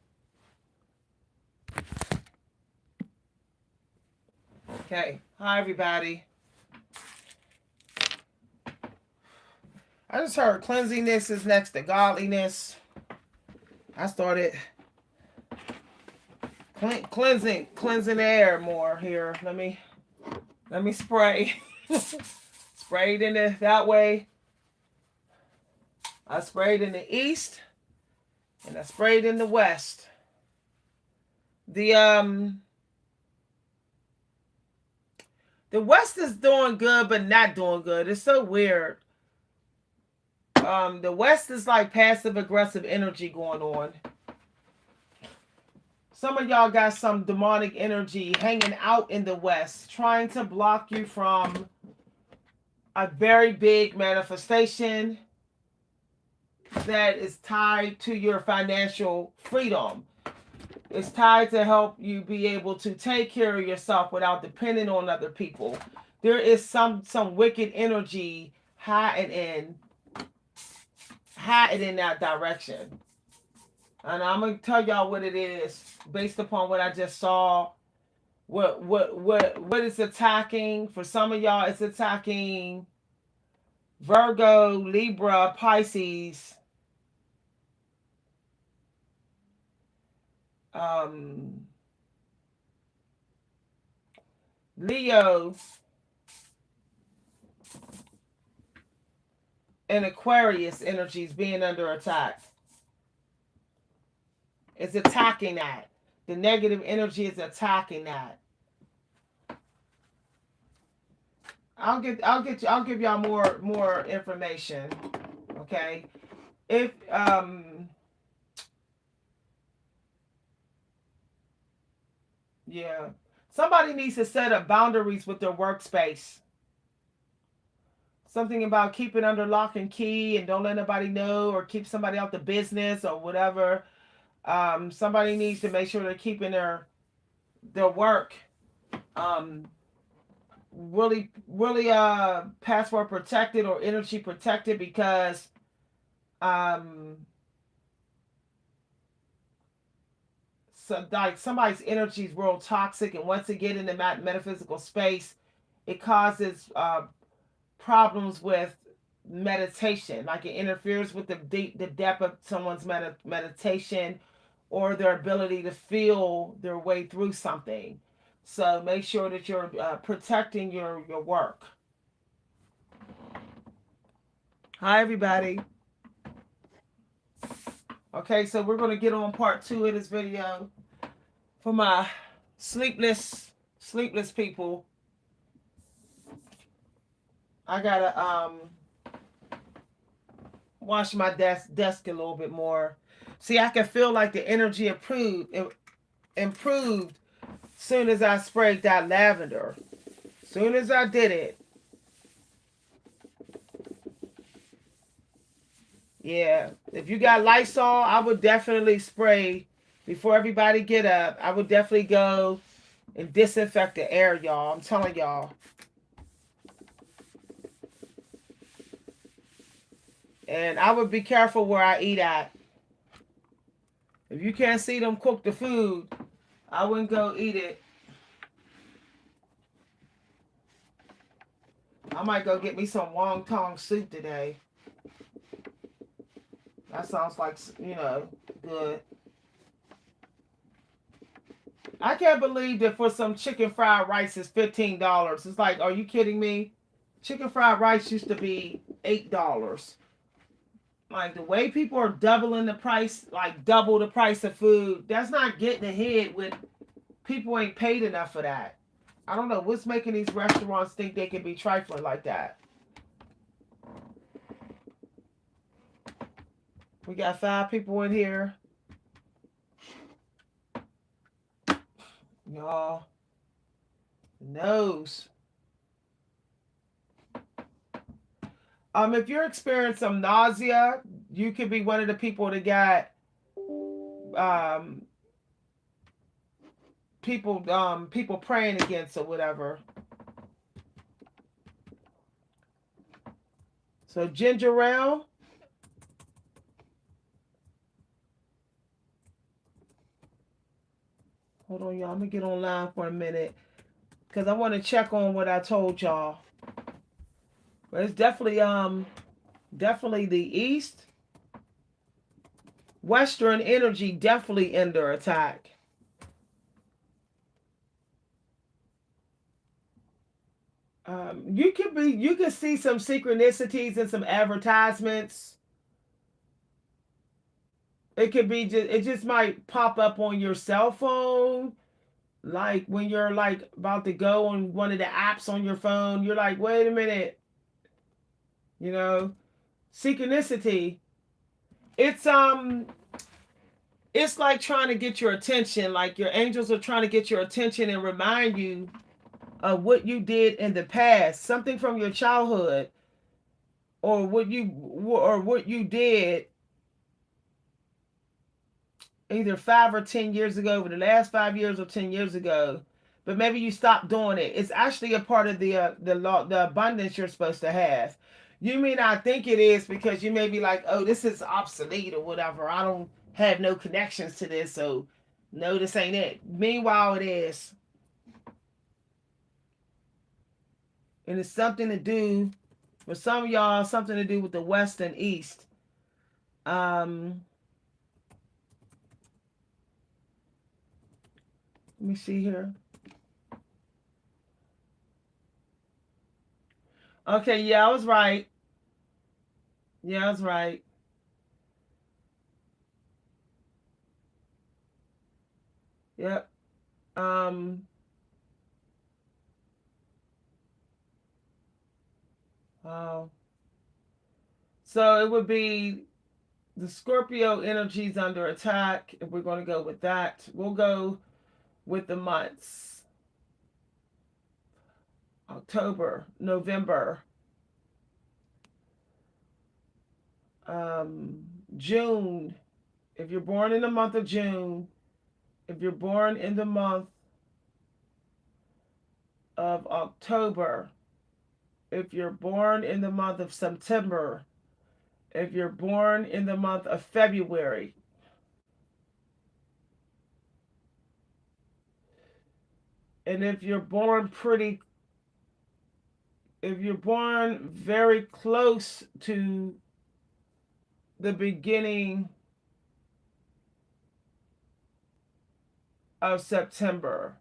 Okay. Hi, everybody. I just heard cleansingness is next to godliness. I started cleansing air more here. Let me spray. Sprayed in that way. I sprayed in the east and I sprayed in the west. The west is doing good but not doing good. It's so weird. The west is like passive aggressive energy going on. Some of y'all got some demonic energy hanging out in the west, trying to block you from a very big manifestation that is tied to your financial freedom. It's tied to help you be able to take care of yourself without depending on other people. There is some wicked energy hiding in that direction. And I'm gonna tell y'all what it is based upon what I just saw. What is attacking? For some of y'all, it's attacking Virgo, Libra, Pisces, Leo, and Aquarius energies being under attack. It's attacking that. The negative energy is attacking that. I'll give y'all more information. Okay. If yeah. Somebody needs to set up boundaries with their workspace. Something about keep it under lock and key and don't let nobody know, or keep somebody out the business or whatever. Somebody needs to make sure they're keeping their work really password protected or energy protected, because so like somebody's energy is real toxic, and once they get in the metaphysical space, it causes problems with meditation. Like it interferes with the depth of someone's meditation or their ability to feel their way through something. So make sure that you're protecting your work. Hi, everybody. Okay, so we're going to get on part 2 of this video for my sleepless people. I gotta wash my desk a little bit more. See, I can feel like the energy improved soon as I sprayed that lavender. Soon as I did it. Yeah. If you got Lysol, I would definitely spray before everybody get up. I would definitely go and disinfect the air, y'all. I'm telling y'all. And I would be careful where I eat at. If you can't see them cook the food, I wouldn't go eat it. I might go get me some wonton soup today. That sounds like, good. I can't believe that for some chicken fried rice is $15. It's like, are you kidding me? Chicken fried rice used to be $8. Like the way people are doubling the price, like double the price of food, that's not getting ahead with people ain't paid enough for that. I don't know what's making these restaurants think they can be trifling like that. We got 5 people in here. Y'all knows. If you're experiencing some nausea, you could be one of the people that got um people praying against or whatever. So ginger ale. Hold on, y'all. I'm gonna get online for a minute because I want to check on what I told y'all. But it's definitely the East. Western energy definitely under attack. You can see some synchronicities and some advertisements. It could be just it just might pop up on your cell phone, like when you're like about to go on one of the apps on your phone. You're like, wait a minute, you know, synchronicity. It's it's like trying to get your attention. Like your angels are trying to get your attention and remind you of what you did in the past, something from your childhood, or what you did either 5 or 10 years ago, over the last 5 years or 10 years ago, but maybe you stopped doing it. It's actually a part of the law, the abundance you're supposed to have. You may not think it is because you may be like, oh, this is obsolete or whatever. I don't have no connections to this, so no, this ain't it. Meanwhile, it is, and it's something to do for some of y'all, something to do with the West and East. Um, Let me see here. Okay, yeah, I was right. Yeah, I was right. Yep. Um, wow. So it would be the Scorpio energies under attack. If we're going to go with that, we'll go with the months: October, November, um, June. If you're born in the month of June, if you're born in the month of October, if you're born in the month of September, if you're born in the month of February, and if you're born very close to the beginning of September.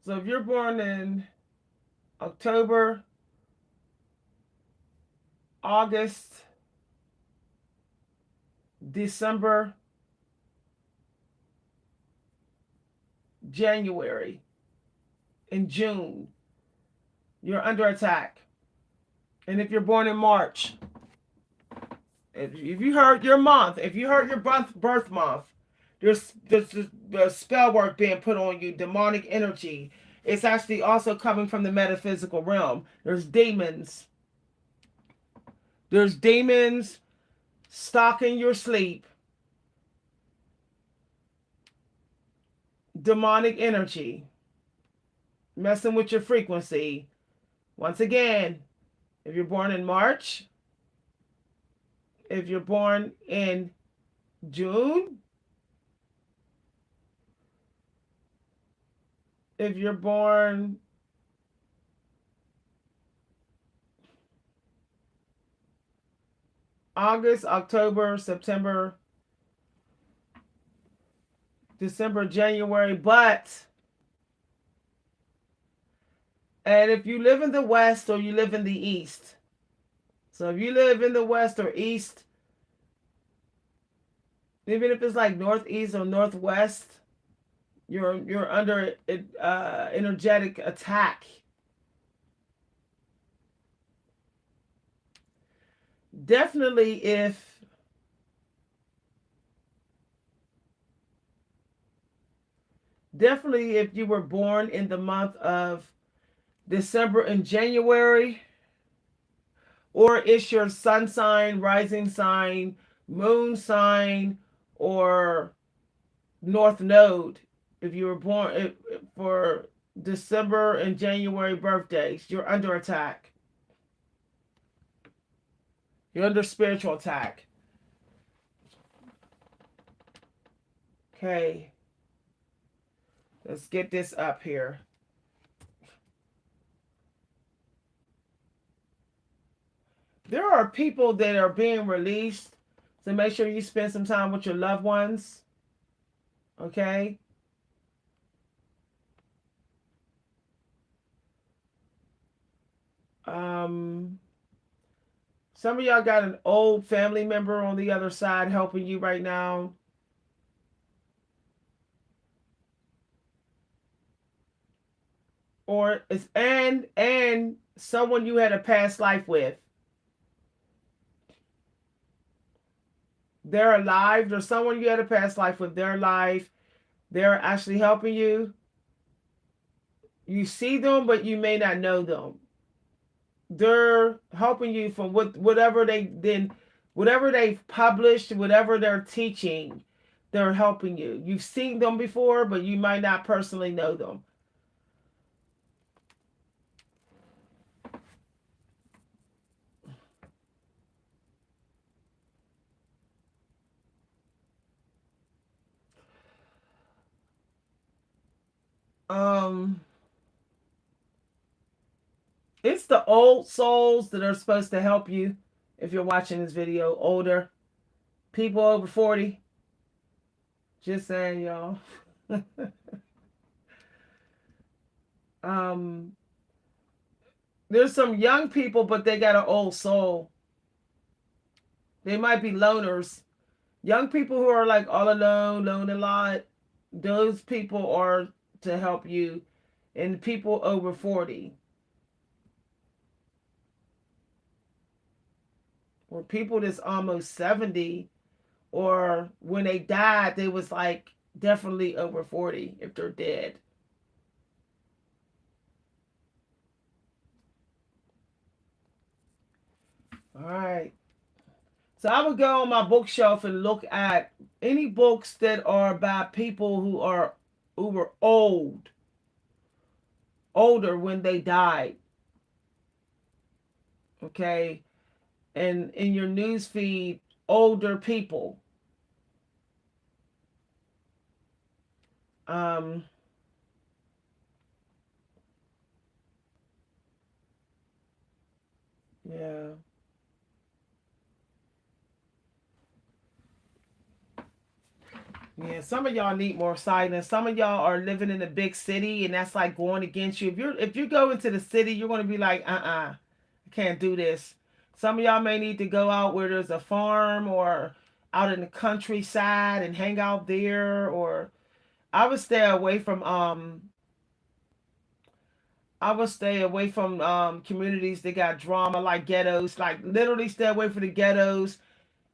So if you're born in October, August, December, January, and June, you're under attack. And if you're born in March, if you heard your month, if you heard your birth month, there's the spell work being put on you, demonic energy. It's actually also coming from the metaphysical realm. There's demons. There's demons stalking your sleep, demonic energy, messing with your frequency. Once again, if you're born in March, if you're born in June, if you're born August, October, September, December, January. And if you live in the West or you live in the East, so if you live in the West or East, even if it's like Northeast or Northwest, you're under energetic attack. Definitely if definitely if you were born in the month of December and January, or it's your sun sign, rising sign, moon sign, or north node. If you were born for December and January birthdays, you're under attack. You're under spiritual attack. Okay, let's get this up here. There are people that are being released, so make sure you spend some time with your loved ones. Okay? Um, some of y'all got an old family member on the other side helping you right now. Or it's and someone you had a past life with. They're alive. There's someone you had a past life with. They're alive. They're actually helping you. You see them, but you may not know them. They're helping you from whatever they've published, whatever they're teaching. They're helping you. You've seen them before, but you might not personally know them. Um, it's the old souls that are supposed to help you. If you're watching this video, older people over 40. Just saying, y'all. um, there's some young people, but they got an old soul. They might be loners. Young people who are like all alone, alone a lot. Those people are to help you, and people over 40. Or people that's almost 70, or when they died, they was like definitely over 40 if they're dead. All right. So I would go on my bookshelf and look at any books that are by people who were older when they died. Okay, and in your news feed, older people. Um, yeah. Yeah, some of y'all need more silence. Some of y'all are living in a big city, and that's like going against you. If you go into the city, you're going to be like, I can't do this. Some of y'all may need to go out where there's a farm or out in the countryside and hang out there. Or I would stay away from communities that got drama like ghettos. Like literally, stay away from the ghettos.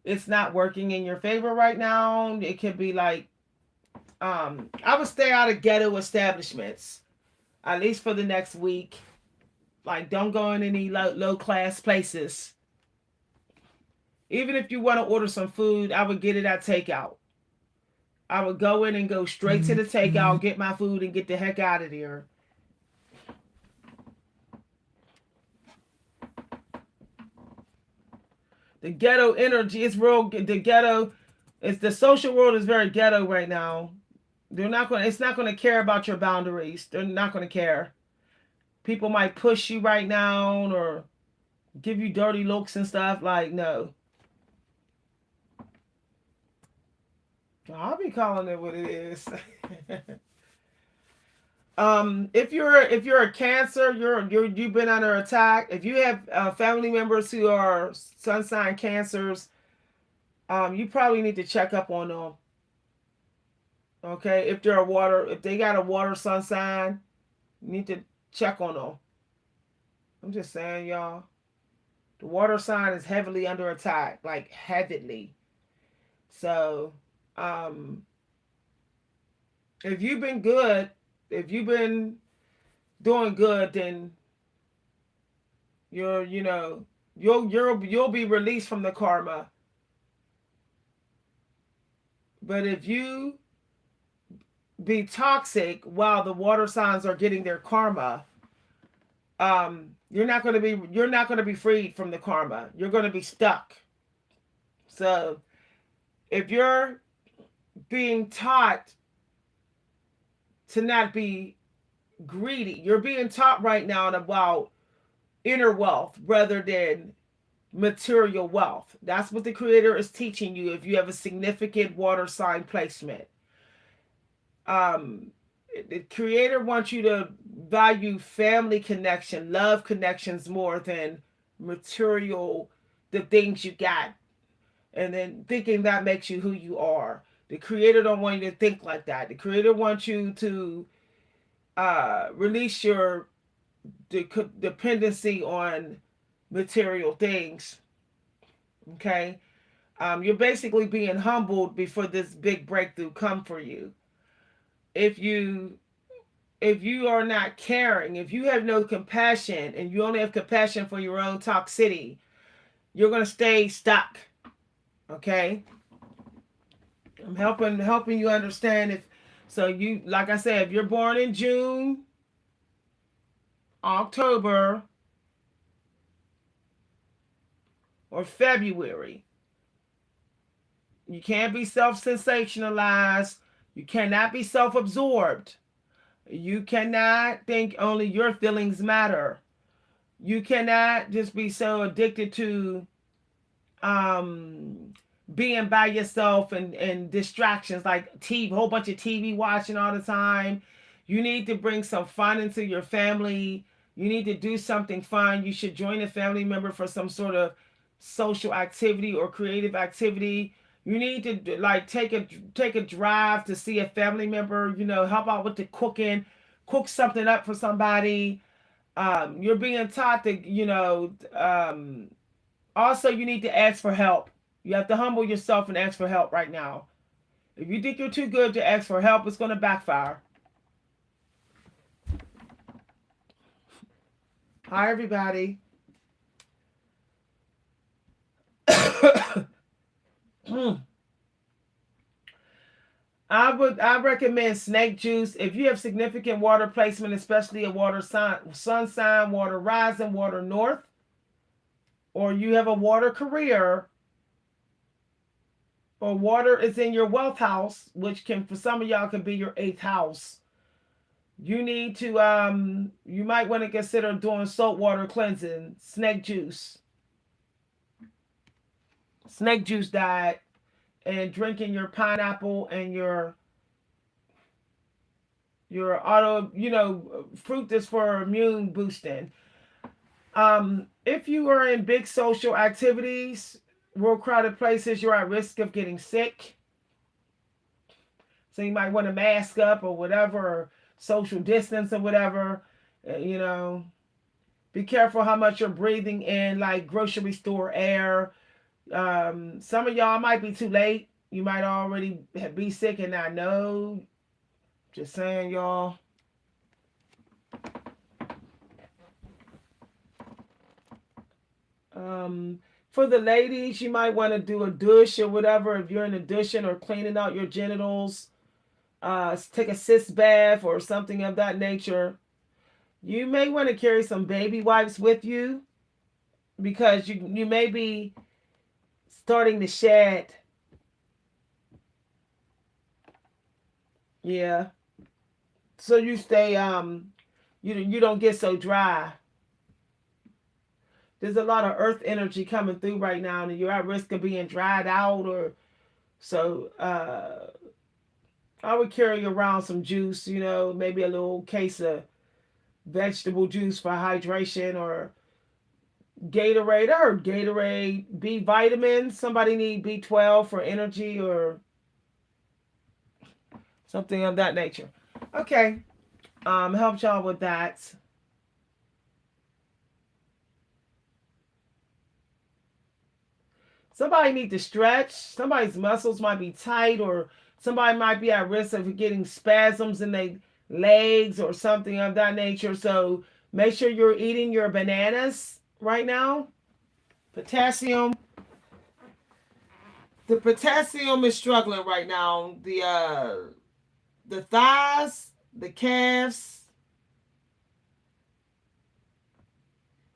It's not working in your favor right now. It could be like I would stay out of ghetto establishments at least for the next week. Like, don't go in any low class places. Even if you want to order some food, I would get it at takeout. I would go in and go straight to the takeout, get my food, and get the heck out of there. The ghetto energy is real. The ghetto, it's the social world is very ghetto right now. They're not going. It's not going to care about your boundaries. They're not going to care. People might push you right now or give you dirty looks and stuff. Like, no. I'll be calling it what it is. If you're a Cancer, you've been under attack. If you have family members who are sun sign Cancers, you probably need to check up on them. Okay, if they got a water sun sign, you need to check on them. I'm just saying, y'all. The water sign is heavily under attack, like heavily. So, um, if you've been good, if you've been doing good, then you're, you'll be released from the karma. But if you be toxic while the water signs are getting their karma, you're not going to be freed from the karma. You're going to be stuck. So if you're being taught to not be greedy, you're being taught right now about inner wealth rather than material wealth. That's what the creator is teaching you if you have a significant water sign placement. um the creator wants you to value family connection, love connections more than material, the things you got, and then thinking that makes you who you are. The creator don't want you to think like that. The creator wants you to release your dependency on material things. Okay. You're basically being humbled before this big breakthrough come for you. If you are not caring, if you have no compassion and you only have compassion for your own toxicity, you're going to stay stuck. Okay? I'm helping you understand. If so, you, like I said, if you're born in June, October, or February, you can't be self-sensationalized. You cannot be self-absorbed. You cannot think only your feelings matter. You cannot just be so addicted to um being by yourself and distractions like TV, whole bunch of TV watching all the time. You need to bring some fun into your family. You need to do something fun. You should join a family member for some sort of social activity or creative activity. You need to like take a drive to see a family member, help out with the cooking, cook something up for somebody. You're being taught that, also, you need to ask for help. You have to humble yourself and ask for help right now. If you think you're too good to ask for help, it's going to backfire. Hi, everybody. I recommend snake juice if you have significant water placement, especially a water sign, sun sign, water rising, water north, or you have a water career, or water is in your wealth house, which can for some of y'all can be your eighth house. You need to you might want to consider doing salt water cleansing, snake juice diet, and drinking your pineapple and your auto, fruit that's for immune boosting. If you are in big social activities, real crowded places, you're at risk of getting sick. So you might want to mask up or whatever, or social distance or whatever. You know, be careful how much you're breathing in, like grocery store air. Some of y'all might be too late. You might already be sick and not know. Just saying, y'all. For the ladies, you might want to do a douche or whatever. If you're in a douching or cleaning out your genitals, take a cis bath or something of that nature. You may want to carry some baby wipes with you because you may be starting to shed. Yeah. So you stay you don't get so dry. There's a lot of earth energy coming through right now and you're at risk of being dried out or so I would carry around some juice, maybe a little case of vegetable juice for hydration, or Gatorade. I heard Gatorade, B vitamins. Somebody need B12 for energy or something of that nature. Okay. Helped y'all with that. Somebody need to stretch. Somebody's muscles might be tight, or somebody might be at risk of getting spasms in their legs or something of that nature. So make sure you're eating your bananas right now. Potassium. The potassium is struggling right now. The thighs, the calves,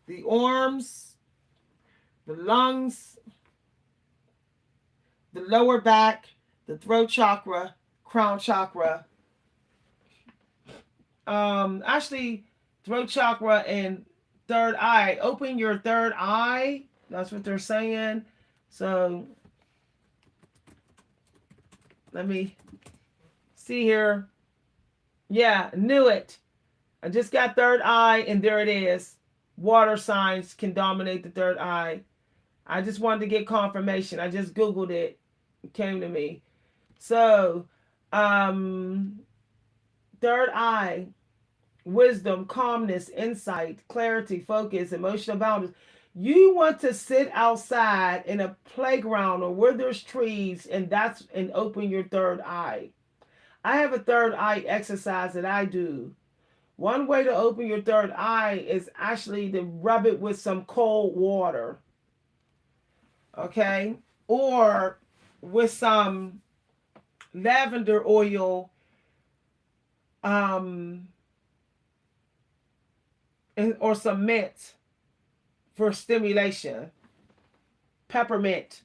the arms, the lungs, the lower back, the throat chakra, crown chakra. Actually, throat chakra and third eye. Open your third eye. That's what they're saying. So let me see here. Yeah, knew it. I just got third eye, and there it is. Water signs can dominate the third eye. I just wanted to get confirmation. I just Googled it. It came to me. So, um, third eye, wisdom, calmness, insight, clarity, focus, emotional balance. You want to sit outside in a playground or where there's trees, and open your third eye. I have a third eye exercise that I do. One way to open your third eye is actually to rub it with some cold water, okay? Or with some lavender oil, um, or some mint for stimulation. Peppermint.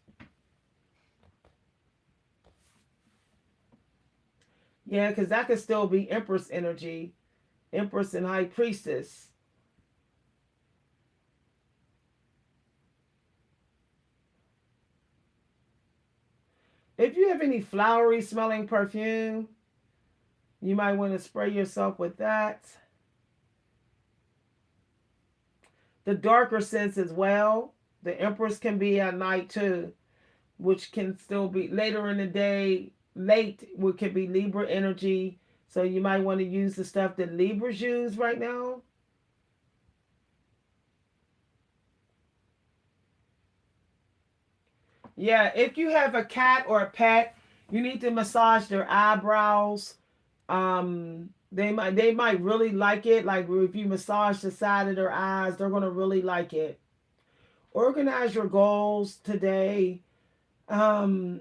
Yeah, because that could still be Empress energy, Empress and High Priestess. If you have any flowery smelling perfume, you might want to spray yourself with that. The darker scents as well. The Empress can be at night too, which can still be later in the day. Late, which could be Libra energy. So you might want to use the stuff that Libras use right now. Yeah, if you have a cat or a pet, you need to massage their eyebrows. They might really like it. Like if you massage the side of their eyes, they're gonna really like it. Organize your goals today. Um,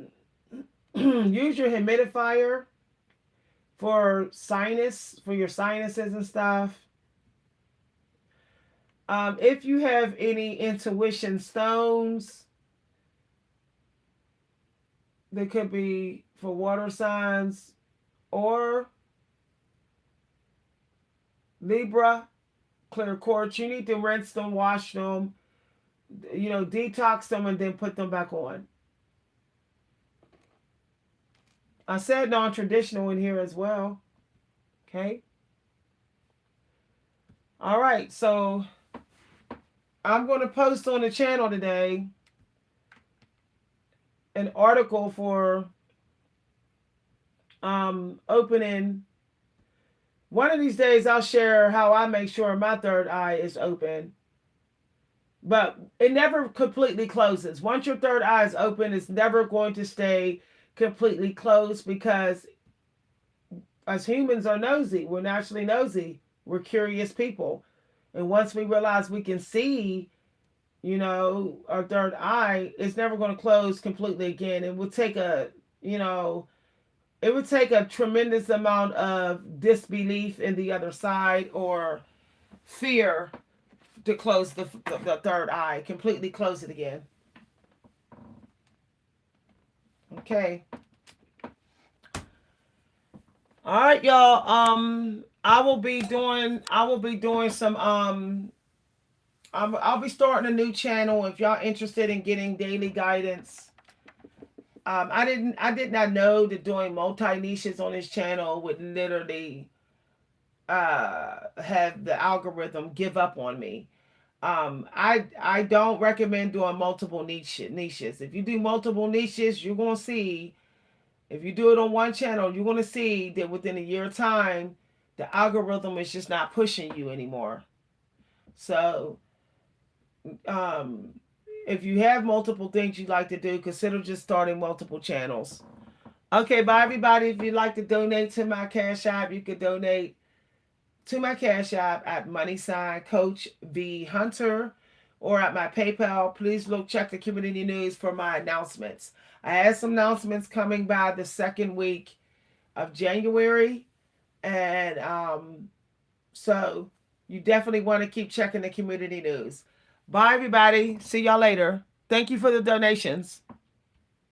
use your humidifier for your sinuses and stuff. If you have any intuition stones, they could be for water signs or Libra, clear quartz. You need to rinse them, wash them, detox them, and then put them back on. I said non-traditional in here as well. Okay. All right. So I'm going to post on the channel today an article for opening. One of these days, I'll share how I make sure my third eye is open. But it never completely closes. Once your third eye is open, it's never going to stay completely closed, because as humans are nosy. We're naturally nosy. We're curious people. And once we realize we can see, our third eye, it's never going to close completely again. You know, it would take a tremendous amount of disbelief in the other side, or fear, to close the third eye, completely close it again. Okay. All right, y'all. I will be doing some I'll be starting a new channel if y'all interested in getting daily guidance. I did not know that doing multi niches on this channel would literally have the algorithm give up on me. I don't recommend doing multiple niches. If you do multiple niches, you're gonna see. If you do it on one channel, you're gonna see that within a year time, the algorithm is just not pushing you anymore. So, um, if you have multiple things you like to do, consider just starting multiple channels. Okay, bye everybody. If you'd like to donate to my Cash App, you could donate to my Cash App at money sign Coach V Hunter or at my PayPal. Please look, check the community news for my announcements. I have some announcements coming by the second week of January. And so you definitely want to keep checking the community news. Bye, everybody. See y'all later. Thank you for the donations.